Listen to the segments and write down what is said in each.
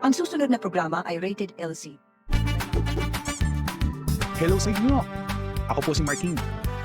Ang susunod na programa ay rated LC. Hello sa inyo! Ako po si Martin.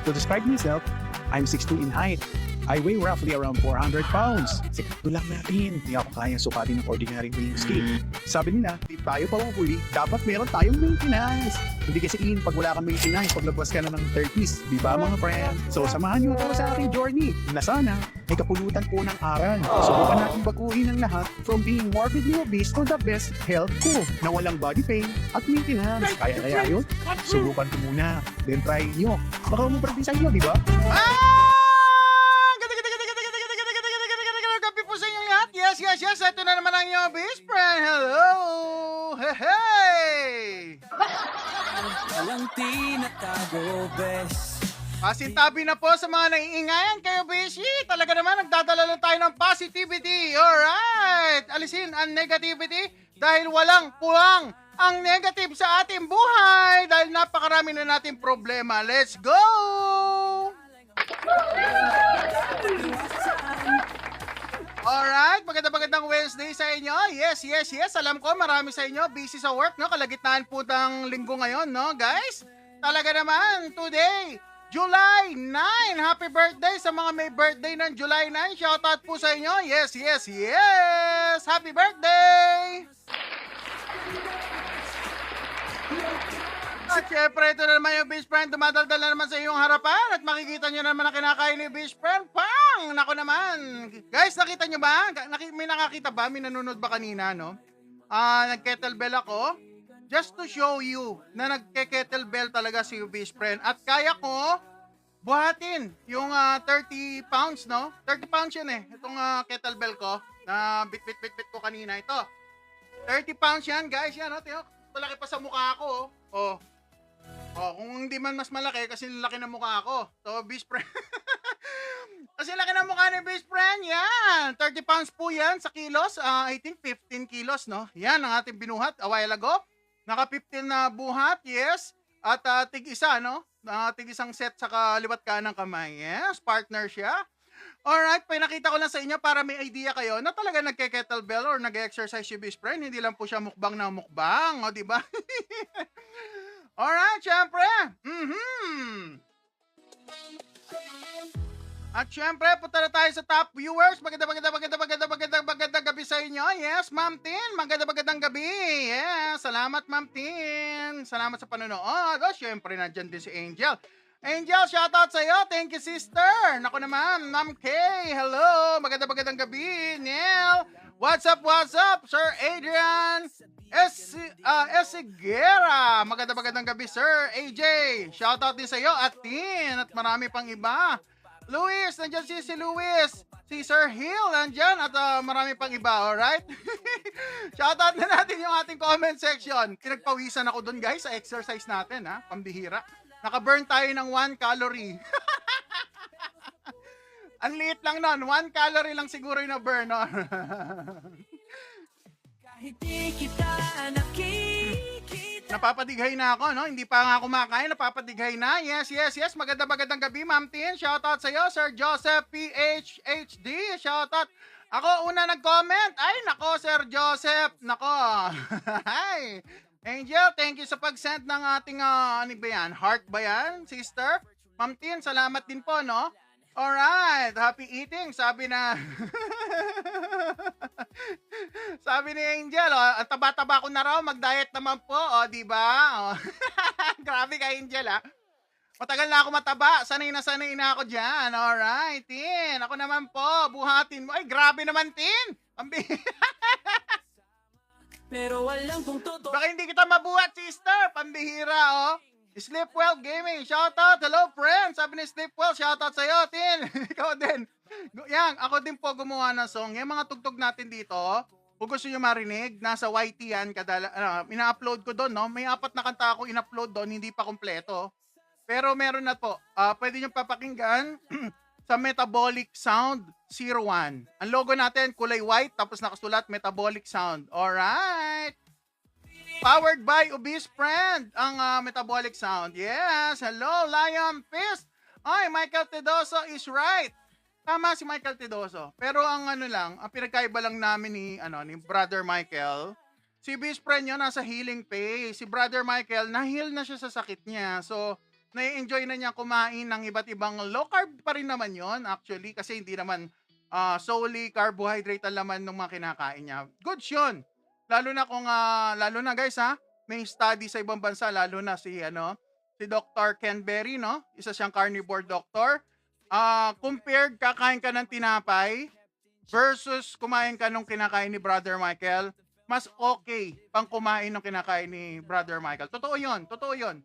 To describe myself, I'm 6'2" in height. I weigh roughly around 400 pounds. Sikto lang natin. Hindi ako kayang sukatin ng ordinary weighing scale. Sabi nila, di tayo pahuhuli, dapat meron tayong maintenance. Hindi kasi pag wala kang maintenance, paglabas ka na ng 30s. Di ba mga friend? So samahan niyo ako sa ating journey na sana may kapulutan po ng aral. Subukan natin baguhin ang lahat from being morbidly obese to the best health ko na walang body pain at maintenance. Kaya yun? Subukan ko muna. Then try nyo. Baka umuprati sa inyo, di ba? Gabi po sa inyo lahat. Yes. Ito na naman ang inyong best friend. Hello. Hey. Walang tinatago, bes. Pasintabi na po sa mga naiingayan kayo, Beshi. Talaga naman, nagdadala lang tayo ng positivity. Alright. Alisin ang negativity dahil walang puwang ang negative sa ating buhay dahil napakarami na nating problema. Let's go! Alright, magandang Wednesday sa inyo. Yes. Alam ko marami sa inyo busy sa work, no? Kalagitnaan po ng linggo ngayon, no, guys? Talaga naman, today, July 9. Happy birthday sa mga may birthday ng July 9. Shoutout po sa inyo. Yes. Happy birthday! At syempre, ito na naman yung best friend, dumadaldal na naman sa iyong harapan at makikita nyo naman ang kinakain ni best friend. Pang! Nako naman! Guys, nakita nyo ba? May nakakita ba? May nanonood ba kanina, no? Nag-kettlebell ako. Just to show you na nagke-kettlebell talaga si best friend. At kaya ko buhatin yung 30 pounds, no? 30 pounds yun eh. Itong kettlebell ko na bit ko kanina. Ito. 30 pounds yan, guys. Yan, no? Malaki pa sa mukha ko, oh. Oh, kung hindi man mas malaki kasi laki ng mukha ko. So, best friend. Kasi laki ng mukha ni best friend. Yan. 30 pounds po yan sa kilos. I think 15 kilos, no? Yan ang ating binuhat a while ago. Naka 15 na buhat, yes. At tig-isa, no? Tig-isang set sa kaliwat kanang kamay. Yes, partner siya. Alright, pinakita ko lang sa inyo para may idea kayo na talaga nagke-kettlebell or nag-exercise si best friend. Hindi lang po siya mukbang na mukbang, o diba? Alright, syempre. At syempre, punta na tayo sa top viewers. Magandang gabi sa inyo. Yes, Ma'am Tin. Magandang gabi. Yes, salamat Ma'am Tin. Salamat sa panonood. Oh, syempre, nandyan din si Angel. Angel, shoutout sa'yo. Thank you, sister. Naku naman, Ma'am Kay. Hello. Magandang gabi. Neil. What's up, Sir Adrian. Esigera. Magandang gabi, Sir AJ. Shoutout din sa'yo at Tin. At marami pang iba. Luis, nandyan si Luis. Si Sir Hill, nandyan. At marami pang iba, alright? Shoutout na natin yung ating comment section. Pinagpawisan ako dun, guys, sa exercise natin, ha? Pambihira. Naka-burn tayo ng 1 calorie. Ang liit lang nun. 1 calorie lang siguro yung na-burn, no? Kahit di kita nakikita. Napapadighay na ako, no? Hindi pa nga kumakain, napapadighay na. Yes. Magandang gabi, Ma'am Tin. Shoutout sa'yo, Sir Joseph PHHD. Shoutout. Ako una nag-comment. Ay, nako, Sir Joseph. Nako. Hi. Angel, thank you sa pag-send ng ating, ano ba yan? Heart ba yan, sister? Ma'am Tin, salamat din po, no? Alright, happy eating, sabi na. Sabi ni Angel, ang taba-taba ko na raw, mag-diet naman po, di ba? Grabe ka, Angel, Matagal na ako mataba, sanay na ako dyan. Alright, Tin, ako naman po, buhatin mo. Ay, grabe naman, Tin. Pero walang kung totoo. Baka hindi kita mabuhat, sister. Pambihira, Sleep Well Gaming, shoutout. Hello, friends. Sabi ni Sleep Well, shoutout sa'yo, Tin. Ikaw din. Yan, ako din po gumawa ng song. Yung mga tugtog natin dito, kung gusto nyo marinig, nasa YT yan. Ina-upload ko doon, no? May 4 na kanta ako in-upload doon, hindi pa kompleto. Pero meron na po. Pwede nyo papakinggan sa Metabolic Sound 01. Ang logo natin, kulay white, tapos nakasulat Metabolic Sound. Alright. Powered by Obese Friend, ang Metabolic Sound. Yes, hello, Lion Fist. Ay, Michael Tedoso is right. Tama si Michael Tedoso. Pero ang ang pinagkaiba lang namin ni Brother Michael, Si best friend nyo nasa healing phase. Si Brother Michael, na-heal na siya sa sakit niya. So, nai-enjoy na niya kumain ng iba't ibang low carb pa rin naman yon actually. Kasi hindi naman solely carbohydrate ang laman ng mga kinakain niya. Good yun. Lalo na kung, lalo na guys may study sa ibang bansa, lalo na si Dr. Ken Berry, no? Isa siyang carnivore doctor. Compared kakain ka ng tinapay versus kumain ka nung kinakain ni Brother Michael, mas okay pang kumain ng kinakain ni Brother Michael. Totoo yun, totoo yun.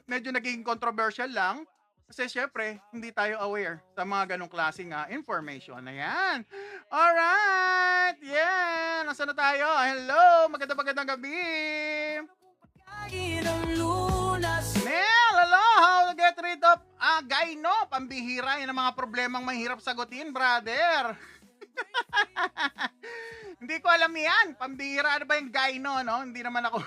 Medyo naging controversial lang kasi syempre, hindi tayo aware sa mga ganong klaseng information. Ayan. Alright. Yeah. Nasaan na tayo? Hello. Magandang gabi. Kahit ang lunas. Mel, hello. How to get rid of gyno? Pambihira. Yan ang mga problemang mahirap sagutin, brother. Hindi ko alam yan. Pambihira. Ano ba yung gyno, no? Hindi naman ako.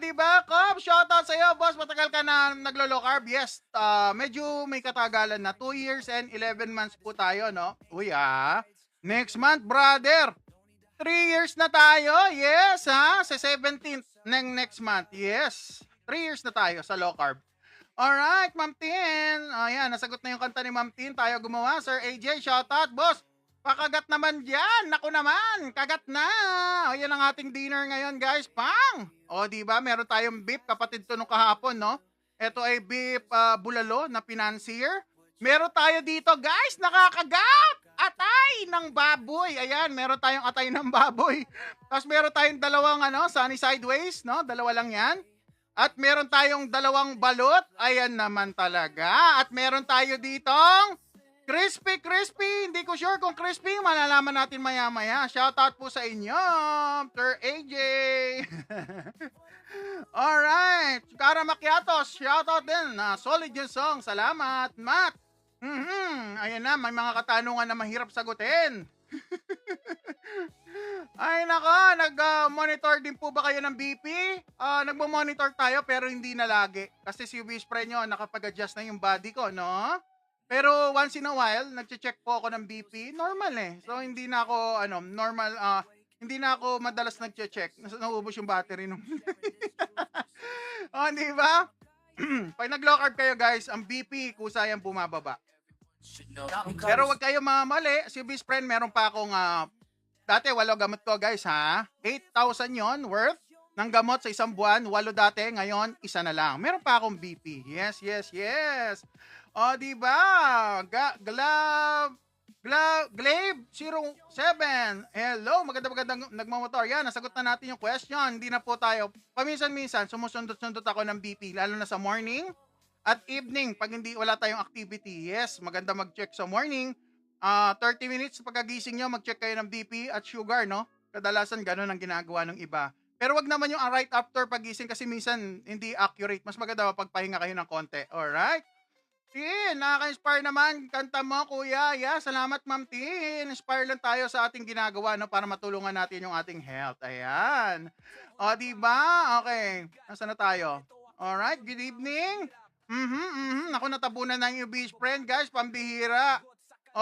Diba, Cobb? Shoutout sa'yo, boss. Matagal ka na naglo-low carb. Yes, medyo may katagalan na. 2 years and 11 months po tayo, no? Uy, next month, brother. 3 years na tayo. Yes, Sa 17th ng next month. Yes. 3 years na tayo sa low carb. Alright, Ma'am Tin. Ayan, nasagot na yung kanta ni Ma'am Tin. Tayo gumawa. Sir AJ, shoutout, boss. Pakagat naman dyan. Naku naman. Kagat na. Ayan ang ating dinner ngayon, guys. Pang! O, diba? Meron tayong beef. Kapatid to nung kahapon, no? Ito ay beef bulalo na financier. Meron tayo dito, guys. Nakakagat! Atay ng baboy. Ayan, meron tayong atay ng baboy. Tapos meron tayong dalawang, sunny sideways, no? Dalawa lang yan. At meron tayong dalawang balot. Ayan naman talaga. At meron tayo ditong crispy. Hindi ko sure kung crispy. Malalaman natin maya-maya. Shoutout po sa inyo, Sir AJ. Alright. Cara Macchiatos, shoutout din. Solid yung song. Salamat, Matt. Ayan na, may mga katanungan na mahirap sagutin. Ay nako, nag-monitor din po ba kayo ng BP? Nagmo-monitor tayo pero hindi na lagi. Kasi si Wish Pre nyo, nakapag-adjust na yung body ko, no? Pero once in a while, nagche-check po ako ng BP. Normal eh. So hindi na ako, normal, hindi na ako madalas nagche-check. Naubos yung battery nung. Di ba? Pag nag-low carb kayo guys, ang BP kusayang bumababa. Pero wag kayo mamali. Si Wish Friend, meron pa akong, dati 8 gamot ko guys 8,000 yon worth ng gamot sa isang buwan. 8 dati, ngayon isa na lang. Meron pa akong BP. Yes. Diba? Glaive 07. Hello, magandang nagmamotor. Yan, nasagot na natin yung question. Hindi na po tayo. Paminsan-minsan, sumusundot-sundot ako ng BP, lalo na sa morning at evening pag hindi wala tayong activity. Yes, maganda mag-check sa morning. 30 minutes pagkagising nyo, mag-check kayo ng BP at sugar, no? Kadalasan ganun ang ginagawa ng iba. Pero wag naman yung right after pagising kasi minsan hindi accurate. Mas maganda pagpahinga kayo ng konti. Alright? Tin, nakaka-inspire naman. Kanta mo, kuya. Yeah, salamat, Ma'am Tin. Inspire lang tayo sa ating ginagawa, no? Para matulungan natin yung ating health. Ayan. Diba? Okay. Nasaan na tayo? Alright, good evening. Ako, natabunan na yung beach friend, guys. Pambihira.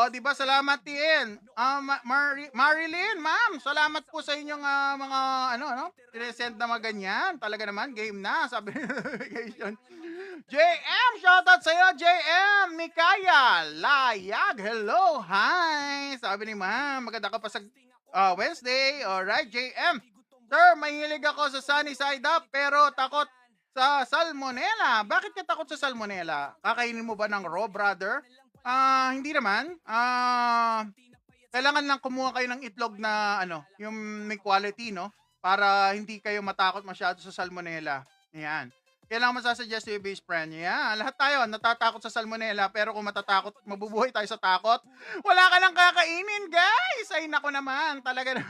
Diba? Salamat, Tin. Marilyn, ma'am. Salamat po sa inyong mga, sinesend na mga ganyan. Talaga naman, game na. Sabi notification. JM, shoutout sa'yo, JM. Mikaya, Layag, hello, hi. Sabi ni ma'am, maganda ka pa sa Wednesday. Alright, JM. Sir, mahilig ako sa sunny side up, pero takot sa salmonella. Bakit ka takot sa salmonella? Kakainin mo ba ng raw, brother? Hindi naman. Kailangan lang kumuha kayo ng itlog na, yung may quality, no? Para hindi kayo matakot masyado sa salmonella. Ayan. Kailangan masasuggest yung base friend. Yeah, lahat tayo natatakot sa salmonella, pero kung mabubuhay tayo sa takot, wala ka nang kakainin, guys. Ay, nako naman. Talaga na.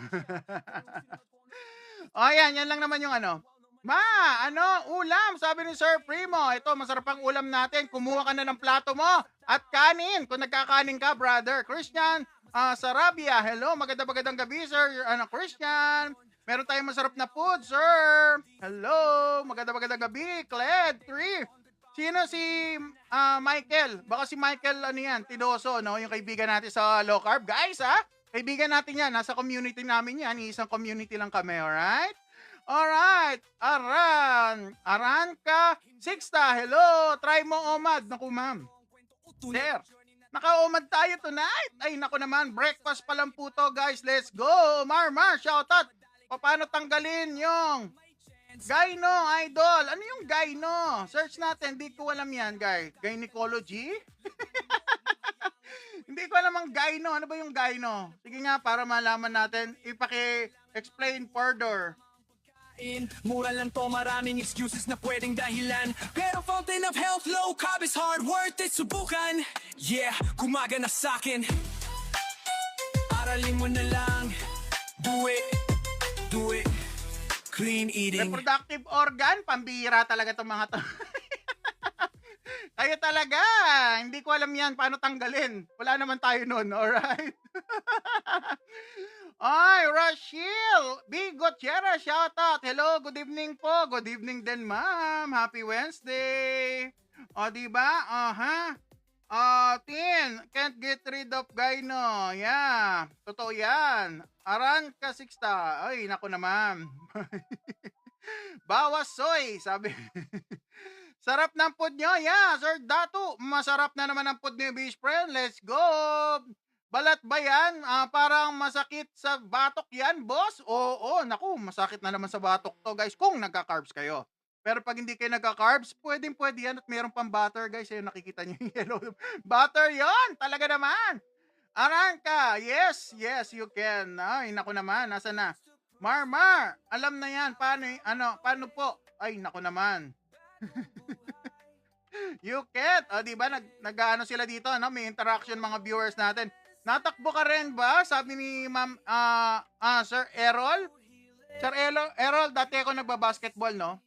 Yan lang naman yung ulam, sabi ni Sir Primo. Ito, masarap ang ulam natin. Kumuha ka na ng plato mo at kanin. Kung nagkakanin ka, brother. Christian Sarabia, hello. Magandang gabi, Sir Christian. Meron tayong masarap na food, sir. Hello. Magandang gabi. Cled 3. Sino si Michael? Baka si Michael, Tidoso, no? Yung kaibigan natin sa low carb. Guys, Kaibigan natin yan. Nasa community namin yan. Isang community lang kami, alright? Alright. Aranka Sixta. Hello. Try mo, Omad. Naku, ma'am. Sir. Naka-omad tayo tonight. Ay, naku naman. Breakfast pa lang po to, guys. Let's go. Marmar, shoutout. Paano tanggalin yung gyno, idol? Ano yung gyno? Search natin. Hindi ko alam yan, guys. Gynecology? Hindi ko alam ang gyno. Ano ba yung gyno? Sige nga, para malaman natin. Ipaki-explain further. Mura lang to, maraming excuses na pwedeng dahilan. Pero fountain of health, low carb is hard, worth it subukan. Yeah, gumagana sa'kin. Aralin mo na lang. Do it. Clean eating. Reproductive organ, pambihira talaga itong mga to. Kayo talaga. Hindi ko alam yan. Paano tanggalin? Wala naman tayo nun. Alright? Ay, Rachel. B. Gutierrez, shoutout. Hello, good evening po. Good evening din, ma'am. Happy Wednesday. O, diba? Tin, can't get rid of gyno. Yeah, totoo yan. Aran ka Sixta. Ay, naku naman. Bawas soy, sabi. Sarap ng food nyo. Yeah, Sir Datu. Masarap na naman ang food nyo, Beach Friend. Let's go. Balat ba yan? Parang masakit sa batok yan, boss? Oo, naku, masakit na naman sa batok to, guys, kung nagka-carbs kayo. Pero pag hindi kayo nagka-carbs, pwede yan at mayroon pang butter, guys. Ayun, nakikita nyo yung yellow. Butter yon, talaga naman. Aranka, yes, you can. Ay, naku naman, nasa na? Marmar, alam na yan. Paano po? Ay, naku naman. You can't. Diba, nag-ano sila dito, no? May interaction mga viewers natin. Natakbo ka rin ba? Sabi ni Ma'am, Sir Errol. Sir Errol, dati ako nagbabasketball, no?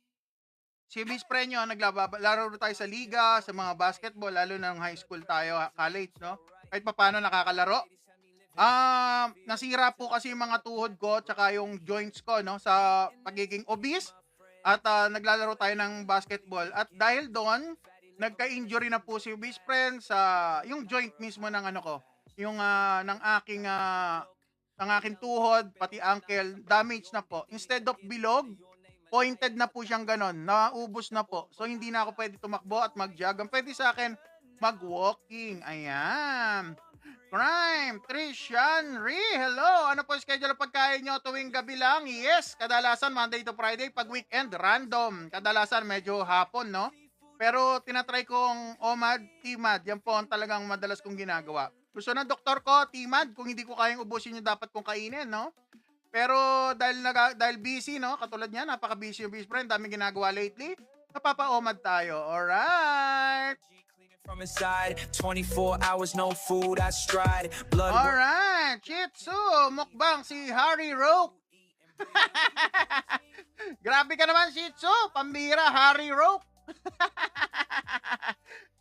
Si Miss Prenyo, laro tayo sa liga, sa mga basketball, lalo na ng high school tayo, college, no? Kahit pa paano nakakalaro. Nasira po kasi yung mga tuhod ko, tsaka yung joints ko, no? Sa pagiging obese. At naglalaro tayo ng basketball. At dahil doon, nagka-injury na po si Miss Pren sa yung joint mismo ng ano ko. Yung ng aking tuhod, pati ankle, damage na po. Instead of bilog, pointed na po siyang ganon. Naubos na po. So, hindi na ako pwede tumakbo at mag-jog. Ang pwede sa akin, mag-walking. Ayan. Crime. Trishan Ri. Hello. Ano po yung schedule ng pagkain nyo tuwing gabi lang? Yes. Kadalasan, Monday to Friday. Pag weekend, random. Kadalasan, medyo hapon, no? Pero, tinatry kong OMAD, TMAD. Yan po ang talagang madalas kong ginagawa. Gusto ng doktor ko, TMAD, kung hindi ko kayang ubusin yung dapat kong kainin, no? Pero dahil busy, no? Katulad niya, napaka-busy yung Beach Friend, daming ginagawa lately. Napapa-OMAD tayo. Alright. From inside, 24 hours, no food, I stride. Blood. Alright. Chitsu, mukbang si Harry Roque. Grabe ka naman, Chitsu. Pambira, Harry Roque.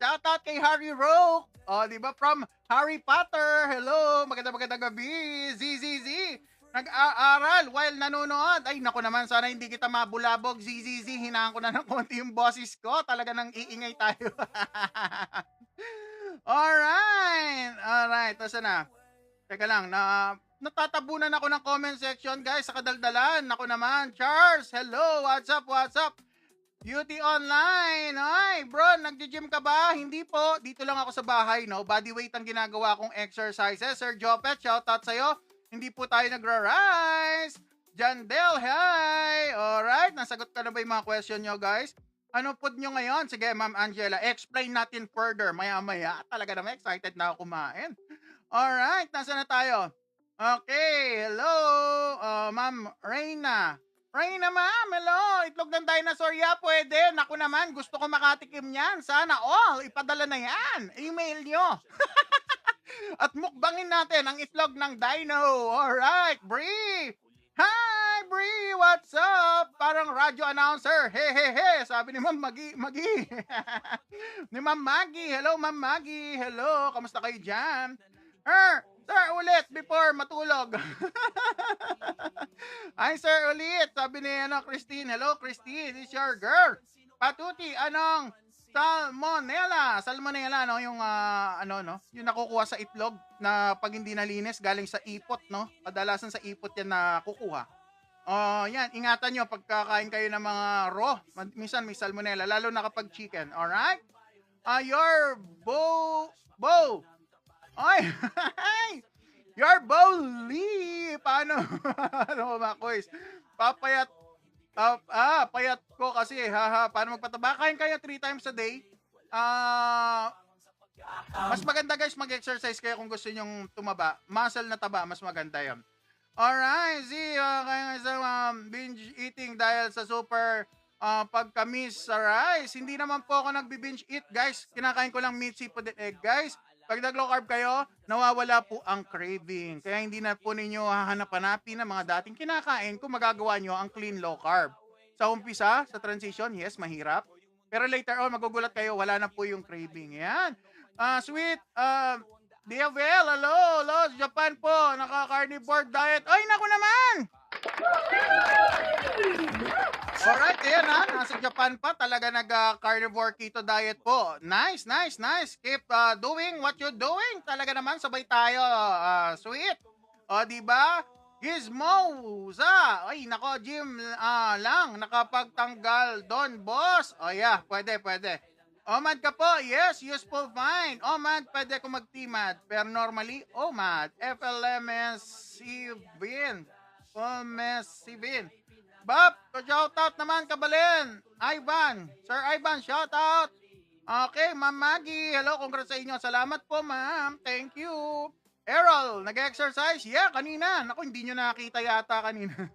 Shoutout kay Harry Roque. Di ba? From Harry Potter. Hello. Magandang gabi. ZZZ. Nag-aaral while nanonood. Ay, naku naman. Sana hindi kita mabulabog. ZZZ. Hinaan ko na ng konti yung boses ko. Talaga nang iingay tayo. Alright. Tasa na. Teka lang. Natatabunan ako ng comment section, guys, sa kadaldalan. Naku naman. Charles. Hello. What's up? Beauty Online. Ay, bro, nagji-gym ka ba? Hindi po. Dito lang ako sa bahay, no? Body weight ang ginagawa kong exercises. Sir Jopet, shoutout sa'yo. Hindi po tayo nagra-rise. Jandel, hi. Alright, nasagot ka na ba yung mga question nyo, guys? Ano food nyo ngayon? Sige, Ma'am Angela, explain natin further. Maya-maya, talaga naman excited na ako kumain. Alright, nasa na tayo? Okay, hello, Ma'am Reyna. Reyna, ma'am, hello. Itlog ng dinosaur, ya, pwede. Naku naman, gusto ko makatikim yan. Sana all, ipadala na yan. Email nyo. At mukbangin natin ang itlog ng dino. Alright, Bree. Hi, Bree, what's up? Parang radio announcer. He. Sabi ni Ma'am Maggie. Ni Ma'am Maggie. Hello, Ma'am Maggie. Hello, kamusta kayo dyan? Sir, ulit before matulog. Hi, sir, ulit. Sabi ni Christine. Hello, Christine. This is your girl. Patuti, anong Salmonella. Salmonella, no? Yung, yung nakukuha sa itlog na pag hindi nalinis, galing sa ipot, no? Kadalasan sa ipot yan nakukuha. Yan, ingatan nyo pagkakain kayo ng mga raw. Minsan may salmonella, lalo na kapag chicken. Alright? Your bow. Ay, your bowly. Paano? Ano ba, quiz? Papayat. Payat ko kasi, haha. Paano magpataba? Kain kayo 3 times a day. Mas maganda guys, mag-exercise kayo kung gusto nyong tumaba. Muscle na taba, mas maganda yan. Alright, see, kaya sa binge eating dahil sa super pagkamis sa rice. Hindi naman po ako nagbi-binge eat, guys. Kinakain ko lang meat, seafood, and egg, guys. Pag nag-low carb kayo, nawawala po ang craving. Kaya hindi na po ninyo hahanap-hanapin ng mga dating kinakain kung magagawa nyo ang clean low carb. Sa umpisa, sa transition, yes, mahirap. Pero later on, magugulat kayo, wala na po yung craving. Yan. Sweet, DFL, hello, Japan po, naka-carnivore diet. Ay, naku naman! Alright, ayan nasa Japan pa, talaga nag-carnivore keto diet po. Nice. Keep doing what you're doing. Talaga naman, sabay tayo. Sweet. O, diba? Gizmoza. Ay, nako, gym lang. Nakapagtanggal doon, boss. O, yeah, pwede. OMAD ka po. Yes, useful, fine. OMAD, pwede ko mag-TMAD. Pero normally, OMAD. FLMSCBin. OMSCBin. Bap, shoutout naman, Kabalin. Ivan. Sir Ivan, shoutout. Okay, Ma'am Maggie. Hello, congrats sa inyo. Salamat po, ma'am. Thank you. Errol, nag-exercise? Yeah, kanina. Naku, hindi nyo nakita yata kanina.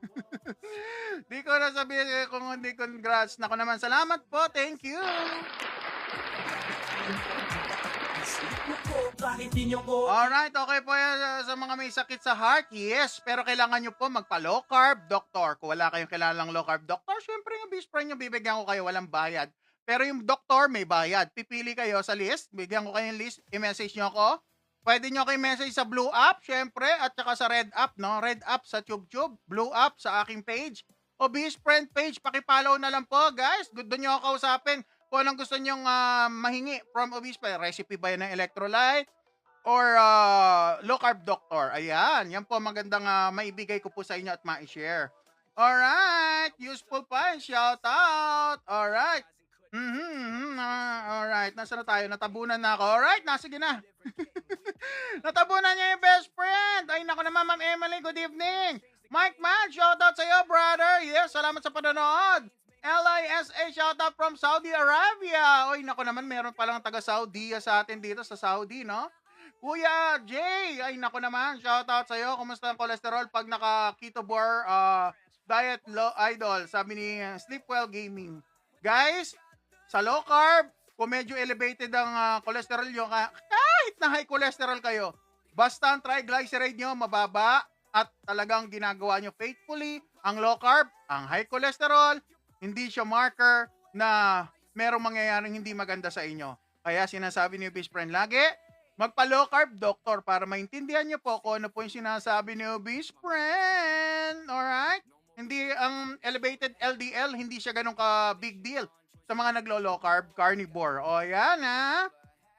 Di ko na sabihin kung hindi congrats. Naku naman, salamat po. Thank you. Alright, okay po yan sa mga may sakit sa heart. Yes, pero kailangan nyo po magpa-low carb doctor. Kung wala kayong kilalang low carb doctor, syempre yung B-Spray nyo, bibigyan ko kayo, walang bayad. Pero yung doctor, may bayad. Pipili kayo sa list, bigyan ko kayo yung list, i-message nyo ako. Pwede nyo kayo message sa Blue App, syempre, at saka sa Red App, no? Red App sa TubeTube, Blue App sa aking page, o B-Spray page, pakipollow na lang po, guys. Good doon nyo ako kausapin. Kung anong gusto nyong mahingi from Obispa, recipe ba yan ng electrolyte or low carb doctor? Ayan, yan po magandang maibigay ko po sa inyo at ma-share. Alright, useful pa, shout out. Alright. Alright, nasa na tayo? Natabunan na ako. Alright, sige na. Natabunan niya yung best friend. Ay, naku naman, Ma'am Emily, good evening. Mike Man, shout out sa iyo, brother. Yes, salamat sa panonood. LISA, shoutout from Saudi Arabia. Oy, nako naman, meron palang taga-Saudi sa atin dito sa Saudi, no? Kuya Jay, ay nako naman, shoutout sa'yo. Kumusta ang cholesterol pag naka-keto bar diet low idol? Sabi ni Sleepwell Gaming. Guys, sa low carb, kung medyo elevated ang cholesterol nyo, kahit na high cholesterol kayo, basta ang triglyceride nyo mababa at talagang ginagawa nyo faithfully ang low carb, ang high cholesterol, hindi siya marker na merong mangyayaring hindi maganda sa inyo. Kaya sinasabi ni Obese Friend lagi, magpa-low carb doctor para maintindihan niyo po kung ano po yung sinasabi ni Obese Friend. Alright? Hindi ang elevated LDL, hindi siya ganun ka big deal sa mga naglo-low carb carnivore. O yan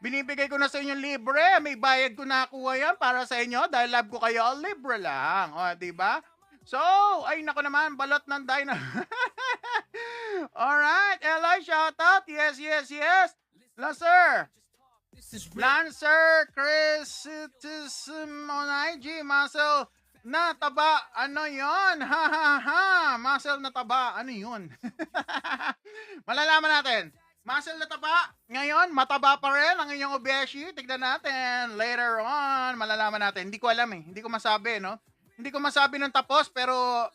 binibigay ko na sa inyo libre. May bayad ko nakuha yan para sa inyo dahil love ko kayo, libre lang. O, diba? So, ay nako naman, balot ng dino. Alright, Eli, shout out. Yes. Lancer, Chris, on IG, muscle na taba. Ano yon? Muscle na taba. Ano yun? Malalaman natin. Muscle na taba. Ngayon, mataba pa rin ang inyong obeshi. Tignan natin. Later on, malalaman natin. Hindi ko alam Hindi ko masabi, no? Hindi ko masabi ng tapos, pero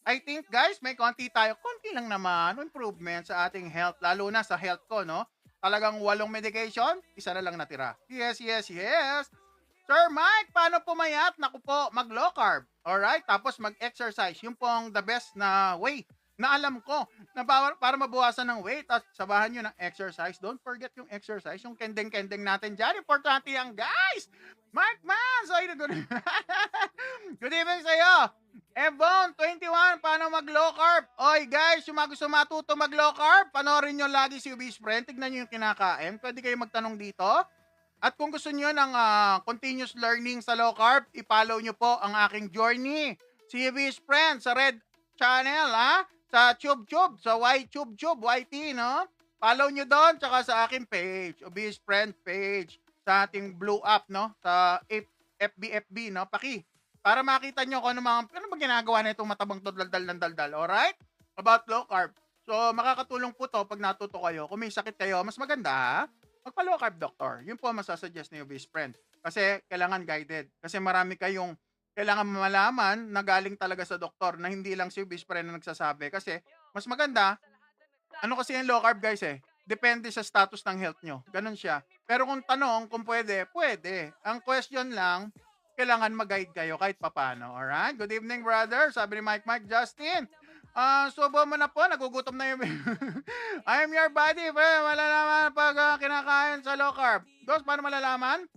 I think, guys, may konti tayo. Konti lang naman. Improvement sa ating health. Lalo na sa health ko, no? Talagang 8 medication, isa na lang natira. Yes. Sir Mike, paano pumayat? Naku po, mag-low carb. Alright? Tapos mag-exercise. Yung pong the best na way na alam ko na para mabawasan ng weight at sabahan nyo ng exercise. Don't forget yung exercise, yung kendeng-kendeng natin dyan. Importante yan, guys! Mark Man! So, good evening sa'yo. Ebon, 21, paano paano mag-low carb. Oy guys, yung mga gusto matuto mag-low carb, panoorin nyo lagi si Best Friend. Tignan nyo yung kinakain. Pwede kayo magtanong dito. At kung gusto nyo ng continuous learning sa low carb, i-follow nyo po ang aking journey. Si Best Friend sa Red Channel, ha? Sa TubeTube, sa YTubeTube, YT, no? Follow nyo doon, tsaka sa aking page, Best Friend page, sa ating Blue App, no? Sa FB, no? Para makita nyo kung ano ba ginagawa na itong matabang to daldal ng daldal, alright? About low carb. So, makakatulong po to pag natuto kayo. Kung may sakit kayo, mas maganda, ha? Magpa-low carb doctor. Yun po ang masasuggest ni Best Friend. Kasi kailangan guided. Kasi marami kayong kailangan malaman na galing talaga sa doktor na hindi lang si Best Friend na nagsasabi. Kasi mas maganda, ano kasi yung low carb guys depende sa status ng health nyo. Ganun siya. Pero kung tanong kung pwede, pwede. Ang question lang, kailangan mag-guide kayo kahit papano. Alright? Good evening, brother. Sabi ni Mike Justin. Subo mo na po. Nagugutom na yung... I am your body. Malalaman pag kinakain sa low carb. Dos, paano malalaman?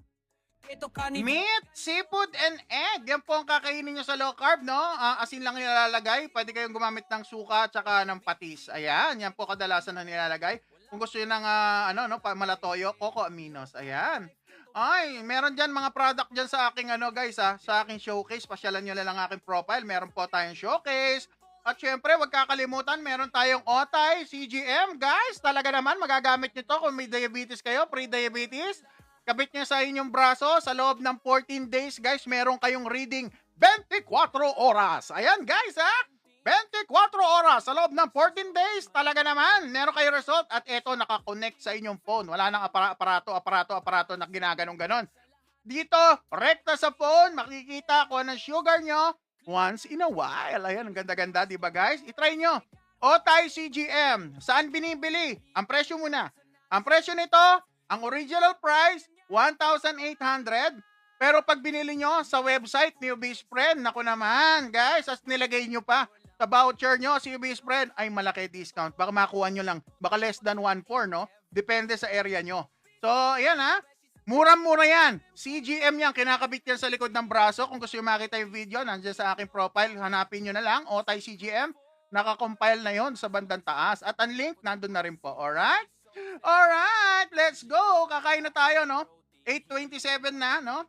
Ito kanin. Meat, seafood, and egg. Yan po ang kakainin nyo sa low carb, no? Asin lang nilalagay. Pwede kayong gumamit ng suka at saka ng patis. Ayan. Yan po kadalasan na nilalagay. Kung gusto nyo ng malatoyo, coco aminos. Ayan. Ay, meron dyan mga product dyan sa aking guys sa aking showcase. Pasyalan nyo lang ang aking profile. Meron po tayong showcase. At syempre, wag kakalimutan, meron tayong Otay, CGM. Guys, talaga naman, magagamit nyo to kung may diabetes kayo, pre-diabetes. Kabit nyo sa inyong braso, sa loob ng 14 days, guys, meron kayong reading 24 oras. Ayan, guys, 24 oras sa loob ng 14 days. Talaga naman, meron kayo result. At eto, nakakonect sa inyong phone. Wala nang aparato na ginaganong-ganon. Dito, rekta sa phone, makikita kung anong sugar nyo once in a while. Ayan, ang ganda-ganda, di ba guys? I-try nyo. Otay CGM. Saan binibili? Ang presyo muna. Ang presyo nito, ang original price, 1,800. Pero pag binili nyo sa website ni Best Friend, naku naman, guys, as nilagay nyo pa sa voucher nyo, si Best Friend, ay malaki discount. Baka makuha nyo lang, baka less than 1,400, no? Depende sa area nyo. So, ayan murang-mura yan. CGM yan, kinakabit yan sa likod ng braso. Kung gusto nyo makita yung video, nandiyan sa aking profile, hanapin nyo na lang, Otay CGM. Nakakompile na yon sa bandang taas. At ang link, nandun na rin po. Alright? Alright, let's go. Kakain na tayo, no? 8:27 na, no?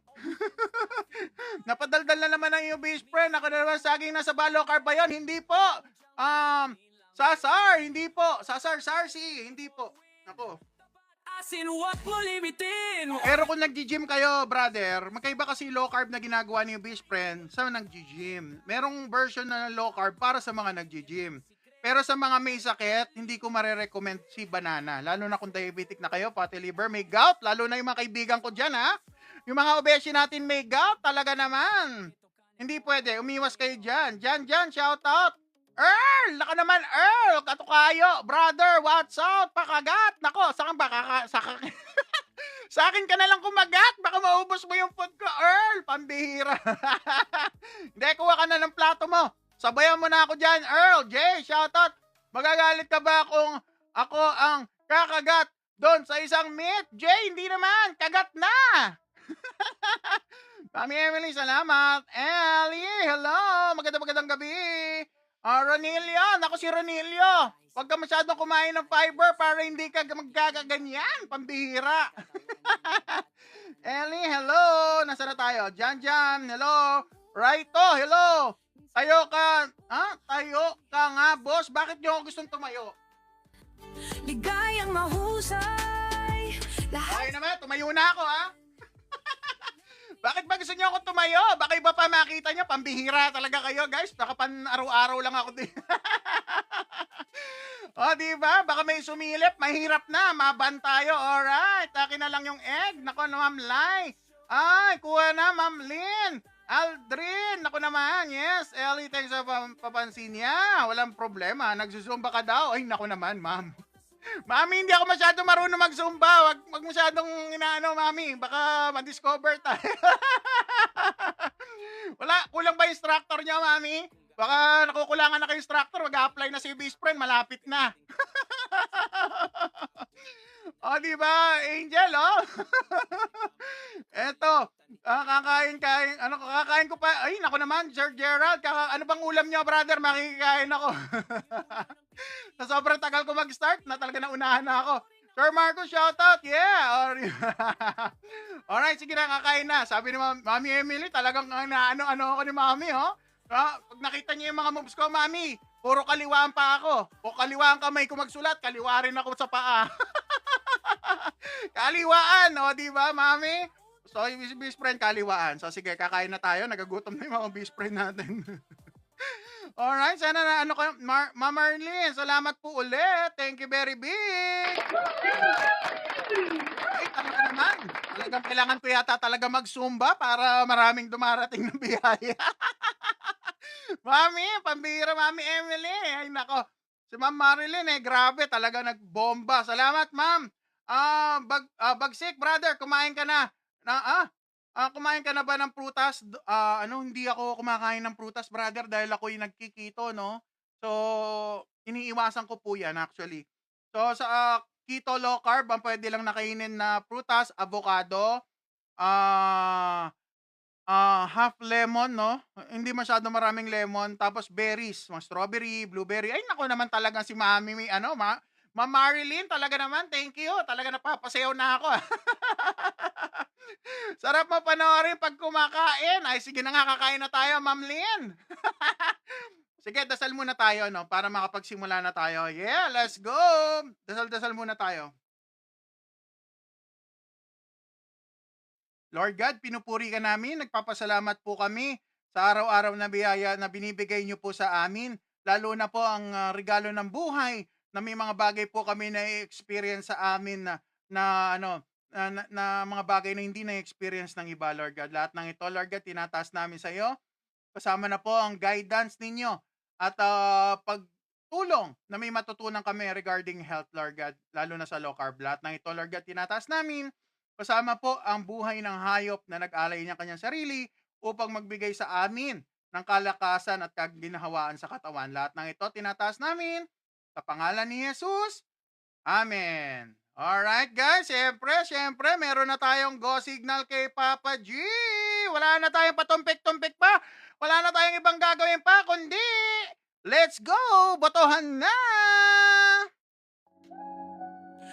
Napadaldal na naman ang iyong Best Friend. Ako na naman saging nasa balo carb ba yun? Hindi po. Sasar, hindi po. Sarsi, hindi po. Ako. Asin, wag mo limitin. Pero kung nag-gym kayo, brother, magkaiba kasi low carb na ginagawa ni Best Friend sa nag-gym. Merong version na low carb para sa mga nag-gym. Pero sa mga may sakit, hindi ko marirecommend si banana. Lalo na kung diabetic na kayo, pati liver, may gout. Lalo na yung mga kaibigan ko dyan, Yung mga obeshi natin may gout, talaga naman. Hindi pwede, umiwas kayo dyan. Dyan, shout out. Earl! Naka naman, Earl! Katukayo! Brother, what's up? Pakagat! Nako, saan ba? Sa akin ka na lang kumagat. Baka maubos mo yung food ko, Earl! Pambihira. Hindi, kuha ka na ng plato mo. Sabayan mo na ako dyan, Earl. Jay, shoutout. Magagalit ka ba kung ako ang kakagat doon sa isang meat? Jay, hindi naman. Kagat na. Mami Emily, salamat. Ellie, hello. Magandang gabi. Ronilio, naku si Ronilio. Huwag ka masyadong kumain ng fiber para hindi ka magkakaganyan. Pambihira. Ellie, hello. Nasaan na tayo? Jan, hello. Raito, hello. Tayo ka nga, boss. Bakit nyo ako gustong tumayo? Ligayang mahusay. Okay naman, tumayo na ako, Bakit ba gusto nyo ako tumayo? Baka iba pa makita nyo, pambihira talaga kayo, guys. Baka pan araw-araw lang ako din. O, diba? Baka may sumilip, mahirap na, maban tayo. Alright, akin na lang yung egg. Nako, Ma'am Lai. Ay, kuha na, Ma'am Lynn. Aldrin, ako naman, yes. Ellie, thanks sa papansin niya. Walang problema. Nagsusumba ka daw. Ay, nako naman, ma'am. Mami, hindi ako masyadong marunong mag-zumba. Wag masyadong mami. Baka ma-discover tayo. Wala, kulang ba instructor niya, mami? Baka nakukulangan na kayo instructor. Mag-a-apply na si Best Friend. Malapit na. O, diba? Angel, Eto, kakain ko pa. Ay, naku naman, Sir Gerald, ano bang ulam niyo, brother? Makikikain ako. Sa sobrang tagal ko mag-start, na talaga naunahan na ako. Sir Marco, shoutout, yeah! Alright, sige na, kakain na. Sabi ni Mami Emily, talagang ano ako ni Mami, oh. Pag nakita niyo yung mga moves ko, Mami, puro kaliwaan pa ako. O kaliwaan kamay ko magsulat, kaliwa rin ako sa paa. Kaliwaan, o di ba, Mami? So, yung best friend, kaliwaan. So, sige, kakain na tayo. Nagagutom na yung mga best friend natin. Alright, sana na kayo. Ma'am Marlene, salamat po ulit. Thank you very big. Ay, talaga naman. Talagang kailangan ko yata talaga mag-zumba para maraming dumarating na biyaya. Mami, pambira, Mami Emily. Ay, nako. Si Ma'am Marilyn, grabe, talaga nagbomba. Salamat, Ma'am. Bagsik, brother, kumain ka na. Kumain ka na ba ng prutas? Hindi ako kumakain ng prutas, brother, dahil ako'y nagkikito, no? So, iniiwasan ko po yan, actually. So, sa keto low carb, ang pwede lang nakainin na prutas, avocado, half lemon, no? Hindi masyado maraming lemon, tapos berries, mga strawberry, blueberry. Ay, nako naman talaga si Mami, Ma'am Marilyn, talaga naman, thank you. Talaga napapasayaw na ako. Sarap mo panoorin pag kumakain. Ay, sige na nga, kakain na tayo, Ma'am Lynn. Sige, dasal muna tayo, no? Para makapagsimula na tayo. Yeah, let's go! Dasal-dasal muna tayo. Lord God, pinupuri ka namin. Nagpapasalamat po kami sa araw-araw na biyaya na binibigay niyo po sa amin. Lalo na po ang regalo ng buhay na may mga bagay po kami na experience sa amin na mga bagay na hindi na-experience ng iba, Lord God. Lahat ng ito, Lord God, tinataas namin sa iyo. Kasama na po ang guidance ninyo at pagtulong na may matutunan kami regarding health, Lord God, lalo na sa low carb. Lahat ng ito, Lord God, tinataas namin. Kasama po ang buhay ng hayop na nag-alay niya kanyang sarili upang magbigay sa amin ng kalakasan at kaginhawaan sa katawan. Lahat ng ito, tinataas namin sa pangalan ni Jesus. Amen. Alright guys, syempre, meron na tayong go signal kay Papa G. Wala na tayong patumpik-tumpik pa. Wala na tayong ibang gagawin pa, kundi let's go! Botohan na!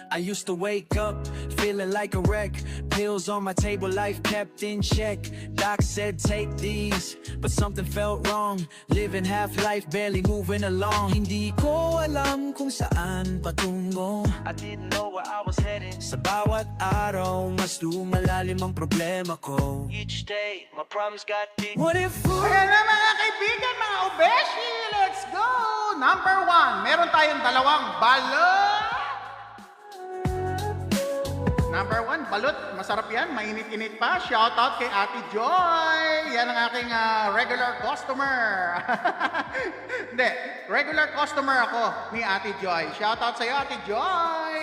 I used to wake up feeling like a wreck. Pills on my table, life kept in check. Doc said take these, but something felt wrong. Living half life, barely moving along. Hindi ko alam kung saan patungo. I didn't know where I was headed. Sa bawat araw, mas lumalalim ang problema ko. Each day, my problems got deep. What if Ayan na mga kaibigan, mga obeshi, let's go! Number 1, meron tayong dalawang balot. Number 1, balot. Masarap yan. Mainit-init pa. Shoutout kay Ate Joy. Yan ang aking regular customer. Hindi. Regular customer ako ni Ate Joy. Shoutout sa'yo, Ate Joy.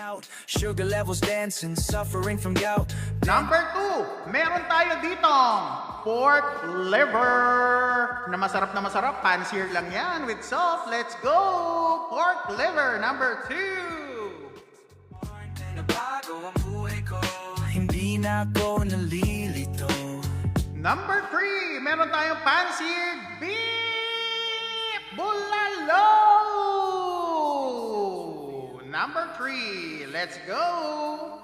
out, sugar levels dancing, suffering from gout. Number 2, meron tayo ditong pork liver na masarap, pan-seared lang yan with salt. Let's go! Pork liver, number 2. Hindi na ako nalilito. Number 3, meron tayong pan-seared beef bulalo. Number 3, let's go.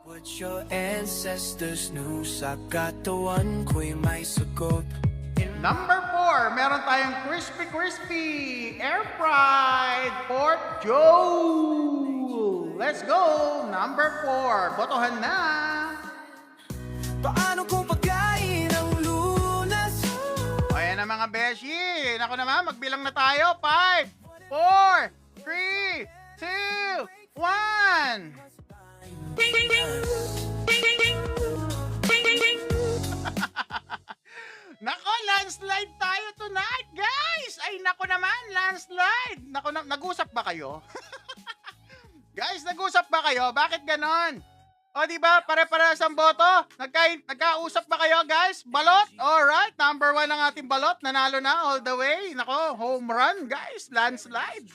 What your ancestors knew sa katawan ko'y may sagot. Number 4, meron tayong crispy air-fried pork joe. Let's go. Number 4, botohan na. Paano kung pagkain ang lunas? Ayan na mga beshi. Naku naman, magbilang na tayo. 5, 4, 3, 2, 1. Nako, landslide tayo tonight, guys! Ay, nako naman, landslide! Nako, nag-usap ba kayo? Guys, nag-usap ba kayo? Bakit ganon? O, diba, pare-parehas ang boto? Nagkausap ba kayo, guys? Balot? Alright, number 1 ang ating balot. Nanalo na all the way. Nako, home run, guys. Landslide.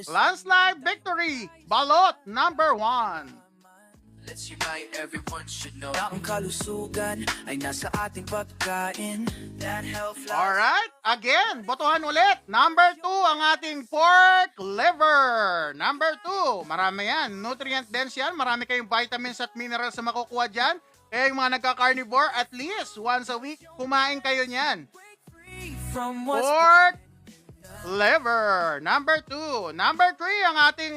Landslide victory. Balot, number 1. Let's unite, everyone should know. Ang kalusugan ay nasa ating pagkain. That health lies. Alright, again, botohan ulit. Number 2, ang ating pork liver. Number 2, marami yan. Nutrient dense yan. Marami kayong vitamins at minerals na makukuha dyan. Kaya yung mga nagka-carnivore, at least once a week, kumain kayo niyan. From what's Pork liver. Number 2. Number 3, ang ating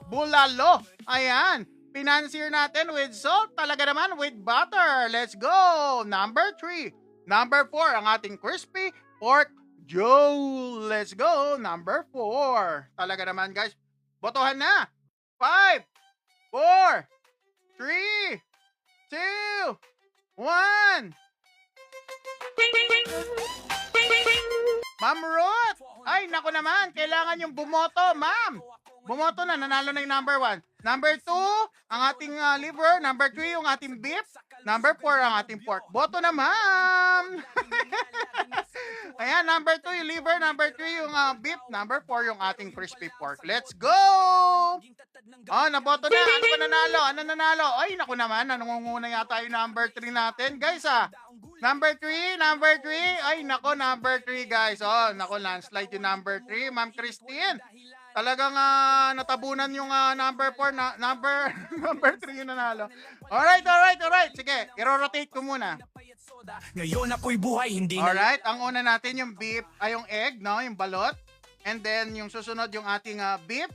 bulalo. Ayan. Financier natin with salt. Talaga naman with butter. Let's go. Number 3. Number 4, ang ating crispy pork joe. Let's go. Number 4. Talaga naman, guys. Botohan na. 5, 4, 3, 2, 1. Ma'am Ruth! Ay, naku naman. Kailangan yung bumoto, ma'am. Bumoto na. Nanalo na yung number 1. Number 2, ang ating liver. Number 3, yung ating beef. Number 4, ang ating pork. Boto na, ma'am. Ayan, number 2, yung liver. Number 3, yung beef. Number 4, yung ating crispy pork. Let's go! Oh, naboto na. Ano ba nanalo? Ano nanalo? Ay, naku naman. Nangunguna yata yung number 3 natin. Guys, Number 3. Ay, nako, number 3, guys. Oh, nako, landslide yung number 3. Ma'am Christine. Talagang natabunan yung number 4 na number 3 yung nanalo. Alright. Sige, i-rotate ko muna. ngayon ako'y buhay, hindi na Alright, ang una natin yung beef, ay yung egg, no? Yung balot. And then, yung susunod yung ating beef.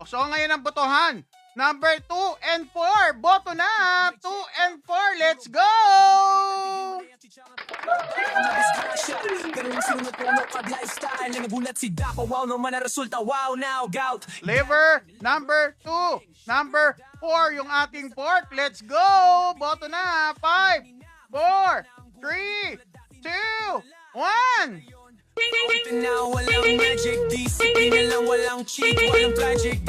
So, ngayon ang botohan. Number 2 and 4. Boto na. 2 and 4. Let's go! pero yung sinunod ko ano lifestyle na nagulat si Dapo. Wow naman ang resulta, wow now, gout. Liver, number 2. Number 4, yung ating pork. Let's go! Boto na. 5, 4, 3, 2, 1. Ito na walang magic, disiplina lang, walang cheat, walang project.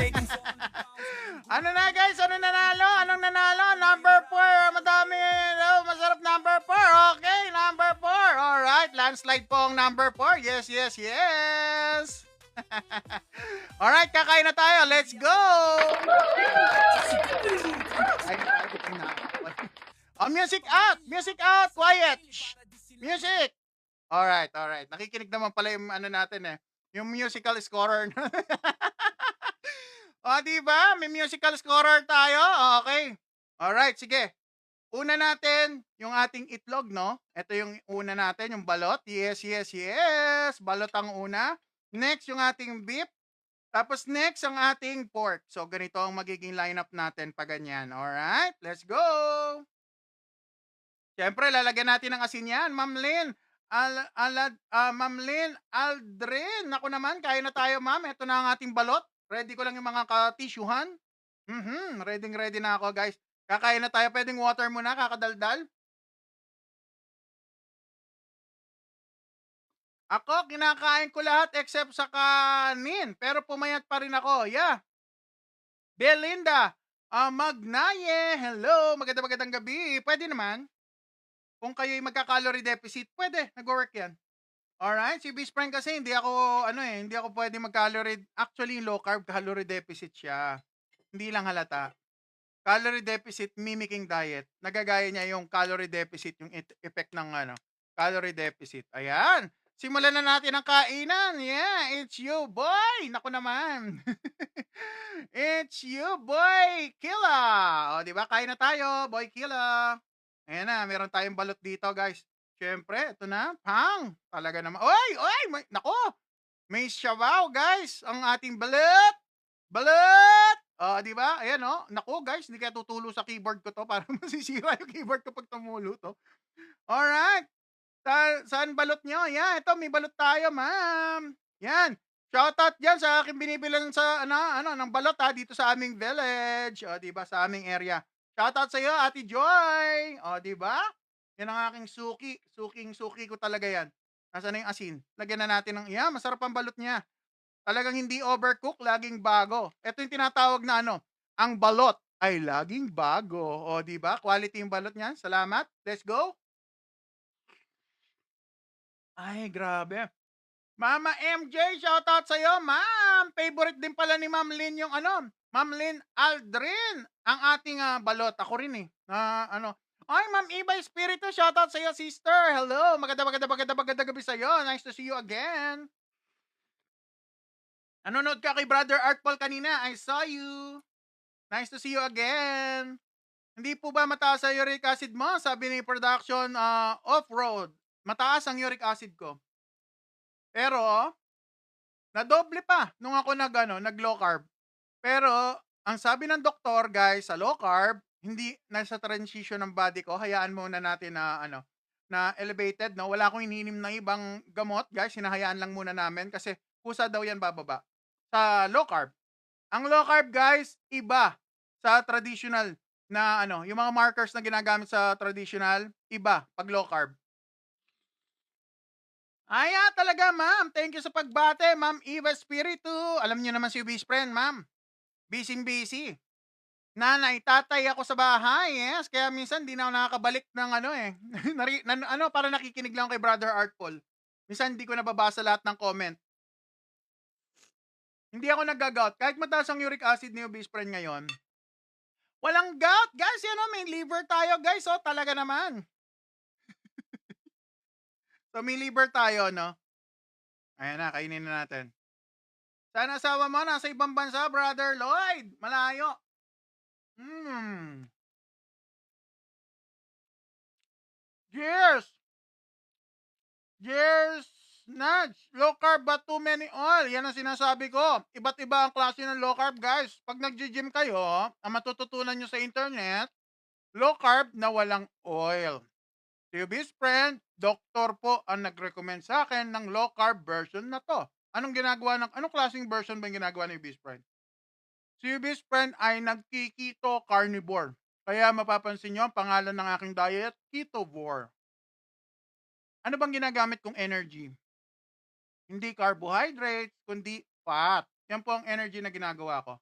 Ano na, guys? Ano nanalo? Anong nanalo? Number 4. Madami. Oh, masarap number 4. Okay, number 4. Alright, landslide po ang number 4. Yes. Alright, kakain na tayo. Let's go! Music out! Music out! Quiet! Shh. Music! Alright. Nakikinig naman pala yung ano natin yung musical scorer. Diba? May musical scorer tayo. Okay. Alright, sige. Una natin, yung ating itlog, no? Ito yung una natin, yung balot. Yes. Balot ang una. Next, yung ating beef. Tapos next, ang ating pork. So, ganito ang magiging lineup natin pag ganyan. Alright, let's go! Siyempre, lalagyan natin ng asin yan. Ma'am Lynn, Ma'am Lynn Aldrin. Naku naman, kaya na tayo, ma'am. Ito na ang ating balot. Ready ko lang yung mga ka-tissuehan. Ready na ako, guys. Kakain na tayo. Pwedeng water muna, kakadaldal. Ako, kinakain ko lahat except sa kanin. Pero pumayat pa rin ako. Yeah. Belinda, Magnaye, hello. Magandang gabi. Pwede naman. Kung kayo'y magka-calorie deficit, pwede. Nag-work yan. Alright, si Beast Friend kasi hindi ako pwede mag-calorie. Actually, low carb calorie deficit siya. Hindi lang halata. Calorie deficit mimicking diet. Nagagaya niya yung calorie deficit, yung effect ng calorie deficit. Ayan. Simulan na natin ang kainan. Yeah, it's you, boy. Naku naman. It's you, boy, Killa. O, di ba? Kain na tayo, boy Killa. Ayan na, meron tayong balot dito, guys. Siyempre, ito na. Pang! Talaga naman. Oy! Nako! May sabaw, guys. Ang ating balot! Di ba? Ayan, Nako, guys. Hindi kaya tutulo sa keyboard ko to para masisira yung keyboard ko pag tumulo to. Alright. Saan balot nyo? Yan, ito. May balot tayo, ma'am. Yan. Shoutout dyan sa aking binibilan sa, ng balot, dito sa aming village. O, di ba? Sa aming area. Shoutout sa iyo, Ate Joy. O, di ba? Yan ang aking suki. Suki ko talaga yan. Nasaan na yung asin? Lagyan na natin ng, masarap ang balot niya. Talagang hindi overcook, laging bago. Ito yung tinatawag na ang balot ay laging bago. O, di ba? Quality yung balot niya. Salamat. Let's go. Ay, grabe. Mama MJ, shoutout sa iyo, ma'am. Favorite din pala ni Ma'am Lynn yung Ma'am Lynn Aldrin, ang ating balot. Ako rin eh. Na ano. Ay, Ma'am Iba Espiritu, shoutout sa iyo, sister. Hello, maganda gabi sa iyo. Nice to see you again. Nanonood ka kay Brother Art Paul kanina. I saw you. Nice to see you again. Hindi po ba mataas ang uric acid mo? Sabi ni production off-road. Mataas ang uric acid ko. Pero, nadoble pa nung ako nag low carb. Pero, ang sabi ng doktor, guys, sa low carb, hindi nasa transition ng body ko. Hayaan muna natin na na elevated, no? Wala akong iniinom na ibang gamot, guys. Hinahayaan lang muna namin kasi kusa daw yan bababa sa low carb. Ang low carb, guys, iba sa traditional na yung mga markers na ginagamit sa traditional, iba pag low carb. Talaga, ma'am. Thank you sa pagbate, Ma'am Eva Espiritu. Alam niyo naman si best friend, ma'am. Busy. Nanay, tatay ako sa bahay, yes. Kaya minsan di na ako nakakabalik ng para nakikinig lang kay Brother Art Paul. Minsan hindi ko nababasa lahat ng comment. Hindi ako nag-gout. Kahit mataas ang uric acid ni best friend ngayon, walang gout. Guys, may liver tayo, guys. Oh, talaga naman. So, may liver tayo, no? Ayan na, kainin na natin. Sana asawa mo nasa ibang bansa, Brother Lloyd. Malayo. Cheers! Cheers, Nudge. Low carb but too many oil. Yan ang sinasabi ko. Iba't iba ang klase ng low carb, guys. Pag nag-gym kayo, ang matututunan nyo sa internet, low carb na walang oil. Si best friend, doktor po ang nag-recommend sa akin ng low carb version na to. Anong klaseng version ba yung ginagawa ni best friend? Si best friend ay nagki-keto carnivore. Kaya mapapansin nyo ang pangalan ng aking diet, Ketovore. Ano bang ginagamit kong energy? Hindi carbohydrates, kundi fat. Yan po ang energy na ginagawa ko.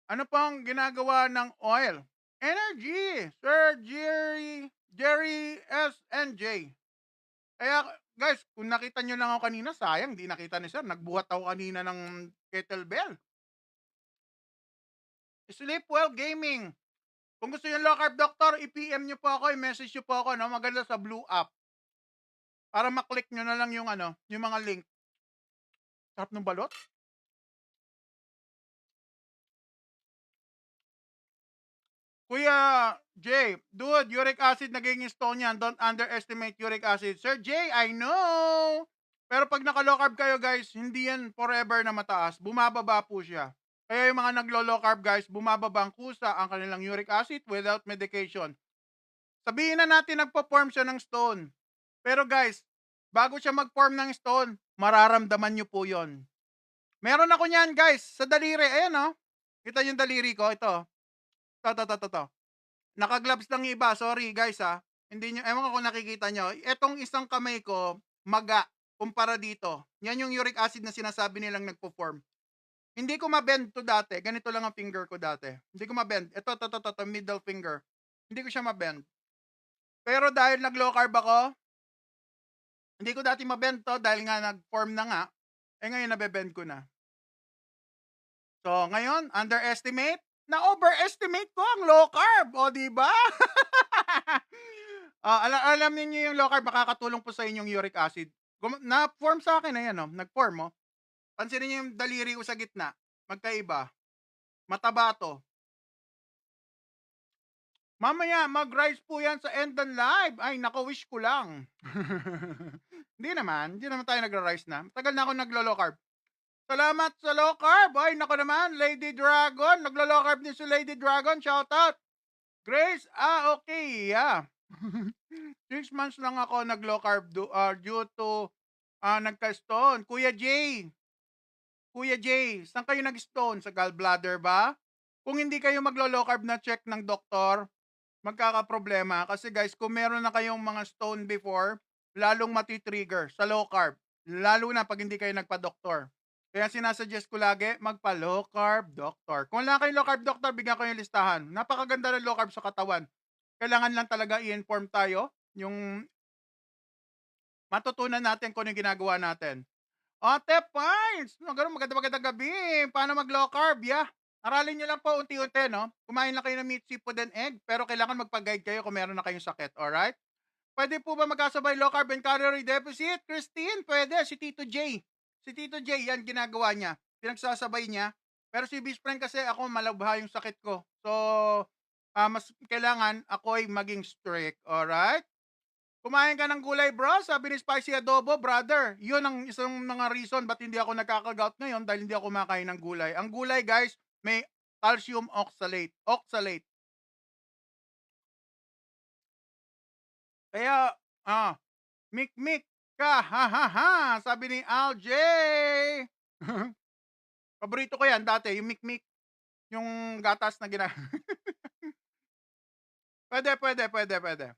Ano pang ginagawa ng oil? Energy! Sir Jerry S&J. Kaya, guys, kung nakita nyo lang ako kanina, sayang, di nakita ni sir. Nagbuhat ako kanina ng kettlebell. Sleep Well Gaming. Kung gusto nyo low carb doctor, i-PM nyo po ako, i-message nyo po ako, maganda sa Blue App. Para maklik nyo na lang yung mga link. Sarap ng balot. Kuya Jay, dude, uric acid naging stone yan. Don't underestimate uric acid. Sir Jay, I know. Pero pag naka-low carb kayo, guys, hindi yan forever na mataas. Bumababa po siya. Kaya yung mga naglo-low carb, guys, bumababa ang kusa ang kanilang uric acid without medication. Sabihin na natin nagpo-form siya ng stone. Pero guys, bago siya mag-form ng stone, mararamdaman nyo po yon. Meron ako niyan, guys, sa daliri. Ayan, kita yung daliri ko. Ito. Naka-gloves lang iba. Sorry, guys, Hindi nyo, ewan ko kung nakikita nyo. Etong isang kamay ko, maga, kumpara dito. Yan yung uric acid na sinasabi nilang nagpo-form. Hindi ko ma-bend to dati. Ganito lang ang finger ko dati. Hindi ko ma-bend. Ito, middle finger. Hindi ko siya ma-bend. Pero dahil nag-low carb ako, hindi ko dati ma-bend to dahil nga nag-form na nga. Ngayon nabe-bend ko na. So, ngayon, underestimate, na-overestimate ko ang low carb. O, diba? Alam niyo yung low carb, makakatulong po sa inyong uric acid. Na-form sa akin na yan, nag-form, Pansinin niyo yung daliri ko sa gitna. Magkaiba. Mataba to. Mamaya, mag-rise po yan sa Endan Live. Ay, naka-wish ko lang. Hindi naman tayo nagra-rise na. Tagal na ako naglo-low carb. Salamat sa low carb. Ay, nako naman, Lady Dragon. Naglo-low carb din si Lady Dragon. Shout out. Grace, okay, yeah. 6 months lang ako nag-low carb due to nagka-stone. Kuya Jay, saan kayo nag-stone? Sa gallbladder ba? Kung hindi kayo maglo-low carb na check ng doktor, magkakaproblema. Kasi guys, kung meron na kayong mga stone before, lalong matitrigger sa low carb. Lalo na pag hindi kayo nagpa-doktor. Kaya sinasuggest ko lagi, magpa-low carb doctor. Kung wala kayong low carb doctor, bigyan ko yung listahan. Napakaganda ng low carb sa katawan. Kailangan lang talaga i-inform tayo yung matutunan natin kung ano yung ginagawa natin. Ate Pines! Magandang gabi. Paano mag-low carb? Yeah. Aralin nyo lang po unti-unti, no? Kumain lang kayo ng meat, seafood, and egg, pero kailangan magpa-guide kayo kung meron na kayong sakit, alright? Pwede po ba magkasabay low carb and calorie deficit? Christine, pwede. Si Tito J. Si Tito J, yan ginagawa niya. Pinagsasabay niya. Pero si best friend kasi ako malabha yung sakit ko. So, mas kailangan ako'y maging strict. Alright? Kumain ka ng gulay, bro. Sabi ni Spicy Adobo, brother. Yun ang isang mga reason ba't hindi ako nagkakagout ngayon dahil hindi ako kumakain ng gulay. Ang gulay, guys, may calcium oxalate. Oxalate. Kaya, mik-mik ka, ha ha ha, sabi ni Al-J. Paborito ko yan dati, yung mik-mik, yung gatas na pwede.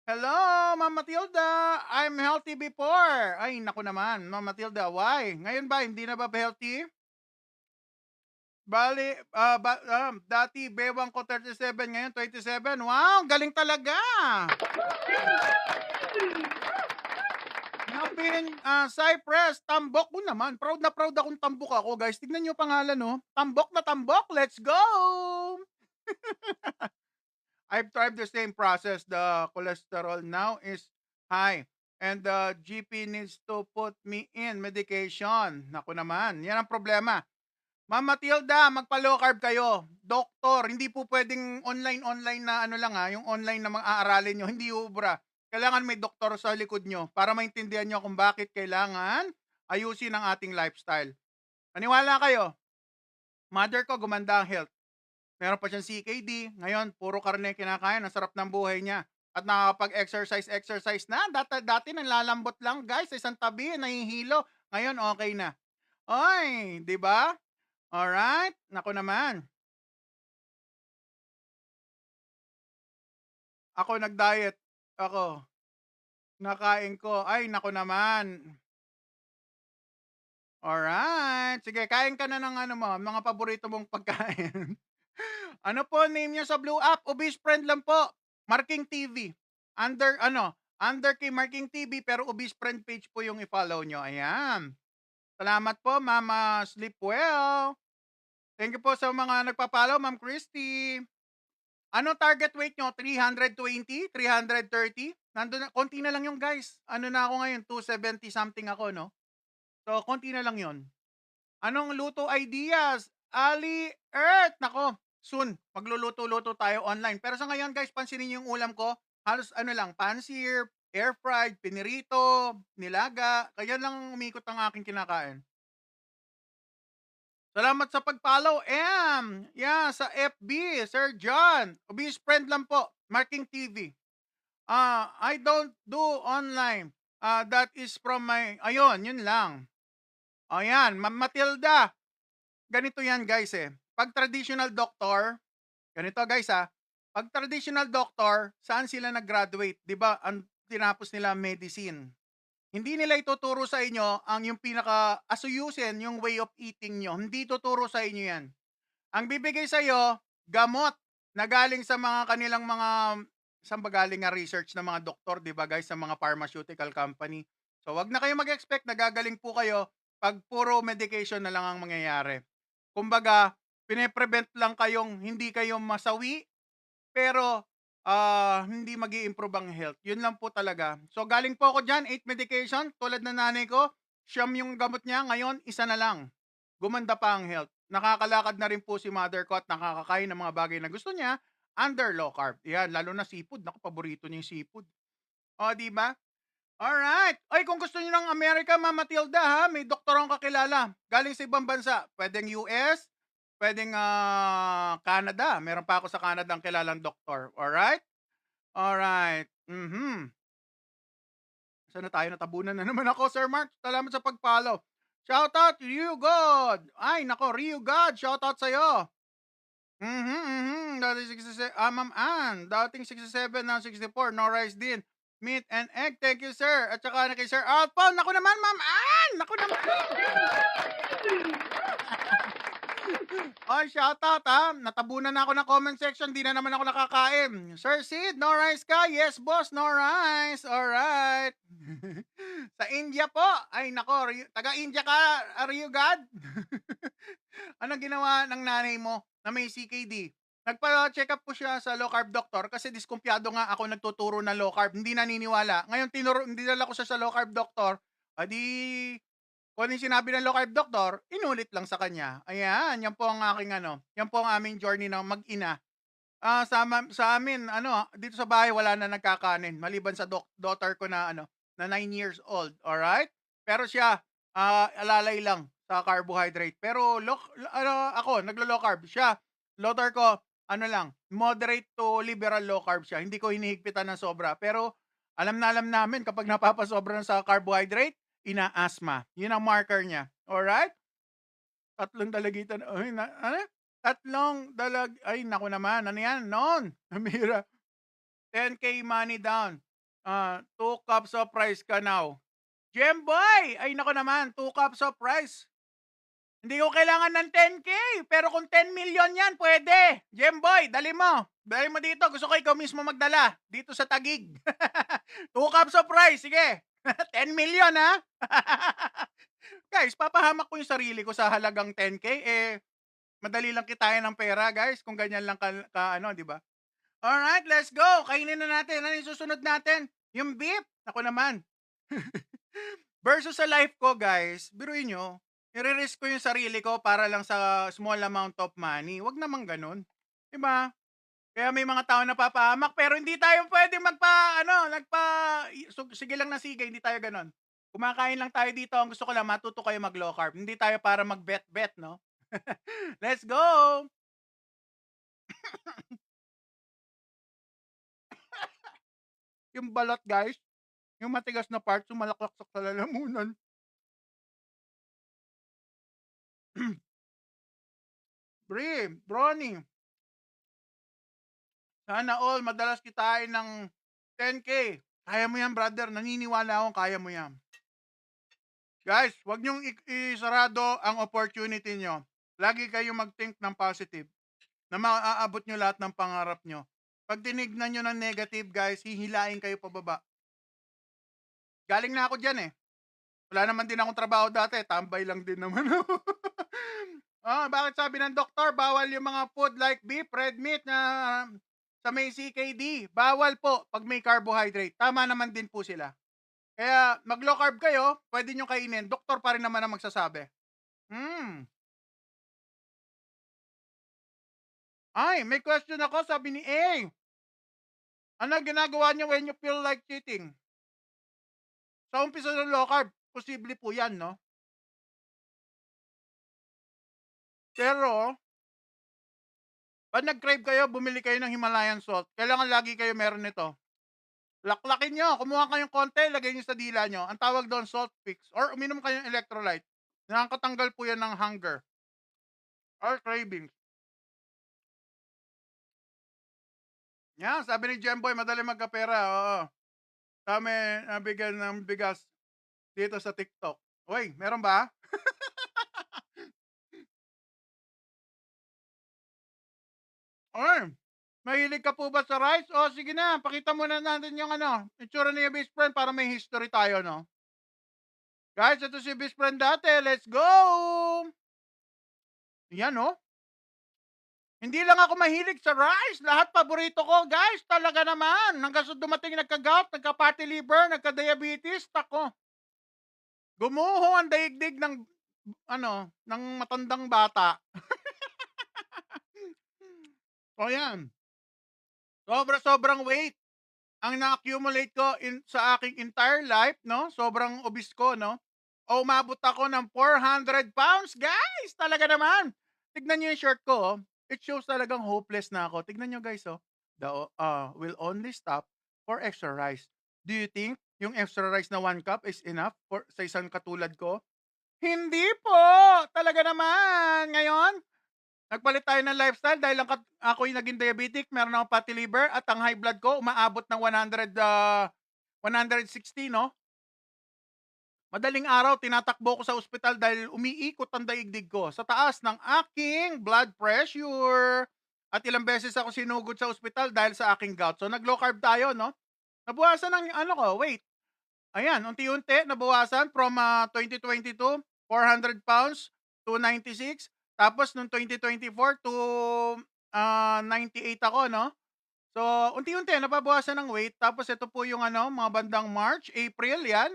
Hello, Ma'am Matilda. I'm healthy before. Ay, naku naman, Ma'am Matilda, why? Ngayon ba, hindi na ba healthy? Bali, dati bewang ko 37, ngayon 27. Wow, galing talaga. Napin, Cypress, Tambok mo naman. Proud na proud akong Tambok ako, guys. Tignan niyo pangalan, no? Tambok na Tambok, let's go! I've tried the same process. The cholesterol now is high. And the GP needs to put me in medication. Naku naman, yan ang problema. Ma'am Matilda, magpa-low carb kayo. Doktor, hindi po pwedeng online na ano lang yung online na mag-aaralin nyo. Hindi ubra. Kailangan may doktor sa likod nyo para maintindihan nyo kung bakit kailangan ayusin ang ating lifestyle. Maniwala kayo, mother ko gumanda ang health. Meron pa siyang CKD. Ngayon, puro karne kinakain. Ang sarap ng buhay niya. At nakakapag-exercise na. Dati nanlalambot lang, guys. Sa isang tabi, nahihilo. Ngayon, okay na. Oy, di ba? Alright? Naku naman. Ako nag-diet. Ako. Nakain ko. Ay, naku naman. Alright. Sige, kain ka na ng mga paborito mong pagkain. Ano po name niya sa Blue App? Obese Friend lang po. Marking TV. Under kay Marking TV pero Obese Friend page po yung i-follow nyo. Ayan. Salamat po, Mama. Sleep well. Thank you po sa mga nagpa-follow, Ma'am Christy. Ano target weight nyo? 320? 330? Nandun na, konti na lang yung guys. Ano na ako ngayon? 270 something ako, no? So, konti na lang yon. Anong luto ideas? Ali Earth! Nako, soon, magluluto-luto tayo online. Pero sa ngayon guys, pansinin yung ulam ko. Halos pansir, air fried, pinirito, nilaga. Kaya lang umikot ang aking kinakain. Salamat sa pag-follow, M. Yeah, sa FB, Sir John. Obese Friend lang po, Marking TV. I don't do online. That is from my, ayun, yun lang. Ayan, Ma'am Matilda. Ganito yan guys Pag traditional doctor, ganito guys pag traditional doctor, saan sila nag-graduate? 'Di ba? Ang tinapos nila medicine. Hindi nila ituturo sa inyo ang yung pinaka-asuyusin, yung way of eating nyo. Hindi tuturo sa inyo yan. Ang bibigay sa iyo, gamot na galing sa mga kanilang saan ba galing nga research ng mga doktor, 'di ba guys, sa mga pharmaceutical company. So wag na kayo mag-expect na gagaling po kayo pag puro medication na lang ang mangyayari. Kumbaga, pine-prevent lang kayong hindi kayo masawi, pero hindi mag-i-improve ang health. Yun lang po talaga. So, galing po ako dyan, 8 medication, tulad ng nanay ko, siyam yung gamot niya, ngayon, isa na lang. Gumanda pa ang health. Nakakalakad na rin po si mother ko at nakakakain ng mga bagay na gusto niya under low carb. Yan, lalo na seafood. Naku, paborito niya yung seafood. O, di ba? Alright. Ay, kung gusto niyo ng Amerika, Ma'am Matilda, ha? May doktor akong kakilala. Galing sa ibang bansa. Pwedeng US, pwedeng Canada. Meron pa ako sa Canada ang kilalang doktor. Alright? Alright. Saan na tayo? Natabunan na naman ako, Sir Mark. Salamat sa pag-follow. Shoutout, Rio God. Ay, nako, Rio God. Shoutout sa'yo. Dating 67, Ma'am Ann. Dating 67, now 64. No rice din. Meat and egg. Thank you, sir. At saka na kay Sir Alpon. Naku naman, Ma'am Ann! Naku naman! Ay, shoutout Natabunan na ako ng comment section. Di na naman ako nakakain. Sir Sid, no rice ka? Yes, boss, no rice. Alright. Sa India po. Ay, nako. Taga-India ka, Rio God? Anong ginawa ng nanay mo na may CKD? Nagpa-check up po siya sa low carb doctor kasi diskumpiyado nga ako nagtuturo ng low carb, hindi naniniwala. Ngayon dinala ko siya sa low carb doctor, adi kung ano yung sinabi ng low carb doctor, inulit lang sa kanya. Ayan, yan po ang aking yan po ang aming journey ng mag-ina. Sa amin dito sa bahay wala na nagkakanin maliban sa daughter ko na na 9 years old, alright? Pero siya, alalay lang sa carbohydrate. Pero ako naglo-low carb, siya daughter ko lang, moderate to liberal low carb siya. Hindi ko hinihigpitan ng sobra. Pero alam namin kapag napapasobra na sa carbohydrate, ina-asthma. Yun ang marker niya. Alright? Tatlong dalagitan, ay, ano? Tatlong ay, naku naman, ano yan, noon, namira. 10K money down. 2 cups of rice ka now. Jemboy! Ay, naku naman, 2 cups of rice. Hindi ko kailangan ng 10K, pero kung 10 million yan, pwede. Jemboy, dali mo. Dali mo dito, gusto ko ikaw mismo magdala. Dito sa Tagig. 2 cups of rice, sige. 10 million, ha? Guys, papahamak ko yung sarili ko sa halagang 10K, madali lang kitain ng pera, guys, kung ganyan lang di ba? Alright, let's go. Kainin na natin. Ano yung susunod natin? Yung beef. Ako naman. Versus sa life ko, guys, biruin nyo, i-risk ko yung sarili ko para lang sa small amount of money. Wag naman ganun. Diba? Kaya may mga tao na papahamak, pero hindi tayo pwede sige lang na sige, hindi tayo ganon. Kumakain lang tayo dito. Ang gusto ko lang, matuto kayo mag-low carb. Hindi tayo para mag-bet-bet, no? Let's go! Yung balat, guys, yung matigas na part, sumalaklaksak sa lalamunan. Brony. Sana all, madalas kitain ng 10K. Kaya mo yan, brother. Naniniwala akong kaya mo yan. Guys, wag niyong isarado ang opportunity nyo. Lagi kayong mag-think ng positive na maaabot nyo lahat ng pangarap nyo. Pag tinignan nyo ng negative, guys, hihilain kayo pababa. Galing na ako dyan, Wala naman din akong trabaho dati. Tambay lang din naman ako. Bakit sabi ng doktor, bawal yung mga food like beef, red meat na sa may CKD. Bawal po pag may carbohydrate. Tama naman din po sila. Kaya mag-low carb kayo, pwede nyo kainin. Doktor pa rin naman ang magsasabi. Ay, may question ako, sabi ni A. Ano ginagawa niyo when you feel like cheating? Sa umpisa ng low carb, posible po yan, no? Pero, pag nag-crave kayo, bumili kayo ng Himalayan salt. Kailangan lagi kayo meron nito. Laklakin nyo, kumuha kayong konti, lagay nyo sa dila nyo. Ang tawag doon, salt fix. Or uminom kayong electrolyte. Nakakatanggal po yan ng hunger. Or cravings. Yan, sabi ni Jemboy, madali magkapera. Oo. Kami nabigyan ng bigas dito sa TikTok. Uy, meron ba? Oy, mahilig ka po ba sa rice? O sige na, pakita muna natin yung itsura ni best friend para may history tayo, no? Guys, ito si best friend dati. Let's go! Yan, no? Hindi lang ako mahilig sa rice. Lahat paborito ko, guys. Talaga naman. Hanggang sa dumating nagka-gout, nagka-fatty liver, nagka-diabetes, tako. Gumuho ang daigdig ng matandang bata. O yan. Sobrang weight ang na-accumulate ko sa aking entire life, no? Sobrang obese ko, no? O umabot ako ng 400 pounds, guys! Talaga naman. Tignan nyo yung shirt ko, oh. It shows talagang hopeless na ako. Tignan nyo, guys, oh. The will only stop for extra rice. Do you think yung extra rice na 1 cup is enough sa isang katulad ko? Hindi po! Talaga naman! Ngayon, nagpalit tayo ng lifestyle dahil ako'y naging diabetic, meron akong fatty liver, at ang high blood ko umaabot ng 160, no? Madaling araw, tinatakbo ko sa ospital dahil umiikot ang daigdig ko sa taas ng aking blood pressure. At ilang beses ako sinugod sa ospital dahil sa aking gout. So, nag-low carb tayo, no? Nabawasan ng weight. Ayan, unti-unti, nabawasan from 2022, 400 pounds to 96. Tapos nung 2024 to 98 ako, no? So, unti-unti nababawasan ng weight. Tapos ito po yung ano, mga bandang March, April, yan.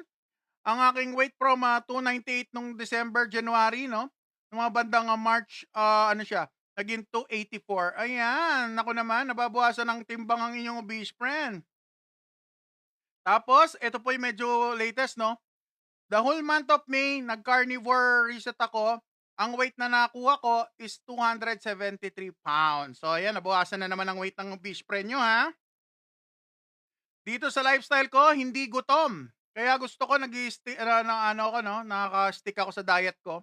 Ang aking weight from 298 nung December, January, no? Nung mga bandang March, ano siya, naging 284. Ayan, naku naman, nababawasan ng timbang ang inyong obese friend. Tapos, ito po yung medyo latest, no? The whole month of May, nag-carnivore reset ako. Ang weight na nakuha ko is 273 pounds. So, ayan, nabawasan na naman ang weight ng obese friend nyo, ha? Dito sa lifestyle ko, hindi gutom. Kaya gusto ko na ano ko, no, nakaka-stick ako sa diet ko.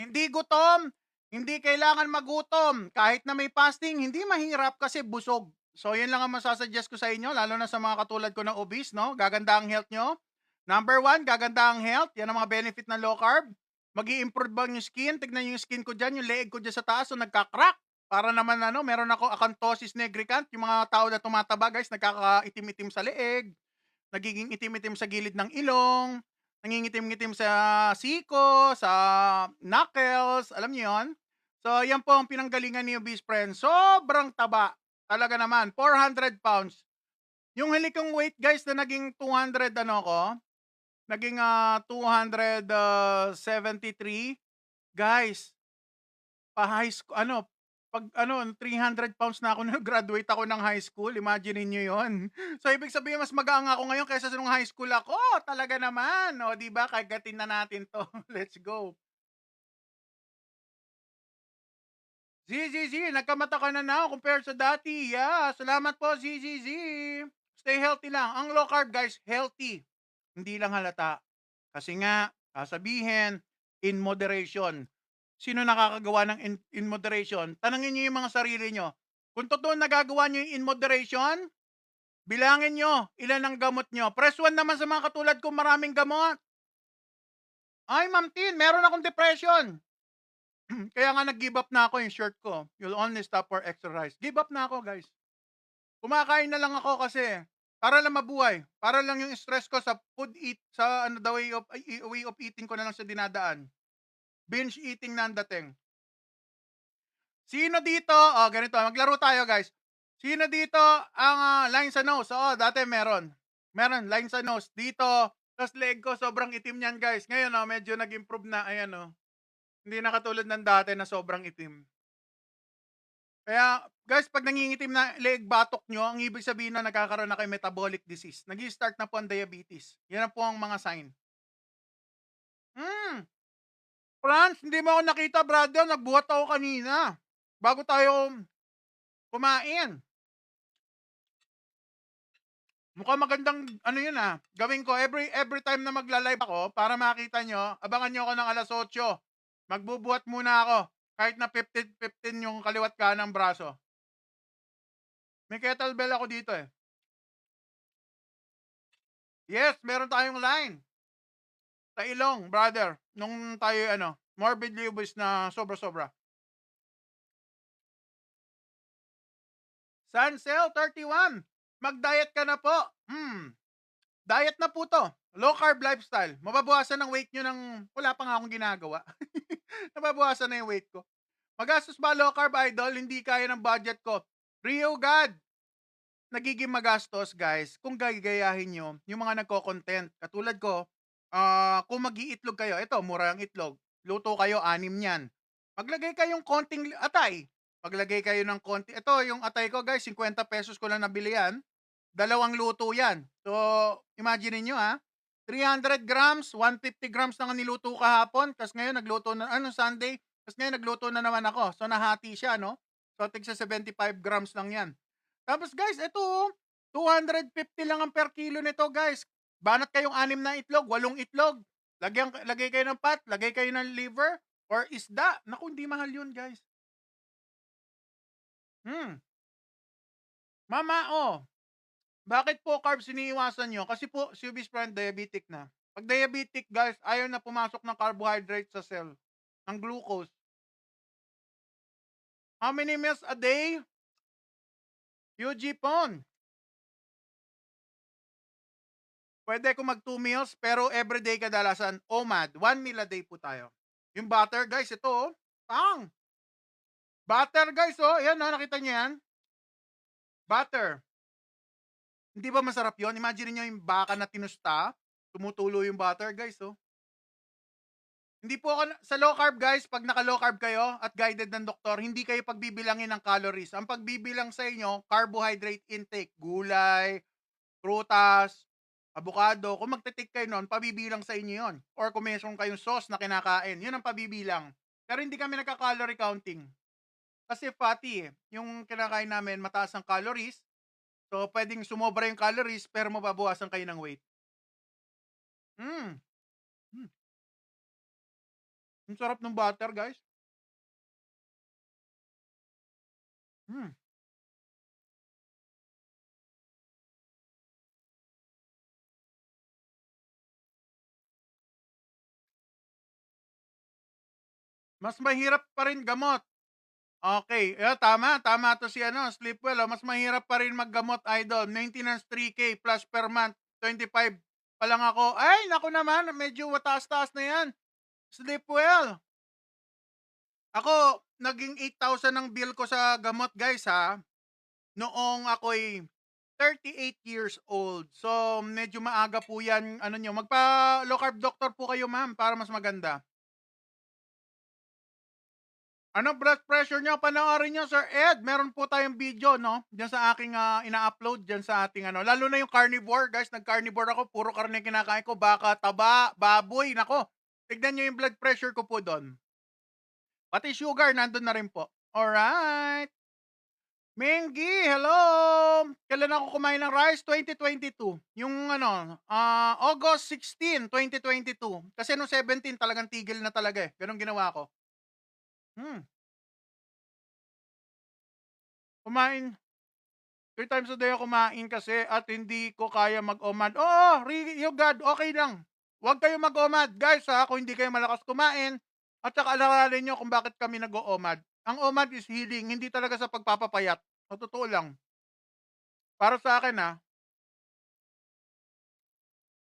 Hindi gutom, hindi kailangan magutom. Kahit na may fasting, hindi mahirap kasi busog. So, yan lang ang masasuggest ko sa inyo, lalo na sa mga katulad ko na obese, no? Gaganda ang health nyo. Number one, gaganda ang health. Yan ang mga benefit ng low carb. Mag-i-improve ba yung skin? Tignan yung skin ko dyan, yung leeg ko dyan sa taas, so nagka-crack. Para naman ano, meron ako acanthosis nigricans, yung mga tao na tumataba, guys, nagkaka-itim-itim sa leeg, nagiging itim-itim sa gilid ng ilong, nangingitim-ngitim sa siko, sa knuckles, alam niyo 'yon? So, yan po ang pinanggalingan ni obese friend. Sobrang taba, talaga naman, 400 pounds. Yung huli kong weight, guys, na naging 200 ano ko, naging 273, guys, pa-high school ano, 'pag ano 300 pounds na ako nung graduate ako ng high school, imagine niyo 'yon. So, ibig sabihin mas magaan ako ngayon kaysa sa nung high school ako, talaga naman. O, 'di ba kagatin na natin 'to, let's go. ZZZ, nagkamata ka na now compared sa dati, yeah. Salamat po ZZZ. Stay healthy lang. Ang low carb, guys, healthy, hindi lang halata. Kasi nga, sasabihin, in moderation. Sino nakakagawa ng in moderation? Tanungin niyo yung mga sarili niyo. Kung totoo nagagawa niyo yung in moderation, bilangin niyo ilan ang gamot niyo. Press 1 naman sa mga katulad ko, maraming gamot. Ay, Ma'am Tin, meron akong depression. Kaya nga nag-give up na ako yung shirt ko. You'll only stop for exercise. Give up na ako, guys. Kumakain na lang ako kasi para lang mabuhay. Para lang yung stress ko sa sa ano the way of eating ko na lang sa dinadaan. Binge eating na ang dating. Sino dito, ganito, maglaro tayo, guys. Sino dito ang line sa nose? Oo, dati meron. Meron, line sa nose. Dito, tas leg ko, sobrang itim niyan, guys. Ngayon, medyo nag-improve na. Ayan, hindi na katulad ng dati na sobrang itim. Kaya, guys, pag nangingitim na leg batok nyo, ang ibig sabihin na nagkakaroon na kayo metabolic disease. Nag-start na po ang diabetes. Yan na po ang mga sign. Franz, hindi mo ako nakita, brother. Nagbuhat ako kanina. Bago tayo kumain. Mukhang magandang ano yun gawin ko every time na magla-live ako para makita nyo, abangan nyo ako ng alas 8. Magbubuhat muna ako kahit na 15 yung kaliwat kanang braso. May kettlebell ako dito eh. Yes, meron tayong line. Sa ilong, brother. Nung tayo morbidly obese na sobra-sobra. Sancel 31. Mag-diet ka na po. Diet na po to. Low carb lifestyle. Mababawasan ang weight nyo ng wala pa nga akong ginagawa. Nababawasan na yung weight ko. Magastos ba low carb, idol? Hindi kaya ng budget ko. Rio God. Nagiging magastos, guys, kung gagayahin nyo yung mga nagko-content. Katulad ko, kung mag-iitlog kayo, ito, mura ang itlog. Luto kayo, 6 yan. Maglagay kayong konting atay. Maglagay kayo ng konti. Ito, yung atay ko, guys, 50 pesos ko lang nabili yan. 2 luto yan. So, imagine niyo 300 grams, 150 grams na niluto kahapon. Tapos ngayon, nagluto na, Sunday. Tapos ngayon, nagluto na naman ako. So, nahati siya, no? So, tigsa 75 grams lang yan. Tapos, guys, ito, 250 lang ang per kilo nito, guys. Banat kayong 6 na itlog, 8 itlog. Lagay kayo ng pat, lagay kayo ng liver, or isda. Naku, hindi mahal yun, guys. Mama, bakit po carbs iniiwasan nyo? Kasi po, si obese friend, diabetic na. Pag diabetic, guys, ayaw na pumasok ng carbohydrate sa cell, ng glucose. How many meals a day? UG Pon. Pwede ko mag 2 meals, pero everyday kadalasan, OMAD, 1 meal a day po tayo. Yung butter, guys, ito, pang. Butter guys, oh. Ayan, oh, nakita niyo yan? Butter. Hindi ba masarap yon? Imagine niyo yung baka na tinusta, tumutulo yung butter guys, oh. Hindi po ako sa low carb guys, pag naka low carb kayo at guided ng doktor, hindi kayo pagbibilangin ng calories. Ang pagbibilang sa inyo, carbohydrate intake, gulay, prutas, avocado. Kung magte-take kayo no'n, pabibilang sa inyo 'yon. Or kung meron kayong sauce na kinakain, 'yun ang pabibilang. Pero hindi kami nagka-calorie counting. Kasi fatty eh. Yung kinakain namin mataas ang calories. So, pwedeng sumobra yung calories pero mababawasan kayo ng weight. Mm. Hmm. Ang sarap ng butter, guys. Mm. Mas mahirap pa rin gamot. Okay, tama, tama 'to si ano, sleep well, mas mahirap pa rin maggamot idol, maintenance 3K plus per month, 25 pa lang ako. Ay naku naman, medyo mataas-taas na 'yan. Sleep well. Ako, naging 8,000 ang bill ko sa gamot guys ha, noong ako'y 38 years old. So, medyo maaga po 'yan ano niyo, magpa-low carb doctor po kayo ma'am para mas maganda. Ano blood pressure niyo? Panoorin niyo, Sir Ed. Meron po tayong video, no? Diyan sa aking ina-upload diyan sa ating ano. Lalo na yung carnivore, guys. Nag-carnivore ako, puro karne kinakain ko, baka, taba, baboy, nako. Tignan niyo yung blood pressure ko po doon. Pati sugar nandun na rin po. Alright. Mengi, hello! Kailan ako kumain ng rice? 2022. Yung ano, August 16, 2022. Kasi no 17 talagang tigil na talaga eh. Ganun ginawa ko. Hmm. Kumain 3 times a day ako kumain kasi at hindi ko kaya mag-OMAD. Oo, you God, okay lang. Huwag kayong mag-OMAD, guys ha, kung hindi kayo malakas kumain. At saka alalahanin nyo kung bakit kami nag-OMAD. Ang OMAD is healing, hindi talaga sa pagpapapayat. Sa totoo lang. Para sa akin ha,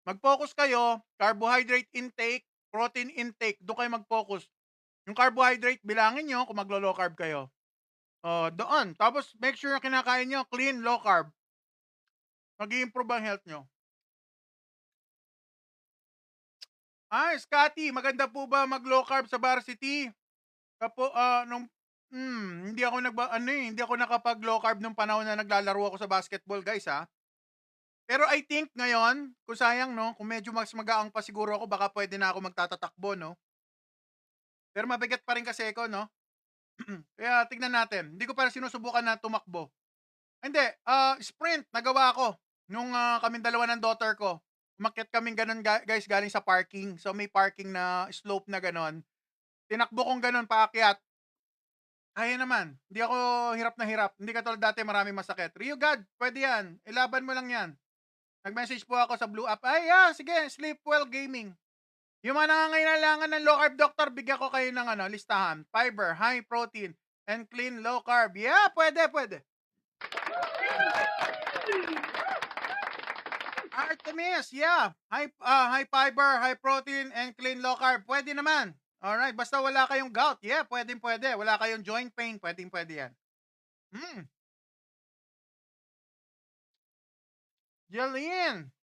mag-focus kayo, carbohydrate intake, protein intake, doon kayo mag-focus. Yung carbohydrate, bilangin nyo kung maglo-low carb kayo. Doon. Tapos make sure na kinakain nyo clean, low carb. Mag-i-improve ang health nyo. Scotty, maganda po ba mag-low carb sa varsity? Hindi ako hindi ako nakapag-low carb nung panahon na naglalaro ako sa basketball, guys, ha. Pero I think ngayon, kung sayang, no, kung medyo mas magaang pa siguro ako, baka pwede na ako magtatatakbo, no. Pero mabigat pa rin kasi ako, no. Kaya tignan natin. Hindi ko pa sinusubukan na tumakbo. Hindi, sprint nagawa ko nung, kaming dalawa ng daughter ko. Umakyat kaming gano'n guys galing sa parking. So, may parking na slope na gano'n. Tinakbo kong gano'n paakyat. Kaya naman, hindi ako hirap na hirap. Hindi katulad dati maraming masakit. Rio God, puwede 'yan, ilaban mo lang 'yan. Nag-message po ako sa Blue App. Ay, sige, Sleep Well Gaming. Yung mga nangangailangan ng low carb doctor, bigyan ko kayo ng ano, listahan. Fiber, high protein, and clean low carb. Yeah, puwede, puwede. Artemis, yeah. High fiber, high protein, and clean low carb. Pwede naman. Alright, basta wala kayong gout. Yeah, pwede. Wala kayong joint pain. Pwede yan. Jeline,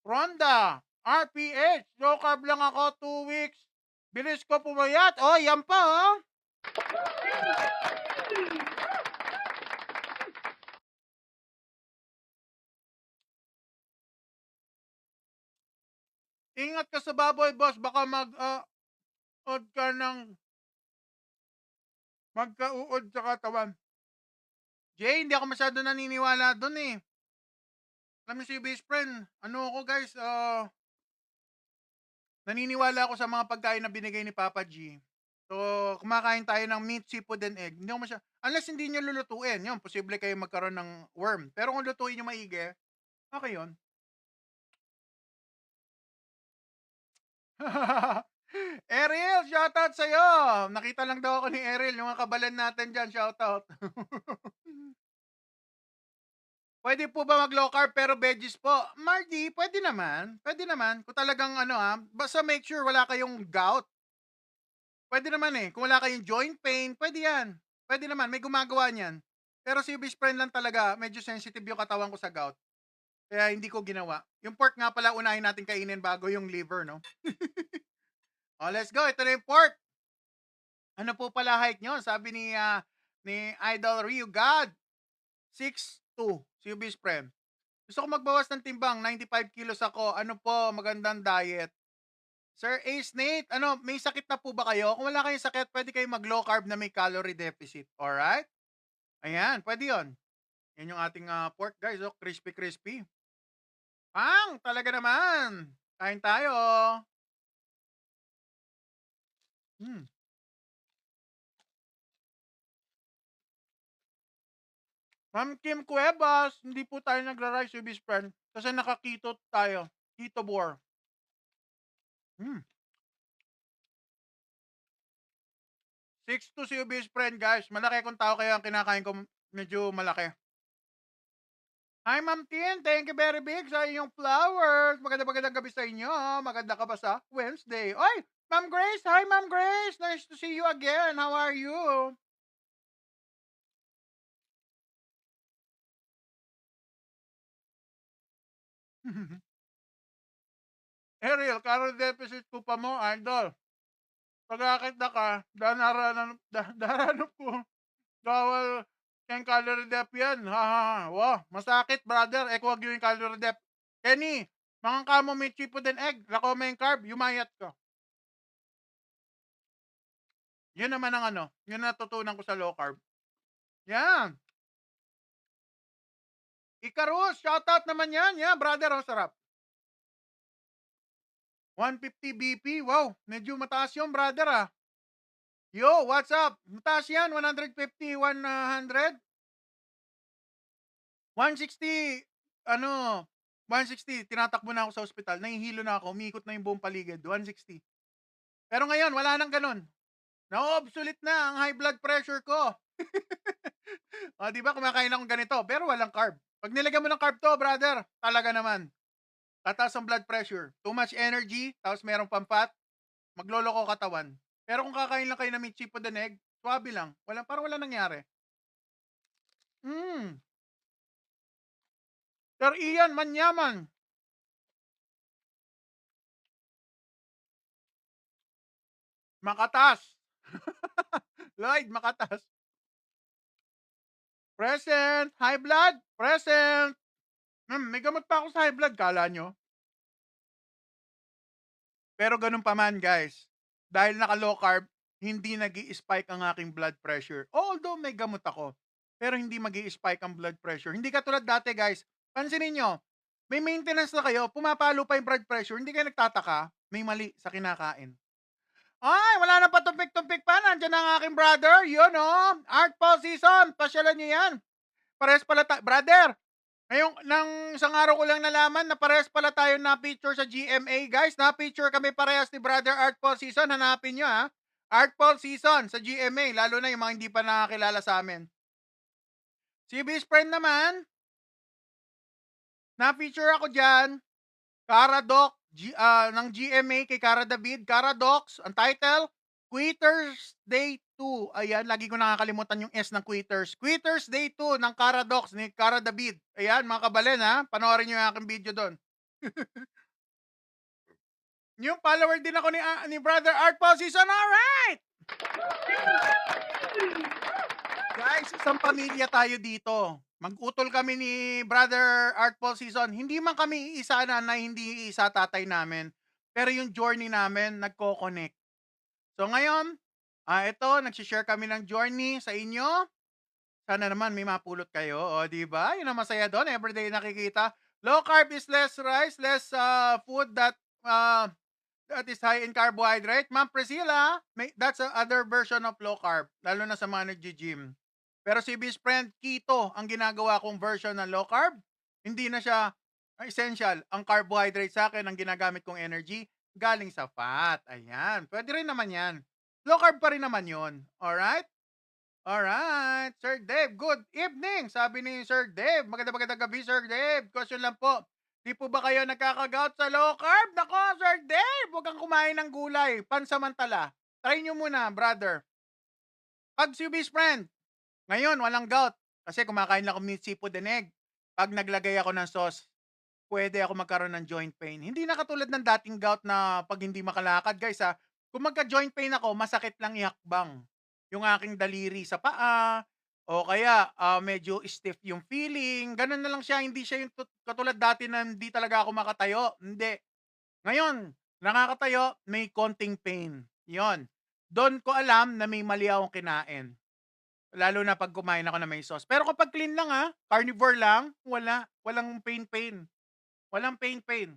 Rhonda, RPH, low carb lang ako 2 weeks. Bilis ko pumayat. Oh, yan pa, oh. Ingat ka sa baboy, boss. Baka od ka ng magkauod sa katawan. Jay, hindi ako masyado naniniwala dun eh. Alam niyo si best friend, ano ako guys, naniniwala ako sa mga pagkain na binigay ni Papa G. So, kumakain tayo ng meat, seafood, and egg. Hindi ako unless hindi nyo lulutuin, yun, posible kayo magkaroon ng worm. Pero kung lutuin nyo maigi, okay yun. Ariel, shoutout sa'yo. Nakita lang daw ako ni Ariel, yung mga kabalan natin dyan, shoutout. Pwede po ba mag-low carb pero veggies po? Marty, pwede naman. Pwede naman. Kung talagang basta make sure wala kayong gout. Pwede naman eh. Kung wala kayong joint pain, pwede yan. Pwede naman, may gumagawa niyan. Pero si best friend lang talaga, medyo sensitive yung katawan ko sa gout. Kaya hindi ko ginawa. Yung pork nga pala, unahin natin kainin bago yung liver, no? Oh, let's go. Ito na yung pork. Ano po pala height nyo? Sabi ni Idol Ryu God, 6'2", si best friend. Gusto ko magbawas ng timbang, 95 kilos ako. Ano po, magandang diet. Sir Ace Nate, ano, may sakit na po ba kayo? Kung wala kayong sakit, pwede kayo mag-low carb na may calorie deficit. Alright? Ayan, pwede yon. Yan yung ating pork, guys. Oh, crispy, crispy. Pang! Talaga naman. Kain tayo. Hmm. Ma'am Kim Cuevas, hindi po tayo nagra-rice with his friend kasi nakakito tayo. Keto bore. Hmm. 6'2" si best friend, guys. Malaki kong tao kaya ang kinakain ko medyo malaki. Hi, Ma'am Tin. Thank you very big sa inyong flowers. Magandang gabi sa inyo. Maganda ka ba sa Wednesday? Oy, Ma'am Grace. Hi, Ma'am Grace. Nice to see you again. How are you? Ariel, calorie deficit ko pa mo, idol. Pagkakit na ka, daranan po. Bawal kayong calorie dep yan. Ha, ha, ha. Wow, masakit, brother. Wag yung calorie dep. Kenny, mga kamo may chipo din egg. Lako mo yung carb, yumayat ka. Yun naman ang ano, yun natutunan ko sa low carb. Yan. Ikarus, shoutout naman yan. Yan, brother, ang sarap. 150 BP, wow, medyo mataas yun, brother, ah. Yo, what's up? Mataas yan, 150, 100, 160, ano, 160, tinatakbo na ako sa ospital, nahihilo na ako, umiikot na yung buong paligid, 160. Pero ngayon, wala nang ganun. Na-obsolete na ang high blood pressure ko. O, di ba, kumakain akong ganito, pero walang carb. Pag nilagyan mo ng carb to, brother, talaga naman, tataas ang blood pressure. Too much energy, tapos merong pampat, magloloko katawan. Pero kung kakain lang kayo ng chipo the egg, swabe lang. Parang wala nangyari. Sir Ian Manyaman. Makatas. Lloyd, makatas. Present. High blood. Present. May gamot pa ako sa high blood, kala nyo? Pero ganun pa man, guys. Dahil naka-low carb, hindi nag-i-spike ang aking blood pressure. Although may gamot ako, pero hindi mag-i-spike ang blood pressure. Hindi katulad dati, guys. Pansinin nyo, may maintenance na kayo, pumapalo pa yung blood pressure, hindi kayo nagtataka, may mali sa kinakain. Ay, wala na patumpik-tumpik pa. Nandiyan ang aking brother. Yun, oh. Art Paul Season. Pasyalan niyo yan. Pares pala tayo. Brother, ngayong nang isang araw ko lang nalaman na parehas pala tayo na-feature sa GMA, guys. Na-feature kami parehas ni Brother Art Paul Season. Hanapin nyo, ha. Art Paul Season sa GMA. Lalo na yung mga hindi pa nakakilala sa amin. Si best friend naman, na-feature ako dyan. Caradoc, ng GMA kay Cara David. Caradox, ang title, Quitters Day 2. Ayan, lagi ko nakakalimutan yung S ng Quitters. Quitters Day 2 ng Caradox ni Cara David. Ayan, mga kabalen, ha. Panoorin nyo yung aking video doon. Yung follower din ako ni Brother Art Paul Season. Alright! Guys, isang pamilya tayo dito. Mag-utol kami ni Brother Art Paul Season. Hindi man kami isa na hindi isa tatay namin. Pero yung journey namin, nagko-connect. So ngayon, ito, nagsishare kami ng journey sa inyo. Sana naman may mapulot kayo. O, di ba? Yun ang masaya doon. Everyday nakikita. Low carb is less rice, less food that is high in carbohydrate. Ma'am Priscilla, that's a other version of low carb. Lalo na sa mga nag-gym. Pero si best friend, keto ang ginagawa kong version ng low carb. Hindi na siya essential. Ang carbohydrate sa akin, ang ginagamit kong energy, galing sa fat. Ayan. Pwede rin naman yan. Low carb pa rin naman yun. Alright? Alright. Sir Dave, good evening. Sabi ni Sir Dave. Magandang gabi, Sir Dave. Question lang po. Di po ba kayo nagkakagout sa low carb? Nako, Sir Dave, huwag kang kumain ng gulay. Pansamantala. try nyo muna, brother. Pag si best friend, ngayon walang gout, kasi kumakain lang ako meat, seafood, and egg. Pag naglagay ako ng sauce, pwede ako magkaroon ng joint pain. Hindi na katulad ng dating gout na pag hindi makalakad, guys, ha. Kung magka-joint pain ako, masakit lang ihakbang yung aking daliri sa paa, o kaya medyo stiff yung feeling. Ganun na lang siya, hindi siya yung katulad dati na hindi talaga ako makatayo. Hindi. Ngayon, nakakatayo, may konting pain. Yon. Doon ko alam na may mali akong kinain. Lalo na pag kumain ako na may sauce. Pero kapag clean lang, carnivore lang, wala. Walang pain-pain. Walang pain-pain.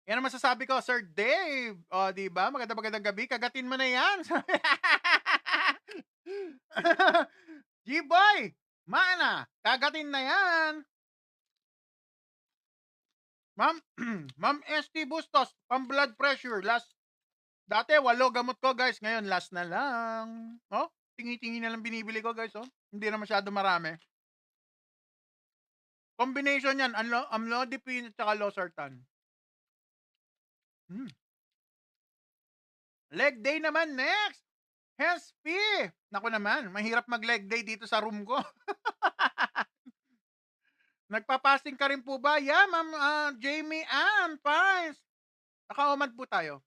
Yan ang masasabi ko, Sir Dave. O, di ba? Magandang gabi. Kagatin mo na yan. G-Boy, mana, kagatin na yan. Ma'am, Ma'am ST Bustos, pang blood pressure. Dati 8 gamot ko, guys. Ngayon, last na lang. Oh, tingi-tingi na lang binibili ko, guys. Oh. Hindi na masyado marami. Combination yan, amlodipine at saka losartan. Leg day naman next. Hesp. Naku naman, mahirap mag-leg day dito sa room ko. Nagpapasting ka rin po ba? Yeah, Ma'am Jamie Ann Pines. Naka-omad po tayo.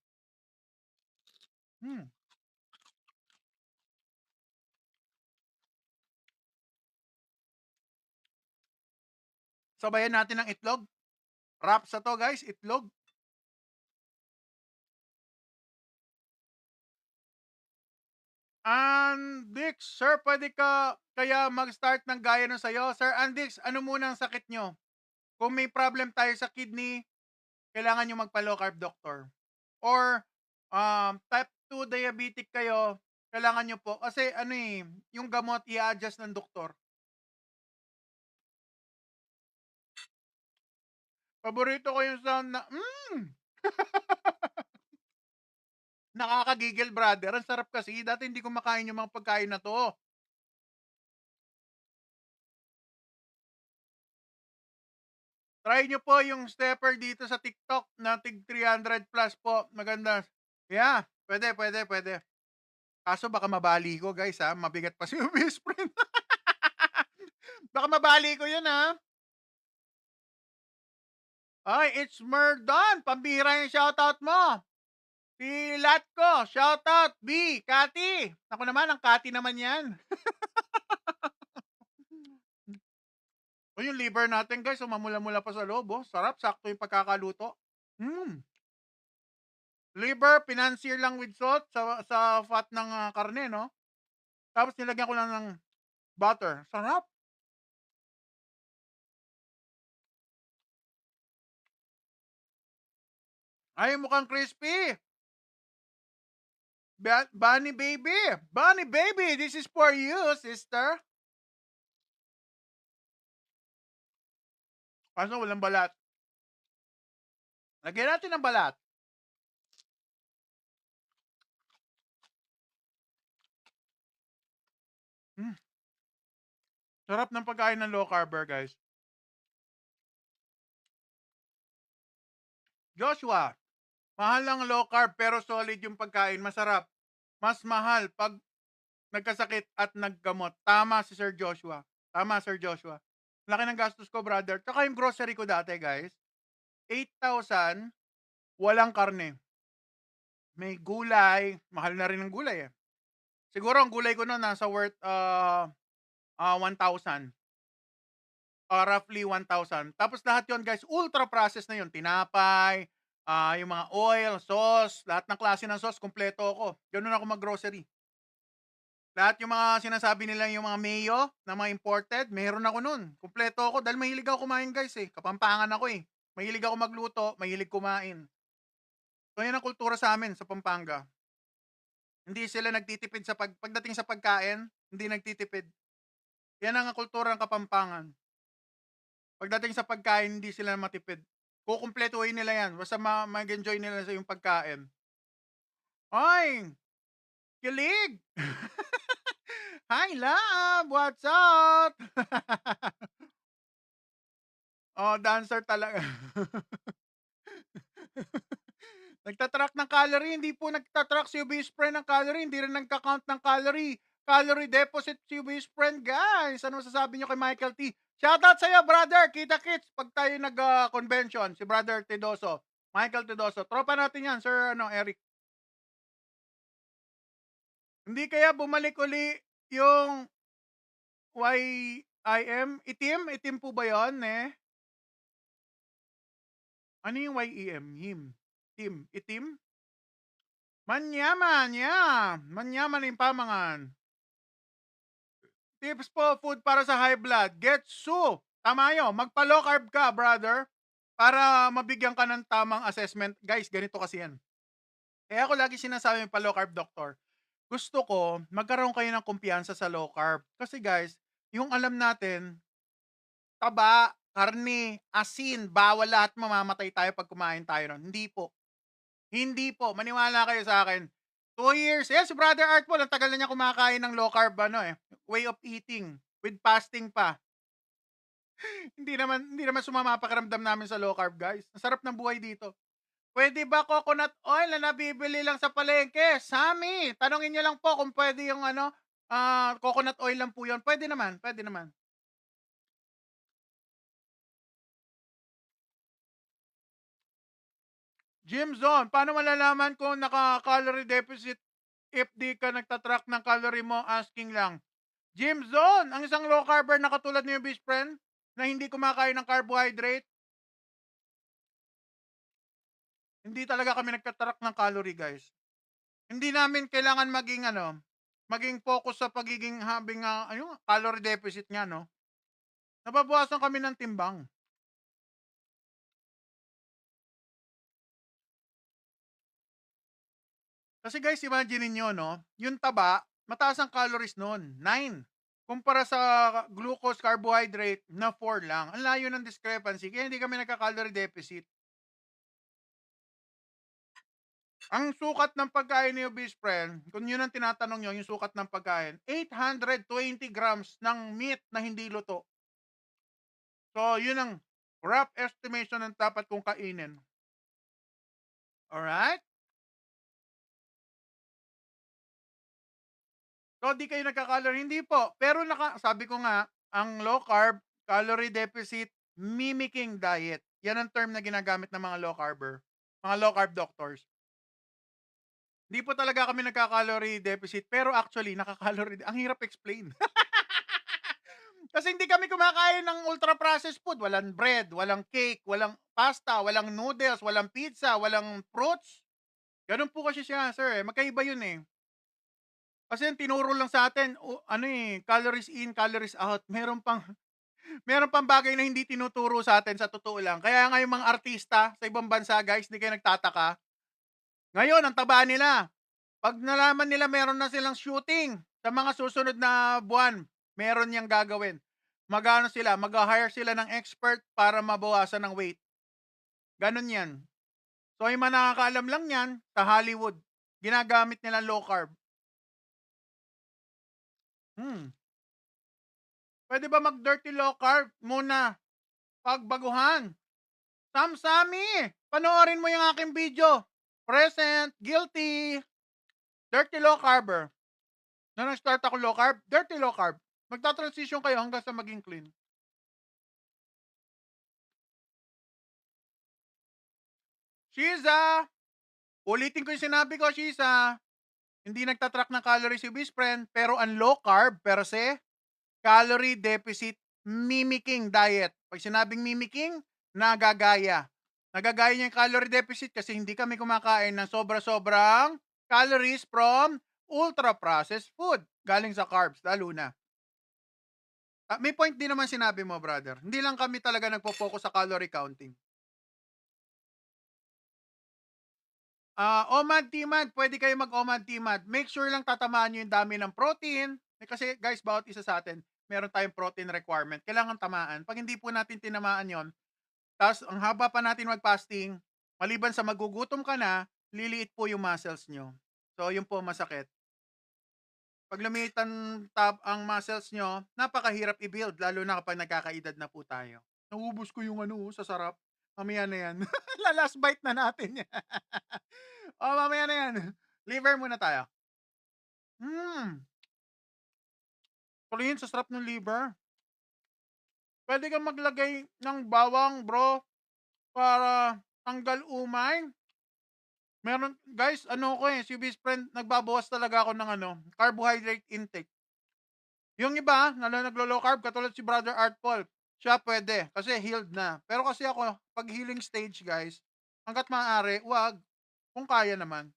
Sabayan natin ng itlog. Wrap sa to, guys, itlog. Andix, sir, pwede ka kaya mag-start ng gaya ng sayo? Sir Andix, ano muna ang sakit nyo? Kung may problem tayo sa kidney, kailangan nyo magpa-low carb doctor. Or type 2 diabetic kayo, kailangan nyo po. Kasi yung gamot i-adjust ng doktor. Paborito ko yung sound na, nakakagigil, brother. Ang sarap kasi. Dati hindi ko makain yung mga pagkain na to. Try nyo po yung stepper dito sa TikTok na tig 300 plus po. Maganda. Yeah, pwede. Kaso baka mabali ko, guys, ha. Mabigat pa si best friend. Baka mabali ko yun, ha. Ay, it's Merdon. Pambihira yung shoutout mo. Si Latko, shoutout. B, Kati. Ako naman, ang Kati naman yan. O yung liver natin, guys, mamula-mula pa sa loob. Oh. Sarap, sakto yung pagkakaluto. Liver, financier lang with salt sa fat ng karne, no? Tapos nilagyan ko lang ng butter. Sarap. Ay, mukhang crispy. Bunny baby, this is for you, sister. Kaso walang balat. Lagyan natin ng balat. Sarap ng pagkain ng low carb, guys. Joshua, mahal ng low carb pero solid yung pagkain. Masarap. Mas mahal pag nagkasakit at naggamot. Tama si Sir Joshua. Laki ng gastos ko, brother. Tsaka yung grocery ko dati, guys. 8,000, walang karne. May gulay. Mahal na rin ang gulay, eh. Siguro ang gulay ko noon nasa worth 1,000. Roughly 1,000. Tapos lahat yon, guys, ultra processed na yon. Tinapay, yung mga oil, sauce, lahat ng klase ng sauce, kompleto ako. Ganun ako mag-grocery. Lahat yung mga sinasabi nila, yung mga mayo na mga imported, meron ako nun. Kompleto ako dahil mahilig ako kumain, guys, eh. Kapampangan ako, eh. Mahilig ako magluto, mahilig kumain. So yan ang kultura sa amin sa Pampanga. Hindi sila nagtitipid pagdating sa pagkain, hindi nagtitipid. Yan ang kultura ng Kapampangan. Pagdating sa pagkain, hindi sila matipid. Kukumpletuhin nila yan. Basta mag-enjoy nila sa yung pagkain. Ay! Kilig! Hi, love! What's up? Dancer talaga. Nagtatrack ng calorie, hindi po nagtatrack si Best Friend ng calorie, hindi rin nagka-count ng calorie. Calorie deficit si Best Friend, guys. Ano masasabi nyo kay Michael T? Shoutout sa'yo, brother. Kita-kits pag tayo nag-convention. Si brother Tedoso. Michael Tedoso. Tropa natin yan, Sir Eric. Hindi kaya bumalik uli yung YIM? Itim? Itim po ba yun, eh? Ano yung YEM? Tim. Itim? Manyaman, yeah. Manyaman yung pamangan. Tips po, food para sa high blood. Getsu. Tama yun. Magpa-low carb ka, brother. Para mabigyan ka ng tamang assessment. Guys, ganito kasi yan. Kaya ako lagi sinasabi pa low carb doctor. Gusto ko, magkaroon kayo ng kumpiyansa sa low carb. Kasi guys, yung alam natin, taba, karne, asin, bawal lahat mamamatay tayo pag kumain tayo nun. Hindi po. Hindi po. Maniwala kayo sa akin. 2 years. Yes, si Brother Art po, ang tagal na niya kumakain ng low carb, way of eating. With fasting pa. hindi naman sumama pakiramdam namin sa low carb, guys. Ang sarap ng buhay dito. Pwede ba coconut oil na nabibili lang sa palengke? Sami, tanongin niyo lang po kung pwede yung coconut oil lang po yun. Pwede naman, pwede naman. Gym Zone, paano malalaman kung naka-calorie deficit if di ka nagtatrack ng calorie mo? Asking lang. Gym Zone, ang isang low carber na katulad niyo, best friend, na hindi kumakain ng carbohydrate, hindi talaga kami nagtatrack ng calorie, guys. Hindi namin kailangan maging focus sa pagiging calorie deficit nga, no? Nababawasan kami ng timbang. Kasi guys, imagine niyo, no? Yung taba, mataas ang calories nun, 9. Kumpara sa glucose, carbohydrate na 4 lang. Ang layo ng discrepancy, kaya hindi kami nagka-calorie deficit. Ang sukat ng pagkain ni best friend, kung yun ang tinatanong nyo, yung sukat ng pagkain, 820 grams ng meat na hindi luto. So, yun ang rough estimation ng dapat kong kainin. Alright? So, di kayo nagka-calorie? Hindi po. Pero sabi ko nga, ang low carb, calorie deficit, mimicking diet. Yan ang term na ginagamit ng mga low carber. Mga low carb doctors. Hindi po talaga kami nagka-calorie deficit, pero actually, nakaka-calorie. Ang hirap explain. Kasi hindi kami kumakain ng ultra-processed food. Walang bread, walang cake, walang pasta, walang noodles, walang pizza, walang fruits. Ganun po kasi siya, sir. Magkaiba yun eh. Kasi yung tinuro lang sa atin, calories in, calories out. Meron pang bagay na hindi tinuturo sa atin sa totoo lang. Kaya nga yung mga artista sa ibang bansa, guys, hindi kayo nagtataka. Ngayon, ang taba nila. Pag nalaman nila meron na silang shooting sa mga susunod na buwan, meron niyang gagawin. Mag-hire sila ng expert para mabawasan ng weight. Ganon yan. So, yung mga nakakaalam lang yan, sa Hollywood, ginagamit nila low carb. Pwede ba mag-dirty low carb muna? Pagbaguhan. Samsami, panoorin mo yung aking video. Present, guilty, dirty low carber. Na nag-start ako low carb, dirty low carb. Magta-transition kayo hanggang sa maging clean. Shiza! Ulitin ko yung sinabi ko, Shiza. Hindi nagtatrack ng calories si best friend, pero ang low carb, per se, calorie deficit mimicking diet. Pag sinabing mimicking, nagagaya. Nagagaya niya yung calorie deficit kasi hindi kami kumakain ng sobra-sobrang calories from ultra-processed food. Galing sa carbs, lalo na. May point din naman sinabi mo, brother. Hindi lang kami talaga nagpo-focus sa calorie counting. OMAD, TMAD, pwede kayo mag-OMAD, TMAD. Make sure lang tatamaan nyo yung dami ng protein. Kasi guys, bawat isa sa atin, meron tayong protein requirement. Kailangan tamaan. Pag hindi po natin tinamaan yon, tapos ang haba pa natin mag-fasting, maliban sa magugutom ka na, liliit po yung muscles nyo. So, yun po masakit. Pag lumitan ang muscles nyo, napakahirap i-build, lalo na kapag nagkakaedad na po tayo. Naubos ko yung sa sarap. Mamaya na yan. Last bite na natin yan. Oh, mamaya na yan. Liver muna tayo. Clean, sa sarap ng liver. Pwede kang maglagay ng bawang, bro, para tanggal umay. Meron, guys, ano ko si best friend, nagbabawas talaga ako ng carbohydrate intake. Yung iba, na naglo-low carb, katulad si Brother Art Paul, siya pwede, kasi healed na. Pero kasi ako, pag healing stage, guys, hanggat maaari, wag, kung kaya naman.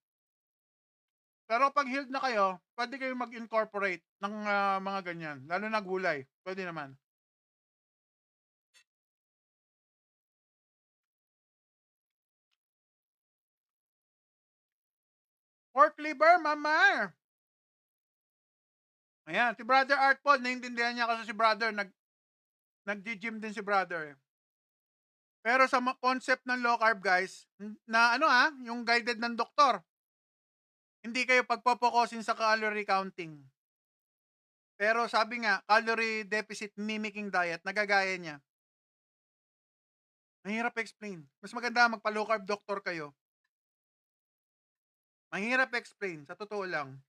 Pero pag healed na kayo, pwede kayo mag-incorporate ng mga ganyan, lalo na gulay, pwede naman. Pork liver, mama! Ayan, si Brother Art Paul, naiintindihan niya kasi si Brother, nag-gym din si Brother. Pero sa concept ng low carb, guys, na yung guided ng doktor, hindi kayo pagpopokosin sa calorie counting. Pero sabi nga, calorie deficit mimicking diet, nagagaya niya. Mahirap explain. Mas maganda magpa-low carb doctor kayo. Mahirap explain, sa totoo lang.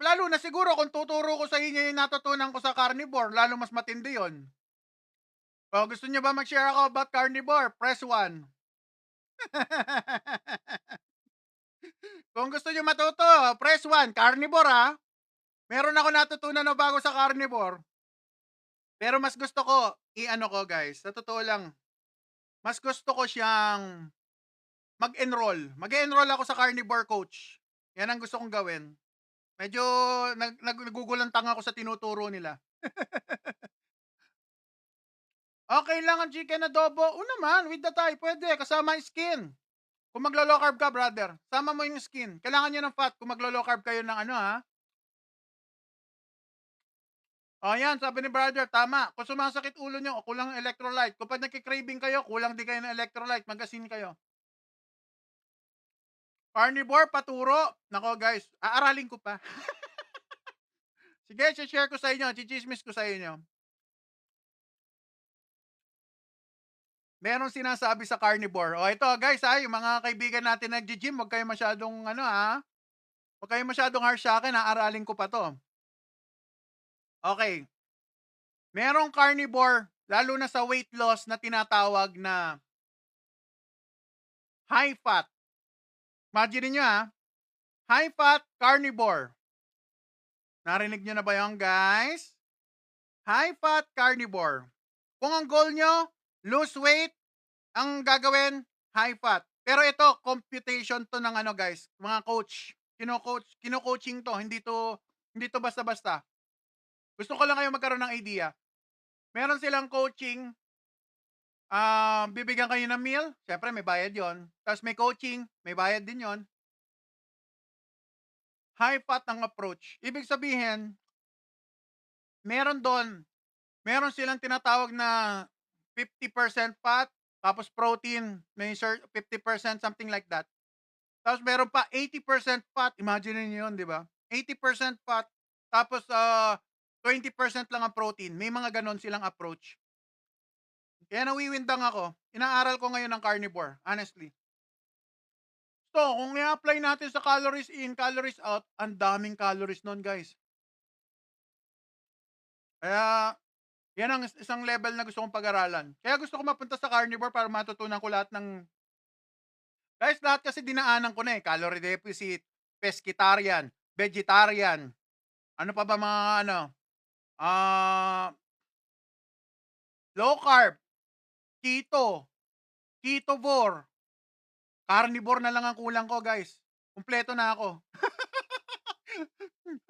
Lalo na siguro kung tuturo ko sa inyo yung natutunan ko sa carnivore, lalo mas matindi yon. O, gusto niyo ba mag-share ako about carnivore? Press 1. Kung gusto niyo matuto, press 1. Carnivore, ha? Meron ako natutunan na bago sa carnivore. Pero mas gusto ko, ko, guys, sa totoo lang, mas gusto ko siyang mag-enroll. Mag-enroll ako sa carnivore coach. Yan ang gusto kong gawin. Medyo nagugulantang ako sa tinuturo nila. Okay lang ang chicken adobo. O naman, with the Thai, pwede. Kasama yung skin. Kung maglo-low carb ka, brother, sama mo yung skin. Kailangan nyo ng fat kung maglo-low carb kayo ng ha. O yan, sabi ni brother, tama. Kung sumasakit ulo nyo, kulang electrolyte. Kung pag nagkikraving kayo, kulang din kayo ng electrolyte. Magasin kayo. Carnivore, paturo. Nako guys, aaralin ko pa. Sige, share ko sa inyo. Chichismis ko sa inyo. Merong sinasabi sa carnivore. O ito guys yung mga kaibigan natin nag-gym, huwag kayo masyadong huwag kayo masyadong harsh sa akin, aaralin ko pa to. Okay. Merong carnivore, lalo na sa weight loss na tinatawag na high fat. Imagine niyo high fat carnivore. Narinig niyo na ba yon, guys? High fat carnivore. Kung ang goal nyo, lose weight, ang gagawin, high fat. Pero ito, computation to ng guys, mga coach. Kino-coaching to, hindi to basta-basta. Gusto ko lang kayo magkaroon ng idea. Meron silang coaching, bibigyan kayo ng meal, syempre may bayad yon. Tapos may coaching, may bayad din yon. High fat ang approach. Ibig sabihin, meron silang tinatawag na 50% fat, tapos protein, may 50%, something like that. Tapos meron pa 80% fat, imagine niyo yun, di ba? 80% fat, tapos 20% lang ang protein. May mga ganon silang approach. Kaya nawiwindang ako. Inaaral ko ngayon ng carnivore, honestly. So, kung i-apply natin sa calories in, calories out, ang daming calories nun, guys. Kaya, yan ang isang level na gusto kong pag-aralan. Kaya gusto ko mapunta sa carnivore para matutunan ko lahat ng... Guys, lahat kasi dinaanan ko na calorie deficit, pescatarian, vegetarian, ano pa ba mga low carb, keto, ketovore, carnivore na lang ang kulang ko, guys. Kumpleto na ako.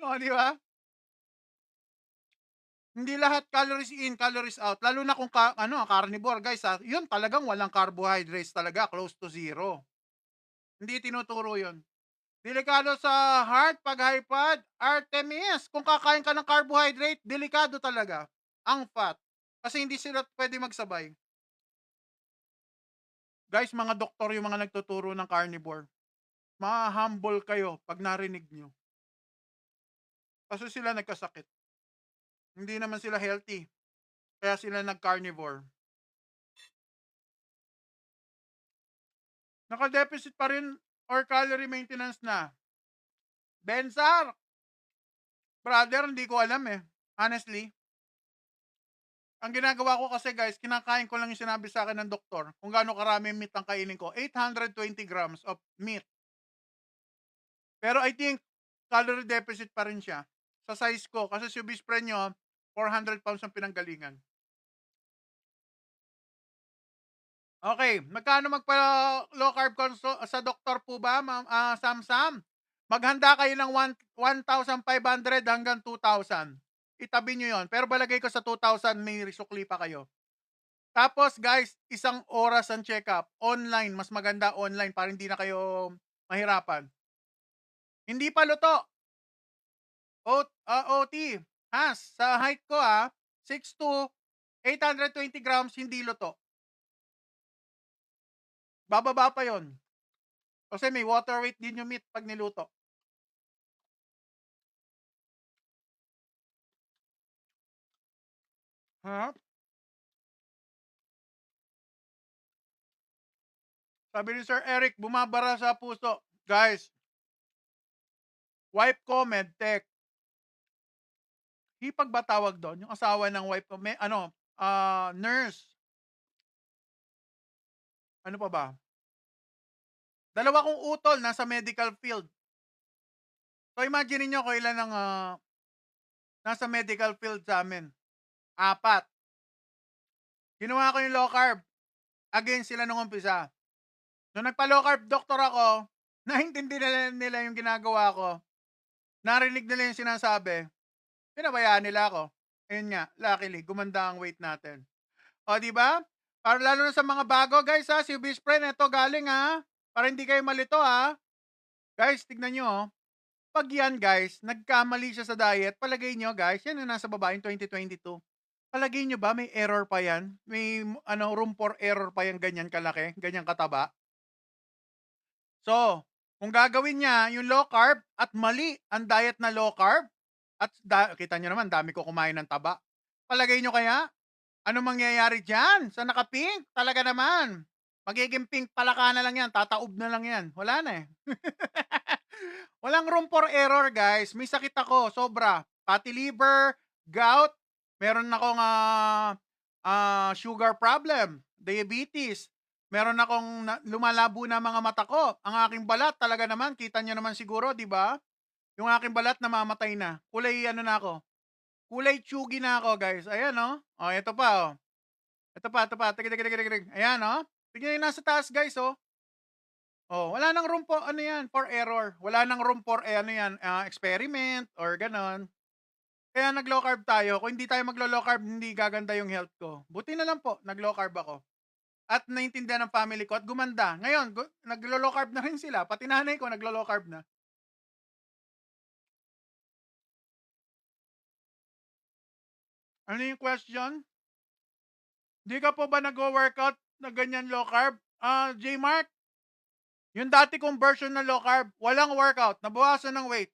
O, di ba? Hindi lahat calories in, calories out. Lalo na kung carnivore, guys. Yun talagang walang carbohydrates talaga, close to zero. Hindi tinuturo yun. Delikado sa heart pag high fat, Artemis. Kung kakain ka ng carbohydrate, delikado talaga ang fat. Kasi hindi sila pwede magsabay. Guys, mga doktor yung mga nagtuturo ng carnivore. Ma-humble kayo pag narinig nyo. Kasi sila nagkasakit. Hindi naman sila healthy. Kaya sila nag-carnivore. Naka-deficit pa rin or calorie maintenance na? Bensar, brother, hindi ko alam eh. Honestly. Ang ginagawa ko kasi guys, kinakain ko lang yung sinabi sa akin ng doktor kung gaano karami meat ang kainin ko. 820 grams of meat. Pero I think calorie deficit pa rin siya sa size ko kasi si Bispre nyo, 400 pounds ang pinanggalingan. Okay, magkano magpa-low carb sa doktor po ba, Ma'am Sam? Maghanda kayo ng 1,500 hanggang 2,000. Itabi nyo yon. Pero balagay ko sa 2,000 may risukli pa kayo. Tapos guys, 1 oras ang check-up. Online, mas maganda online para hindi na kayo mahirapan. Hindi pa luto. OT. Sa height ko 6'2", 820 grams, hindi luto. Bababa pa yon. Kasi may water weight din yung meat pag niluto. Ha? Sabi ni Sir Eric, bumabara sa puso. Guys, wife ko, medtech. Hipag ba tawag doon? Yung asawa ng wife ko, may nurse. Ano pa ba? Dalawa kong utol nasa medical field. So imagine niyo kung ilan ang nasa medical field sa amin. 4. Ginawa ko yung low carb. Again sila nung umpisa. Nung nagpa-low carb doctor ako, naintindi nila yung ginagawa ko. Narinig nila yung sinasabi. Pinabayaan nila ako. Ayun nga, luckily, gumanda ang weight natin. O, di ba? Para lalo na sa mga bago, guys, si Bispre, ito galing, para hindi kayo malito, Guys, tignan nyo, pag yan, guys, nagkamali siya sa diet, palagay nyo, guys, yan na nasa baba yung 2022. Palagay nyo ba, may error pa yan? May, room for error pa yan, ganyan kalaki, ganyan kataba? So, kung gagawin niya yung low carb at mali ang diet na low carb, at kita nyo naman, dami ko kumain ng taba. Palagay nyo kaya, ano mangyayari dyan? Sa naka-pink, talaga naman. Magiging pink palaka na lang yan, tataob na lang yan. Wala na eh. Walang room for error, guys. May sakit ako, sobra. Fatty liver, gout, meron akong sugar problem, diabetes, meron akong lumalabo na mga mata ko. Ang aking balat, talaga naman, kita nyo naman siguro, di ba? Yung aking balat namamatay na. Kulay na ako. Kulay chugi na ako, guys. Ayan, oh. Ito pa, oh. Ito pa. Tig. Ayan, oh. Tignan yung nasa taas, guys, oh. Oh, wala nang room for, for error. Wala nang room for, experiment or ganon. Kaya nag-low carb tayo. Kung hindi tayo maglo-low carb, hindi gaganda yung health ko. Buti na lang po, nag-low carb ako. At naintindihan ng family ko at gumanda. Ngayon, naglo-low carb na rin sila. Pati nanay ko, naglo-low carb na. Ano yung question? Di ka po ba nag-workout na ganyan low carb? J Mark, yung dati kong version na low carb, walang workout, nabawasan ng weight.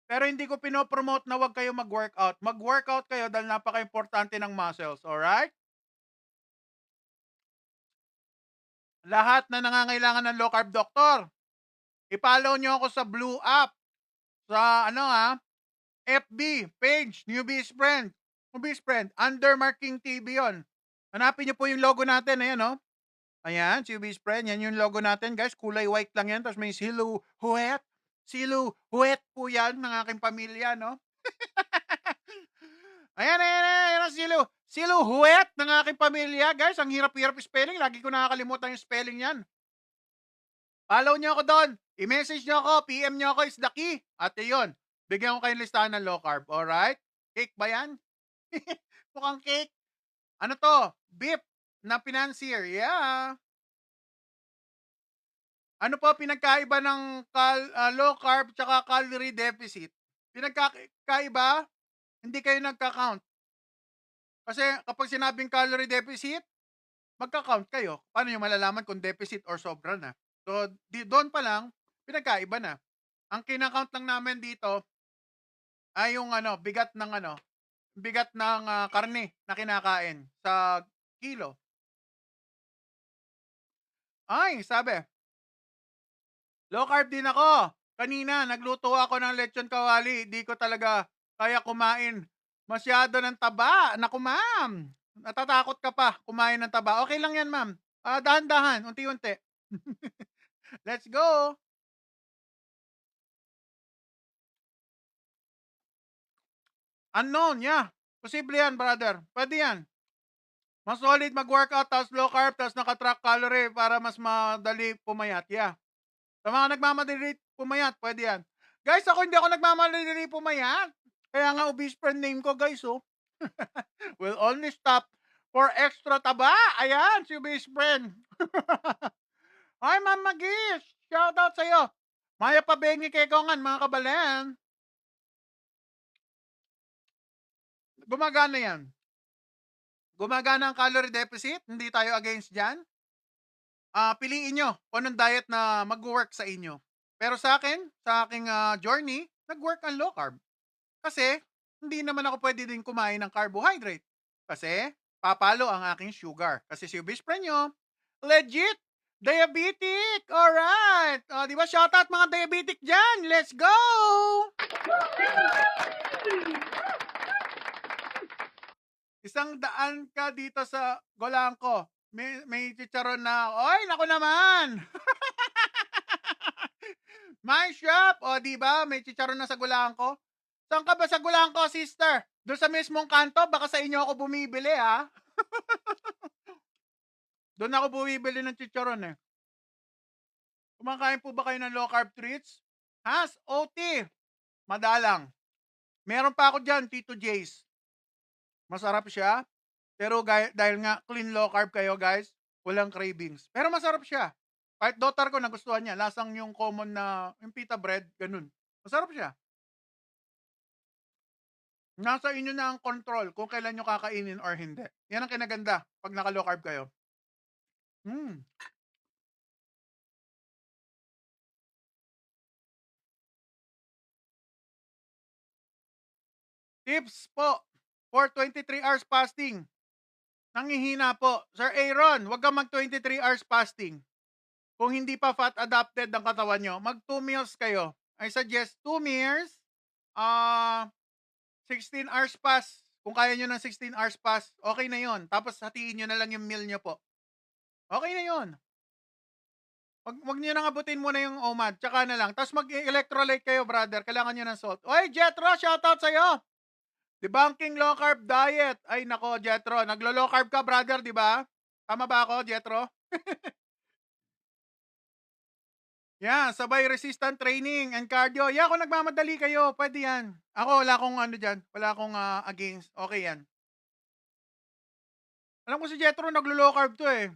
Pero hindi ko pinopromote na wag kayo mag-workout. Mag-workout kayo dahil napaka-importante ng muscles, alright? Lahat na nangangailangan ng low carb doktor, i-follow nyo ako sa Blue App, sa FB page, Newbies Friend. Newbies Friend, under Marking TV yon. Hanapin nyo po yung logo natin, ayan, oh. Ayan, Newbies Friend, yan yung logo natin, guys. Kulay white lang yan, tapos may silhouette. Silhouette po yan ng aking pamilya, no? ayan ang silhouette ng aking pamilya, guys. Ang hirap-hirap spelling. Lagi ko nakakalimutan yung spelling yan. Follow nyo ako doon. I-message nyo ako. PM nyo ako is the key. At yun, bigyan ko kayong listahan ng low carb. Alright? Cake ba yan? Mukhang cake. Ano to? Beef na financier. Yeah. Ano po pinagkaiba ng low carb tsaka calorie deficit? Pinagkaiba, hindi kayo nagka-count. Kasi kapag sinabing calorie deficit, magka-count kayo. Paano nyo malalaman kung deficit or sobra na? So, doon pa lang, pinagkaiba na. Ang kinakount lang namin dito ay yung bigat ng karne na kinakain sa kilo. Ay, sabi, Low carb din ako. Kanina, nagluto ako ng lechon kawali. Di ko talaga kaya kumain. Masyado ng taba. Naku, ma'am. Natatakot ka pa kumain ng taba. Okay lang yan, ma'am. Dahan-dahan, unti-unti. Let's go. Unknown, yeah. Posible yan, brother. Pwede yan. Mas solid mag-workout, tapos low carb, tapos naka-track calorie para mas madali pumayat. Yeah. Sa mga nagmamadali pumayat, pwede yan. Guys, ako hindi ako nagmamadali pumayat. Kaya nga obese friend name ko, guys, oh. Will only stop for extra taba. Ayan, si obese friend. Hi, Ma'am Magis. Shout out sa'yo. Maya pabengi kay Kongan, mga kabalen. Gumagana yan. Gumagana ang calorie deficit. Hindi tayo against dyan. Piliin nyo kung anong diet na mag-work sa inyo. Pero sa akin, sa aking journey, nag-work ang low carb. Kasi, hindi naman ako pwede din kumain ng carbohydrate. Kasi, papalo ang aking sugar. Kasi si obese friend nyo, legit diabetic! Alright! Di ba? Shoutout mga diabetic dyan! Let's go! Isang daan ka dito sa Golangko. May chicharon na, oy, naku naman! My shop! O, di ba? May chicharon na sa Golangko. Saan ka ba sa Golangko, sister? Doon sa mismong kanto? Baka sa inyo ako bumibili, ha? Doon ako bumibili ng chicharon, eh. Kumakain po ba kayo ng low carb treats? Has, OT. Madalang. Meron pa ako dyan, Tito J's. Masarap siya. Pero dahil nga clean low carb kayo, guys, walang cravings. Pero masarap siya. Kahit daughter ko nagustuhan niya. Lasang yung common na yung pita bread, ganun. Masarap siya. Nasa inyo na ang control kung kailan nyo kakainin or hindi. Yan ang kinaganda pag naka-low carb kayo. Tips po for 23 hours fasting. Nangihina po. Sir Aaron, wag kang mag 23 hours fasting. Kung hindi pa fat adapted ang katawan nyo, mag 2 meals kayo. I suggest 2 meals, 16 hours fast. Kung kaya nyo ng 16 hours fast, okay na yon. Tapos hatiin nyo na lang yung meal nyo po. Okay na yon. Wag nyo nang abutin muna yung OMAD. Tsaka na lang. Tapos mag-electrolyte kayo, brother. Kailangan nyo ng salt. Oy, Jetro, shoutout sa'yo. Debunking low carb diet. Ay, nako, Jetro. Naglo-low carb ka, brother, di ba? Tama ba ako, Jetro? Yeah, sabay resistant training and cardio. Yeah, kung nagmamadali kayo, pwede yan. Ako, wala akong ano dyan. Wala akong against. Okay yan. Alam ko si Jetro, naglo-low carb to eh.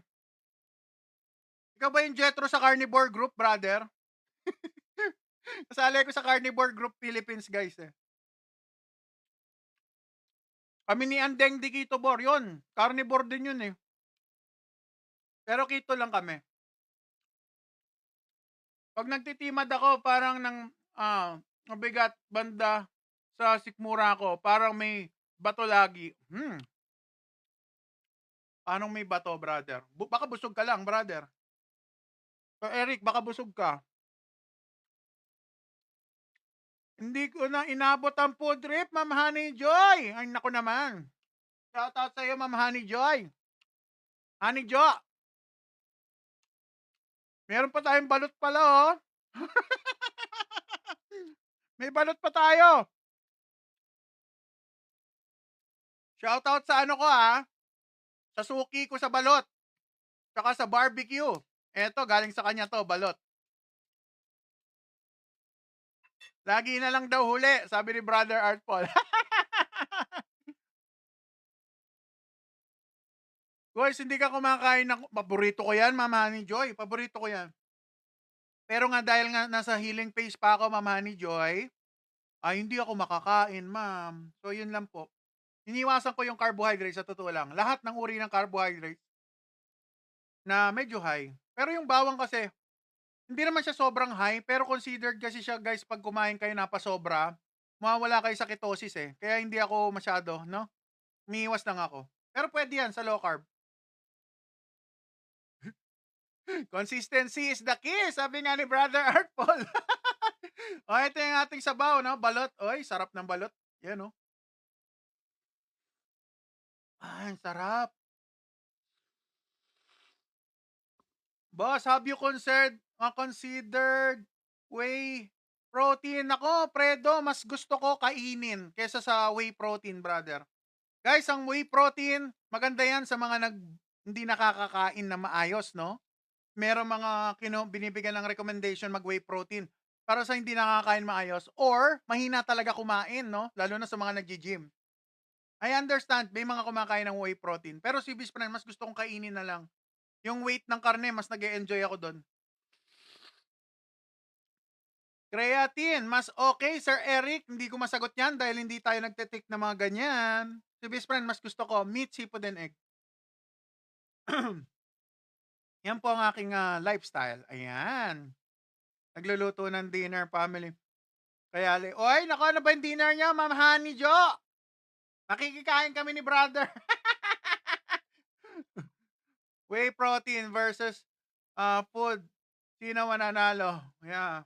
Ikaw ba yung Jetro sa carnivore group, brother? Kasali ko sa carnivore group Philippines, guys eh. Kami ni Andeng di Keto Bor, yun. Carnivore din yun eh. Pero keto lang kami. Pag nagtitimad ako, parang mabigat banda sa sikmura ko. Parang may bato lagi. Anong may bato, brother? Baka busog ka lang, brother. So, Eric, baka busog ka. Hindi ko na inabot ang food trip, Ma'am Honey Joy. Ay, naku naman. Shout out sa iyo, Ma'am Honey Joy. Honey Jo. Meron pa tayong balot pala, oh. May balot pa tayo. Shout out sa ano ko, ha. Sa suki ko sa balot. Tsaka sa barbecue. Eto, galing sa kanya to, balot. Lagi na lang daw huli, sabi ni Brother Art Paul. Guys, hindi ka kumakain ng... Paborito ko yan, Mama Honey Joy. Paborito ko yan. Pero nga dahil nga nasa healing phase pa ako, Mama Honey Joy, hindi ako makakain, ma'am. So, yun lang po. Iniwasan ko yung carbohydrates sa totoo lang. Lahat ng uri ng carbohydrates na medyo high. Pero yung bawang kasi, hindi naman siya sobrang high, pero considered kasi siya, guys, pag kumain kayo napasobra, mawawala kayo sa ketosis eh. Kaya hindi ako masyado, no? Umiiwas lang ako. Pero pwede yan sa low carb. Consistency is the key, sabi nga ni Brother Artful. O, ito yung ating sabaw, no? Balot. Oy, sarap ng balot. Yan, no? Ay, sarap. Boss, have you considered whey protein? Ako, Predo, mas gusto ko kainin kesa sa whey protein, brother. Guys, ang whey protein, maganda yan sa mga hindi nakakakain na maayos, no? Meron mga binibigyan ng recommendation mag-whey protein para sa hindi nakakain maayos or mahina talaga kumain, no? Lalo na sa mga nagji-gym. I understand, may mga kumakain ng whey protein. Pero si Bispren, mas gusto kong kainin na lang. Yung weight ng karne, mas nag-e-enjoy ako doon. Creatine, mas okay, Sir Eric. Hindi ko masagot yan dahil hindi tayo nagte-take na mga ganyan. Si Bispren, mas gusto ko meat, seafood, and egg. Yan po ang aking lifestyle. Ayan. Nagluluto ng dinner, family. Kaya, oy, naku, ano ba yung dinner niya, Ma'am Honey Jo? Nakikikain kami ni brother. Whey protein versus food. Sino mananalo? Yeah.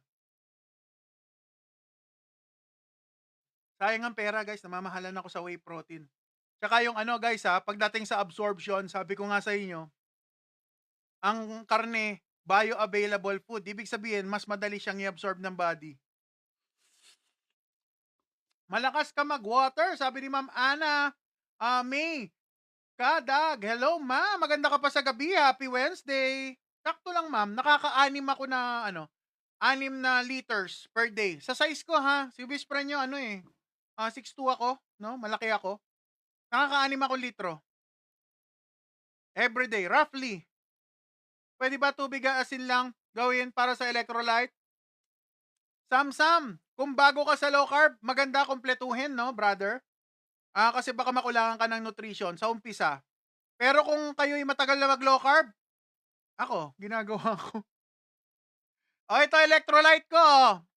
Sayang ang pera, guys. Namamahalan ako sa whey protein. Tsaka yung guys, pagdating sa absorption, sabi ko nga sa inyo, ang karne, bioavailable food. Ibig sabihin, mas madali siyang i-absorb ng body. Malakas ka mag-water, sabi ni Ma'am Ana. May, Kadag, hello ma'am, maganda ka pa sa gabi, happy Wednesday. Sakto lang ma'am, nakaka-anim ako na 6 na liters per day. Sa size ko ha, si Bispren nyo 6'2 ako, no? Malaki ako. Nakaka-6 ako litro. Every day, roughly. Pwede ba tubig asin lang gawin para sa electrolyte? Sam, kung bago ka sa low carb, maganda kompletuhin, no, brother? Kasi baka makulangan ka ng nutrition sa umpisa. Pero kung kayo'y matagal na mag-low carb, ako, ginagawa ko. Ito electrolyte ko.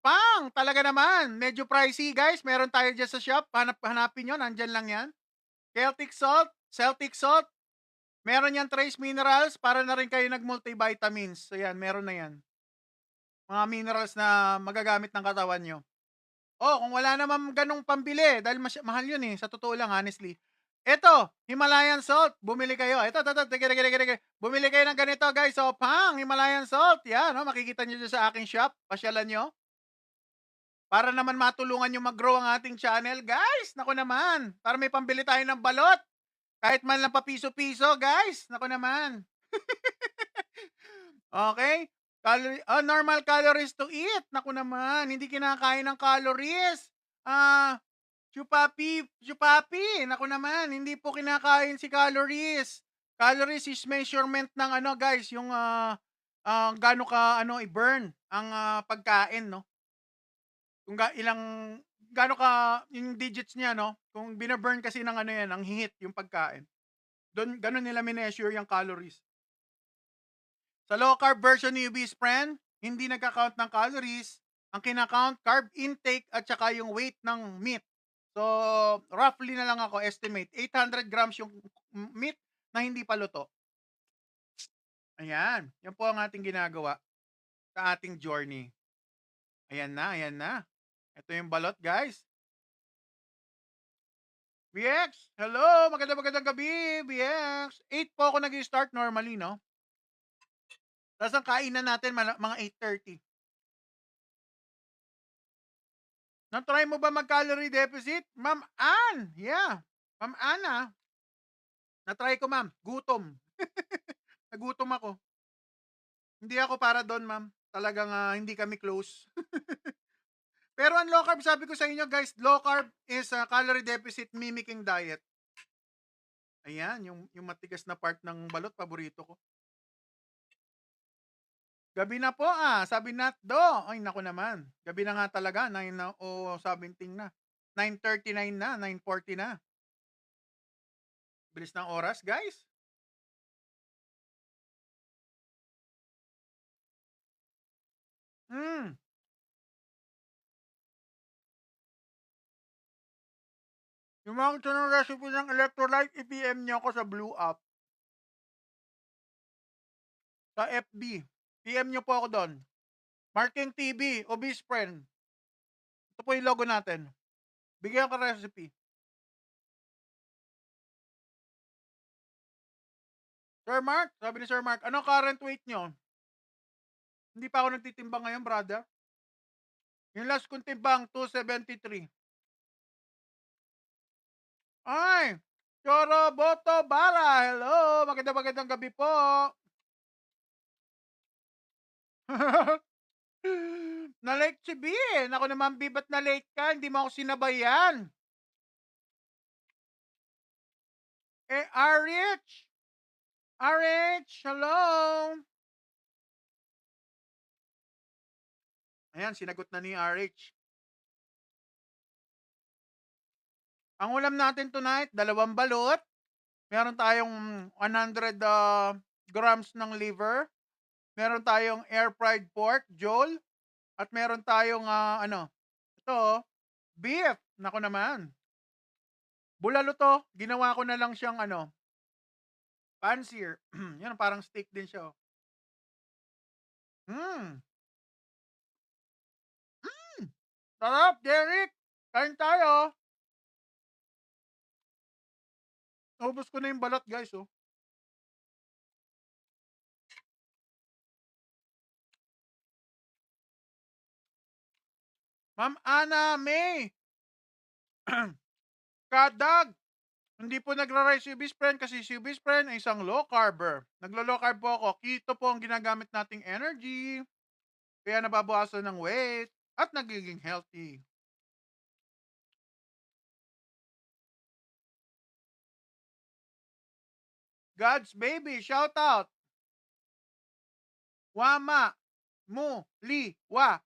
Pang! Talaga naman. Medyo pricey, guys. Meron tayo dyan sa shop. Hanapin nyo. Nandyan lang yan. Celtic salt. Meron yan trace minerals para na rin kayo nag-multivitamins. So yan, meron na yan. Mga minerals na magagamit ng katawan nyo. Kung wala naman ganong pambili, dahil mahal yun sa totoo lang, honestly. Ito, Himalayan salt. Bumili kayo. Ito. Bumili kayo ng ganito, guys. Pang, Himalayan salt. Yan, makikita nyo dyan sa aking shop. Pasyalan nyo. Para naman matulungan nyo mag-grow ang ating channel, guys. Naku naman. Para may pambili tayo ng balot. Kahit man lang pa piso-piso, guys. Naku naman. Okay? Normal calories to eat. Naku naman. Hindi kinakain ng calories. Chupapi. Naku naman. Hindi po kinakain si calories. Calories is measurement ng guys. Yung gaano ka i-burn ang pagkain, no? Kung gaano ka yung digits niya, no? Kung bina-burn kasi ng yan, ang hihit yung pagkain. Doon ganun nila mineasure yung calories. Sa low carb version ni Bispren, hindi nagka-count ng calories. Ang kina-count carb intake at saka yung weight ng meat. So, roughly na lang ako estimate 800 grams yung meat na hindi pa luto. Ayan, yan po ang ating ginagawa sa ating journey. Ayan na. Ito yung balot, guys. BX, hello, magandang gabi, BX. 8 po ako nag-start normally, no? Tapos ang kainan natin, mga 8:30. Na-try mo ba mag-calorie deficit? Ma'am Ann, yeah. Ma'am Anna. Na-try ko, ma'am. Gutom. Nagutom ako. Hindi ako para doon, ma'am. Talagang hindi kami close. Pero ang low carb, sabi ko sa inyo guys, low carb is a calorie deficit mimicking diet. Ayan, yung matigas na part ng balot, paborito ko. Gabi na po sabi Natdo. Ay, naku naman. Gabi na nga talaga, 9 na o 17 na. 9:39 na, 9:40 na. Bilis ng oras, guys. Yung mga gusto ng recipe ng electrolyte, i-PM niyo ako sa Blue App. sa FB. PM nyo po ako doon. Marking TV, Obese Friend. Ito po yung logo natin. Bigyan ko recipe. Sir Mark, sabi ni Sir Mark, ano current weight nyo? Hindi pa ako nagtitimbang ngayon, brother. Yung last kong timbang, 273. Ay! Choro Boto Bara, hello! Magandang gabi po. Na-late si B eh. Naku naman, B, ba't na-late ka? Hindi mo ako sinabayan. RH! RH, hello! Ayan, sinagot na ni RH. Ang ulam natin tonight, 2 balot. Meron tayong 100 grams ng liver. Meron tayong air fried pork, Joel. At meron tayong ito, beef. Nako naman. Bulalo to. Ginawa ko na lang siyang pancit. Yan, parang steak din siya. Mm. Sarap, Derek. Kain tayo. Naubos ko na yung balat, guys, oh. Ma'am Ana May. Kadag. Hindi po nagra-rice si Ubis Friend kasi si Ubis Friend ay isang low carber. Naglo-low carb po ako. Keto po ang ginagamit nating energy. Kaya nababawasan ng weight at nagiging healthy. God's baby, shout out. Wama, mu, li, wa.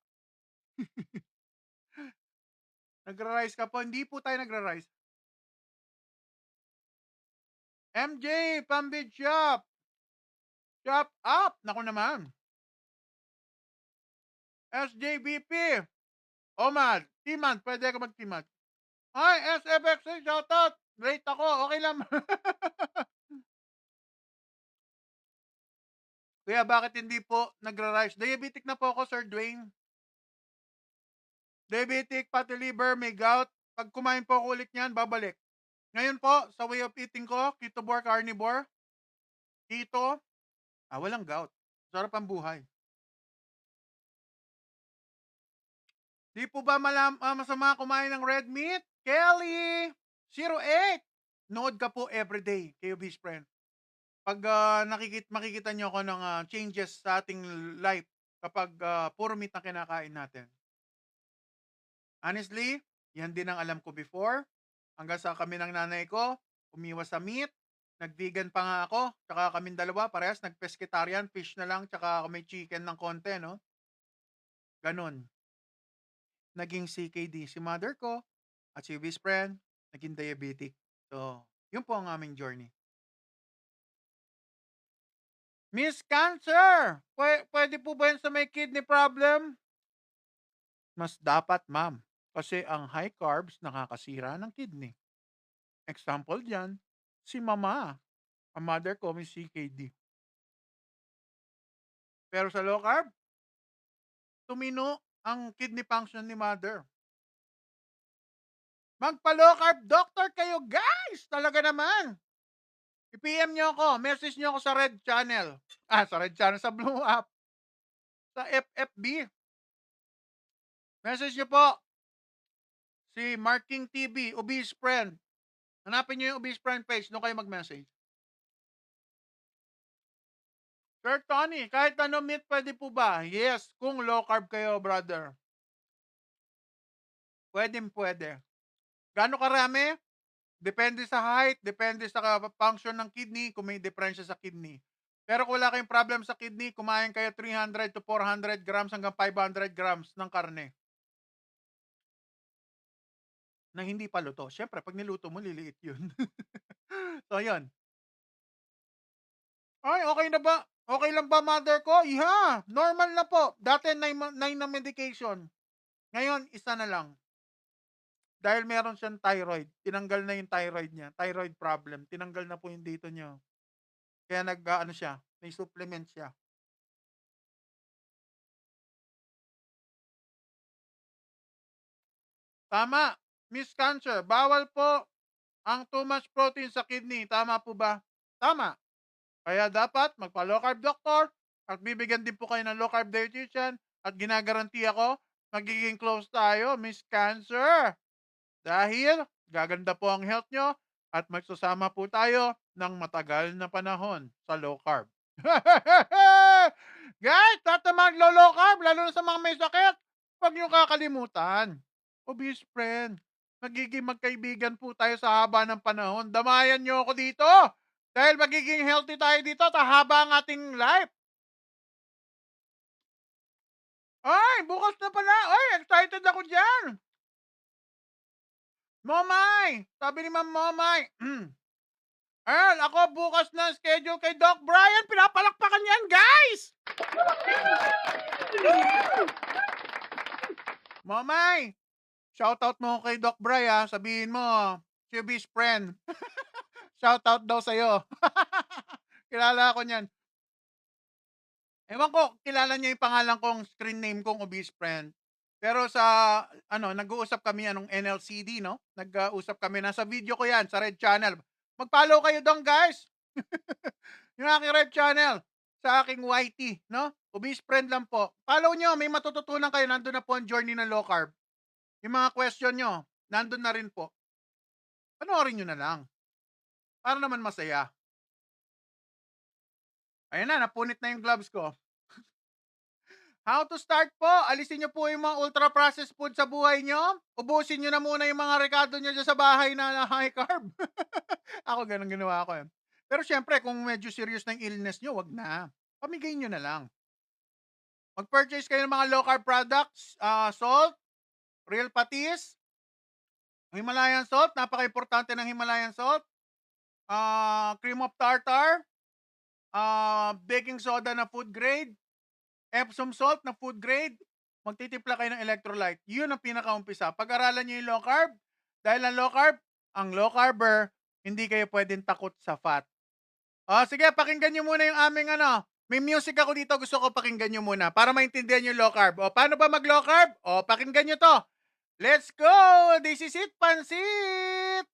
Nagra-rice ka po? Hindi po tayo nagra-rice. MJ, Pambid Shop. Shop up. Naku naman. SJBP. Omad. Timad. Pwede ka mag-timad. Ay, SFX. Shout out. Great ako. Okay lang. Kaya bakit hindi po nagra-rice? Diabetic na po ako, Sir Dwayne. Diabetic, fatty liver, may gout. Pag kumain po ako ulit niyan, babalik. Ngayon po, sa way of eating ko, ketovore, carnivore, keto, walang gout. Sarap ang buhay. Di po ba masama kumain ng red meat? Kelly! 08! Nood ka po everyday kayo, best friend. Pag makikita nyo ako ng changes sa ating life kapag puro meat na kinakain natin. Honestly, yan din ang alam ko before. Hanggang sa kami ng nanay ko, umiwas sa meat. Nag-vegan pa nga ako. Tsaka kaming dalawa, parehas, nag-pescatarian, fish na lang, tsaka may chicken ng konti, no? Ganon. Naging CKD si mother ko at si best friend, naging diabetic. So, yun po ang aming journey. Miss Cancer! Pwede po ba yan sa may kidney problem? Mas dapat, ma'am. Kasi ang high carbs nakakasira ng kidney. Example dyan, si mama. Ang mother ko may CKD. Pero sa low carb, tumino ang kidney function ni mother. Magpa-low carb doctor kayo, guys! Talaga naman! I-PM nyo ako, message nyo ako sa red channel. Sa red channel, sa blue app. Sa FFB. Message nyo po. Si Marking TV, Obese Friend. Hanapin nyo yung Obese Friend page, doon kayo mag-message. Sir Tony, kahit ano meat pwede po ba? Yes, kung low carb kayo, brother. Pwede. Gaano karami? Depende sa height, depende sa function ng kidney, kung may diferensya sa kidney. Pero kung wala kayong problem sa kidney, kumain kayo 300 to 400 grams hanggang 500 grams ng karne. Na hindi pa luto. Siyempre, pag niluto mo, liliit yun. So, yun. Ay, okay na ba? Okay lang ba, mother ko? Yeah, normal na po. Dati 9 na medication. Ngayon, isa na lang. Dahil meron siyang thyroid. Tinanggal na yung thyroid niya. Thyroid problem. Tinanggal na po yung dito niya. Kaya siya. May supplement siya. Tama. Miss Cancer, bawal po ang too much protein sa kidney. Tama po ba? Tama. Kaya dapat magpa-low carb doctor at bibigyan din po kayo ng low carb dietitian at ginagaranti ako magiging close tayo, Miss Cancer. Dahil gaganda po ang health nyo at magsasama po tayo ng matagal na panahon sa low carb. Guys, tatamang low carb, lalo na sa mga may sakit. Huwag nyo kakalimutan. Obese friend, magiging magkaibigan po tayo sa haba ng panahon. Damayan nyo ako dito. Dahil magiging healthy tayo dito at haba ang ating life. Ay, bukas na pala. Ay, excited ako dyan. Momay! Sabi ni Ma'am Momay. Earl, ako bukas na schedule kay Doc Brian. Pinapalakpakan yan, guys! Momay, shoutout mo kay Doc Brian. Sabihin mo, si best friend. Shoutout daw sa'yo. Kilala ko niyan. Ewan ko, kilala niya yung pangalan kong screen name kong obese friend. Pero sa, nag-uusap kami anong NLCD, no? Nag-uusap kami. Nasa video ko yan, sa Red Channel. Mag-follow kayo doon, guys. Yung aking Red Channel. Sa aking YT, no? Obese friend lang po. Follow nyo, may matututunan kayo. Nandun na po ang journey ng low carb. Yung mga question nyo, nandun na rin po. Panoorin nyo na lang. Para naman masaya. Ayan na, napunit na yung gloves ko. How to start po? Alisin nyo po yung mga ultra-processed food sa buhay nyo. Ubusin nyo na muna yung mga rekado nyo dyan sa bahay na high carb. Ako ganun ginawa ko. Pero syempre, kung medyo serious na yung illness nyo, wag na. Pamigay nyo na lang. Mag-purchase kayo ng mga low carb products, salt, real patis, Himalayan salt, napaka-importante ng Himalayan salt, cream of tartar, baking soda na food grade, Epsom salt na food grade, magtitimpla kayo ng electrolyte. Yun ang pinaka-umpisa. Pag-aralan nyo yung low carb, dahil ang low carber, hindi kayo pwedeng takot sa fat. Sige, pakinggan nyo muna yung aming may music ako dito, gusto ko pakinggan nyo muna para maintindihan yung low carb. Paano ba mag-low carb? Pakinggan nyo to. Let's go! This is it, Pansit!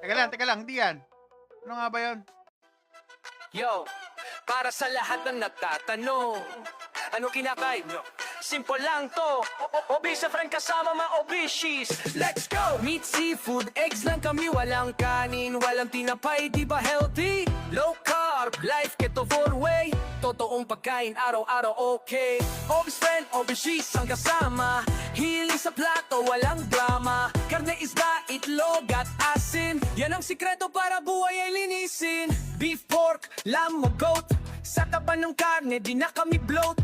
Teka lang, hindi yan. Ano nga ba yun? Yo, para sa lahat ng nagtatanong, ano kinakain nyo? Simple lang to. Obese friend kasama mga obesies. Let's go! Meat, seafood, eggs lang kami. Walang kanin, walang tinapay. Di ba healthy? Low carb, life ketovore way. Totoong pagkain, araw-araw okay. Obese friend, obesies ang kasama. Hiling sa plato, walang drama. Karne, isda, itlog at asin. Yan ang sikreto para buhay ay linisin. Beef, pork, lamb o goat. Sa taba ng karne, di na kami bloat.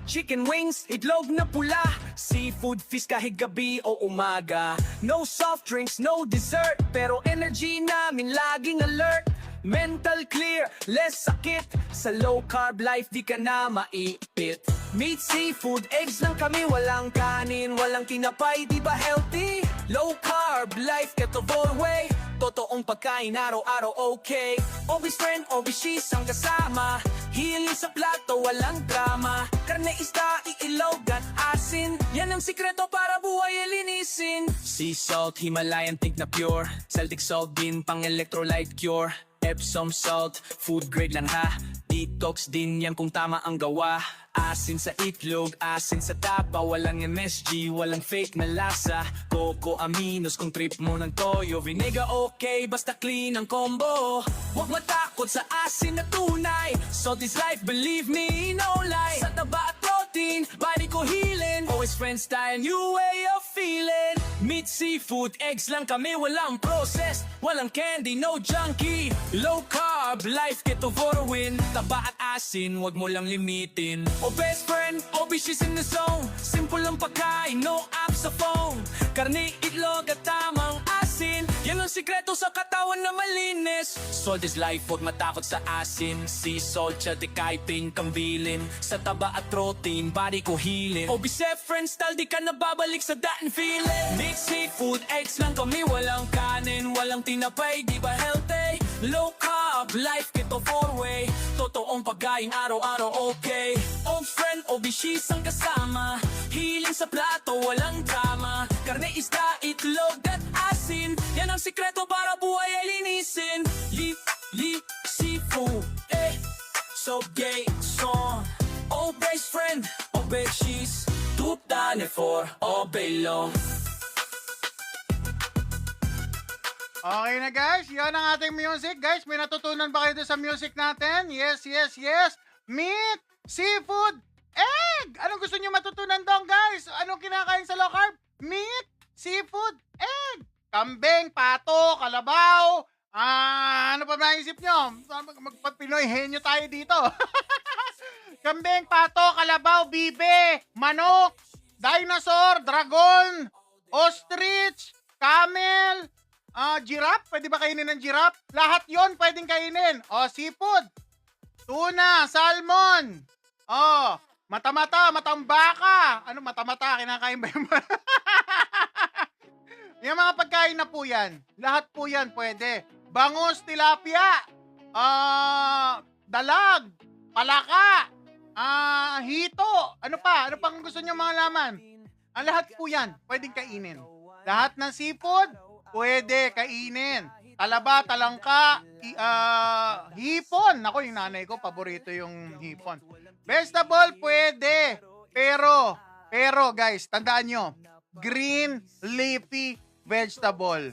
Chicken wings, itlog na pula. Seafood, fish kahit gabi o umaga. No soft drinks, no dessert. Pero energy namin laging alert. Mental clear, less sakit. Sa low carb life di ka na maipit. Meat, seafood, eggs lang kami. Walang kanin, walang tinapay. Di ba healthy? Low carb life, ketovore way. Totoong pagkain, araw-araw okay. Obese friend, obesies ang kasama. Hiling sa plato, walang drama. Karne, isda, iilog at asin. Yan ang sikreto para buhay ay linisin. Sea salt, Himalayan think na pure. Celtic salt din, pang electrolyte cure. Epsom salt, food grade lang ha. Detox din yan kung tama ang gawa. Asin sa itlog, asin sa tapa. Walang MSG, walang fake na lasa. Coco aminos kung trip mo ng toyo. Vinegar okay, basta clean ang combo. Huwag matakot sa asin na tunay. Salt is life, believe me, no lie. Sa taba at protein, body ko healing. Always friend style, new way of feeling. Meat, seafood, eggs lang kami. Walang processed, walang candy, no junkie. Low carb, life ketovore win. Taba at asin, wag mo lang limitin. O best friend, obesies in the zone. Simple lang pagkain, no apps sa phone. Karne, itlog at tamang asin. Yan ang sikreto sa katawan na malinis. Salt is life, huwag matakot sa asin. Sea salt, siya di kaipin kang bilin. Sa taba at protein, body ko healing. Obese friend style, di ka nababalik sa dating feeling. Meat, seafood, eggs lang kami. Walang kanin, walang tinapay, di ba healthy? Low carb, life kito four-way. Totoong pagkain araw-araw okay. Old friend, obishis ang kasama. Hiling sa plato, walang drama. Karne, isda, itlog at asin. Yan ang sikreto para buhay ay linisin. Seafood, so gay, song. Oh best friend, oh cheese. Tutane for, oh belong. Okay na guys, yan ang ating music. Guys, may natutunan ba kayo doon sa music natin? Yes, yes, yes. Meat, seafood, egg. Anong gusto niyo matutunan doon guys? Anong kinakain sa low carb? Meat, seafood, egg. Kambing, pato, kalabaw. Ano pa naisip nyo? Magpapinoy henyo tayo dito. Kambing, pato, kalabaw, bibe, manok, dinosaur, dragon, ostrich, camel, giraffe, pwede ba kainin ng giraffe? Lahat yon pwedeng kainin. Seafood, tuna, salmon, matang baka. Ano mata-mata? Kinakain ba yung yung mga pagkain na po yan, lahat po yan pwede. Bangus, tilapia, dalag, palaka, hito, ano pa? Ano pang gusto nyo mga laman? Ang lahat po yan, pwedeng kainin. Lahat ng seafood, pwede kainin. Talaba, talangka, hipon. Ako, yung nanay ko, paborito yung hipon. Vegetable, pwede. Pero guys, tandaan nyo, green, leafy vegetable.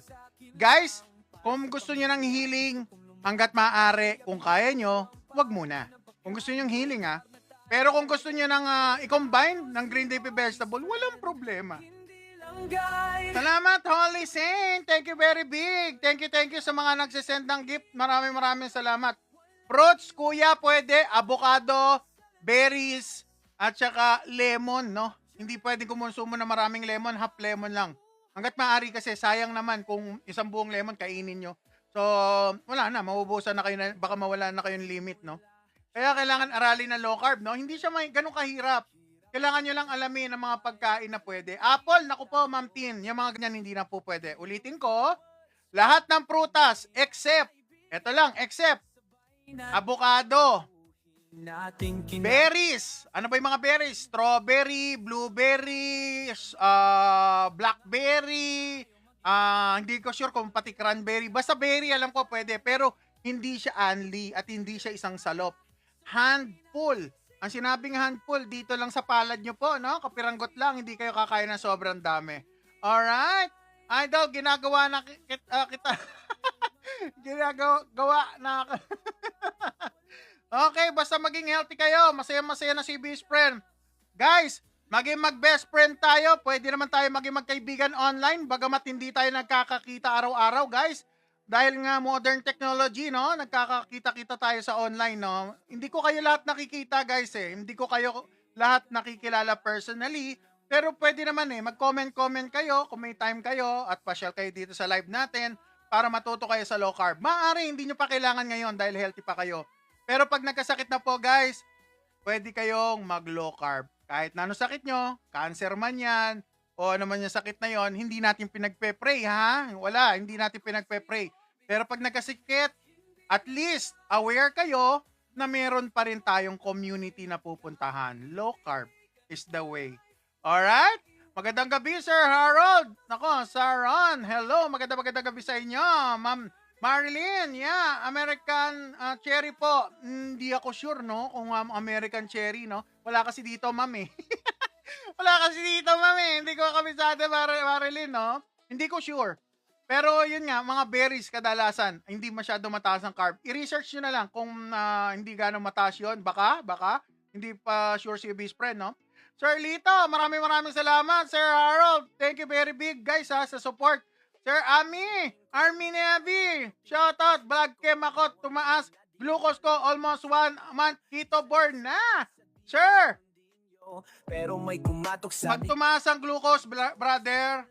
Guys, kung gusto nyo ng healing, hanggat maaari, kung kaya nyo, wag muna. Kung gusto nyo ng healing, Pero kung gusto nyo ng i-combine ng green leafy vegetable, walang problema. Salamat, Holy Saint. Thank you very big. Thank you sa mga nagsisend ng gift. Maraming salamat. Fruits, kuya, pwede. Avocado, berries, at saka lemon, no? Hindi pwede kumonsumo na maraming lemon, half lemon lang. Hanggat maaari kasi, sayang naman kung isang buong lemon kainin nyo. So, wala na, maubusan na kayo na, baka mawala na kayong limit, no? Kaya kailangan aralin ng low carb, no? Hindi siya ganun kahirap. Kailangan nyo lang alamin ang mga pagkain na pwede. Apple, naku po, Ma'am Tin, yung mga ganyan hindi na po pwede. Ulitin ko, lahat ng prutas, except avocado, berries. Ano ba yung mga berries? Strawberry, blueberry, blackberry, hindi ko sure kung pati cranberry. Basta berry, alam ko pwede. Pero hindi siya only at hindi siya isang salop. Handful. Ang sinabing handful, dito lang sa palad nyo po, no? Kapiranggot lang, hindi kayo kakain ng sobrang dami. Alright? Idol, ginagawa na kita. ginagawa na Okay, basta maging healthy kayo. Masaya-masaya na si best friend. Guys, maging mag-best friend tayo. Pwede naman tayo maging magkaibigan online. Bagamat hindi tayo nagkakakita araw-araw, guys. Dahil nga modern technology, no? Nagkakakita-kita tayo sa online, no? Hindi ko kayo lahat nakikita, guys, eh. Hindi ko kayo lahat nakikilala personally. Pero pwede naman, mag-comment-comment kayo kung may time kayo at pasyal kayo dito sa live natin para matuto kayo sa low carb. Maaari, hindi nyo pa kailangan ngayon dahil healthy pa kayo. Pero pag nagkasakit na po, guys, pwede kayong mag-low carb. Kahit na ano sakit nyo, cancer man yan, o ano man yung sakit na yon, hindi natin pinagpe-pray, ha? Wala, hindi natin pinagpe-pray. Pero pag nagkasakit, at least aware kayo na meron pa rin tayong community na pupuntahan. Low carb is the way. Alright? Magandang gabi, Sir Harold. Nako, Saron. Hello, magandang gabi sa inyo. Ma'am Marilyn, yeah, American cherry po. Hindi ako sure, no, kung American cherry, no. Wala kasi dito, ma'am, eh. Wala kasi dito, ma'am, eh. Hindi ko kabisado, Marilyn, no. Hindi ko sure. Pero yun nga, mga berries kadalasan, hindi masyado mataas ang carb. I-research nyo na lang kung hindi gano'ng mataas yun. Baka, hindi pa sure si best friend, no. Sir Lito, maraming salamat. Sir Harold, thank you very big, guys, sa support. Sir Army Nevi, shoutout, blood chem ako, tumaas, glucose ko almost 1 month, keto born na. Sir, pero may kumatok sa pag tumaas ang glucose, brother,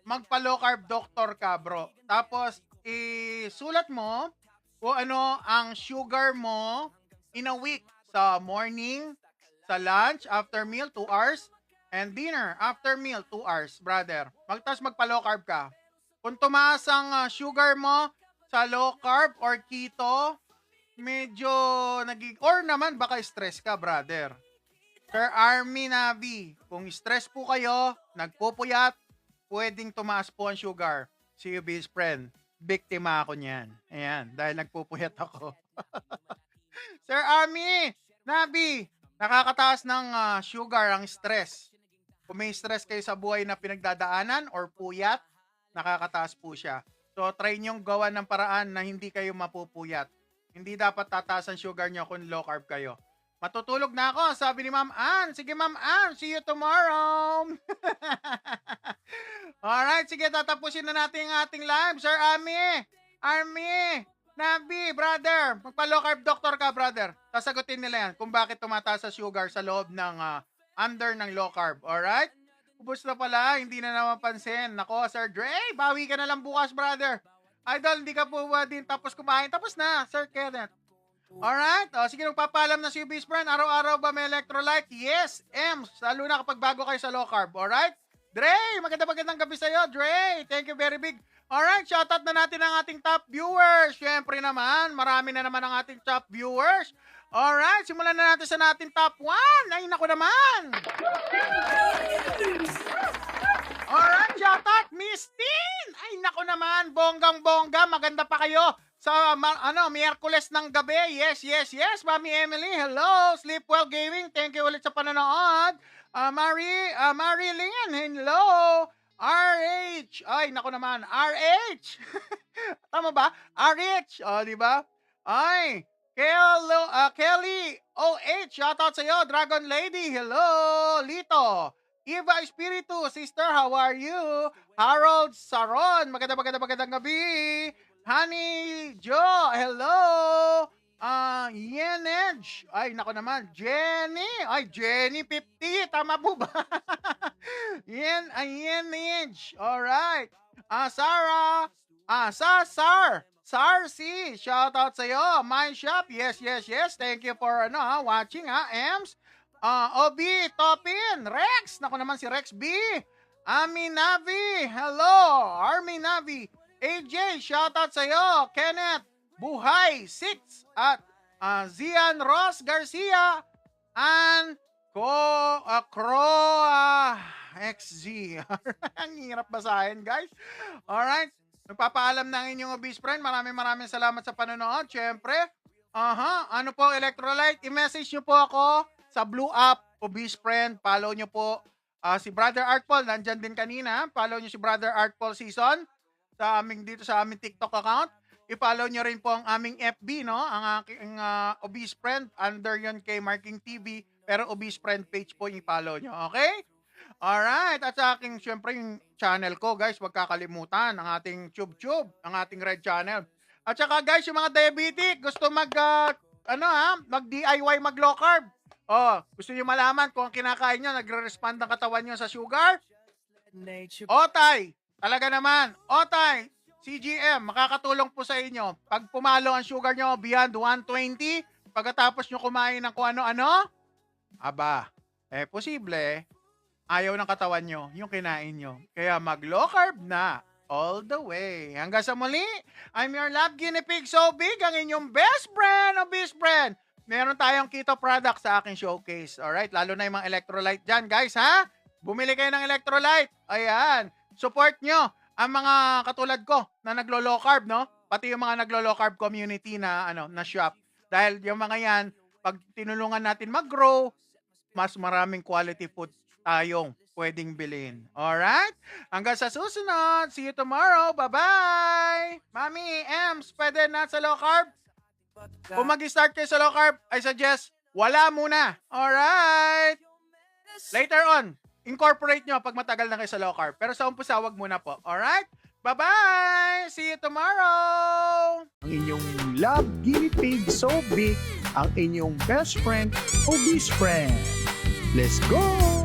magpa-low carb doctor ka, bro. Tapos, isulat mo kung ano ang sugar mo in a week. Sa morning, sa lunch, after meal, 2 hours, and dinner, after meal, 2 hours, brother. Tapos magpa-low carb ka. Kung tumaas ang sugar mo sa low carb or keto, medyo or naman baka stress ka, brother. Sir Army Navi, kung stress po kayo, nagpupuyat, pwedeng tumaas po ang sugar. See you, best friend. Biktima ako niyan. Ayan, dahil nagpupuyat ako. Sir Army Navi, nakakataas ng sugar ang stress. Kung may stress kayo sa buhay na pinagdadaanan or puyat, nakakataas po siya. So, try niyong gawa ng paraan na hindi kayo mapupuyat. Hindi dapat tataas ang sugar niyo kung low carb kayo. Matutulog na ako, sabi ni Ma'am Ann. Sige, Ma'am Ann, see you tomorrow. Alright, sige, tatapusin na natin ang ating live. Sir Army, Nabi, brother, magpa-low carb doctor ka, brother. Sasagutin nila yan kung bakit tumataas sa sugar sa loob ng under ng low carb. Alright? Ubus na pala, hindi na naman pansin. Nako, Sir Dre, bawi ka na lang bukas, brother. Idol, hindi ka po din tapos kumain. Tapos na, Sir Kenneth. Alright? O, sige, nagpapaalam na si best friend. Araw-araw ba may electrolyte? Yes, Ems. Lalo na kapag bago kayo sa low carb. Alright? Dre, magandang gabi sa'yo, Dre. Thank you very big. Alright, shoutout na natin ang ating top viewers. Siyempre naman, marami na naman ang ating top viewers. Alright, simulan na natin sa natin top 1. Ay, naku naman. Alright, shoutout, Miss Tin. Ay, naku naman, bonggang-bongga. Maganda pa kayo sa Miyerkules ng gabi. Yes. Mami Emily, hello. Sleep well gaming. Thank you ulit sa panonood. Marilyn, hello. RH. Ay, naku naman. RH. Tama ba? RH. O, di ba? Ay, Kelly OH. Shoutout sa iyo. Dragon Lady, hello. Lito. Eva Espiritu, sister, how are you? Harold Saron, magandang gabi. Honey Joe, hello. Yenage. Ay, nako naman. Jenny. Ay, Jenny 50. Tama po ba? Yenage. Alright. Sarah. Sarcy. Shout out sa iyo. Mind Shop. Yes. Thank you for watching, Ems. Obi, Topin, Rex. Nako naman si Rex B. Ami Navi. Hello. Army Navi. AJ, shoutout sa'yo. Kenneth, Buhay, 6. At Zian Ross Garcia. And XZ. Ang hirap basahin, guys. Alright. Nagpapaalam ng inyong obese friend. Maraming salamat sa panonood. Siyempre, ano po, electrolyte? I-message nyo po ako sa Blue App, obese friend. Follow nyo po si Brother Art Paul. Nandyan din kanina. Follow nyo si Brother Art Paul Season dito sa aming TikTok account. I-follow nyo rin po ang aming FB, no? Ang aking obese friend. Under yon kay Marking TV. Pero obese friend page po yung i-follow nyo. Okay? Alright. At sa aking, syempre, yung channel ko, guys, wag kakalimutan. Ang ating tube, ang ating red channel. At saka, guys, yung mga diabetic, gusto mag-DIY, mag-low carb. Gusto nyo malaman kung ang kinakain nyo, nagre-respond ang katawan nyo sa sugar? Otay, talaga naman. Otay, CGM, makakatulong po sa inyo. Pag pumalo ang sugar nyo beyond 120, pagkatapos nyo kumain ng kung ano-ano, posible, ayaw ng katawan nyo yung kinain nyo. Kaya mag-low carb na all the way. Hanggang sa muli, I'm your love guinea pig so big, ang inyong best friend, obese friend. Meron tayong keto product sa aking showcase. Alright? Lalo na yung mga electrolyte dyan, guys, ha? Bumili kayo ng electrolyte. Ayan. Support nyo ang mga katulad ko na naglo-low carb, no? Pati yung mga naglo-low carb community na, na shop. Dahil yung mga yan, pag tinulungan natin mag-grow, mas maraming quality food tayong pwedeng bilhin. Alright? Hanggang sa susunod. See you tomorrow. Bye-bye! Mami, Ems, pwede na sa low carb? Kung mag-start kayo sa low carb, I suggest, wala muna. Alright? Later on, incorporate nyo pag matagal na kayo sa low carb. Pero sa umpisa, wag muna po. Alright? Bye-bye! See you tomorrow! Ang inyong love guinea pig so big, ang inyong best friend, obese friend. Let's go!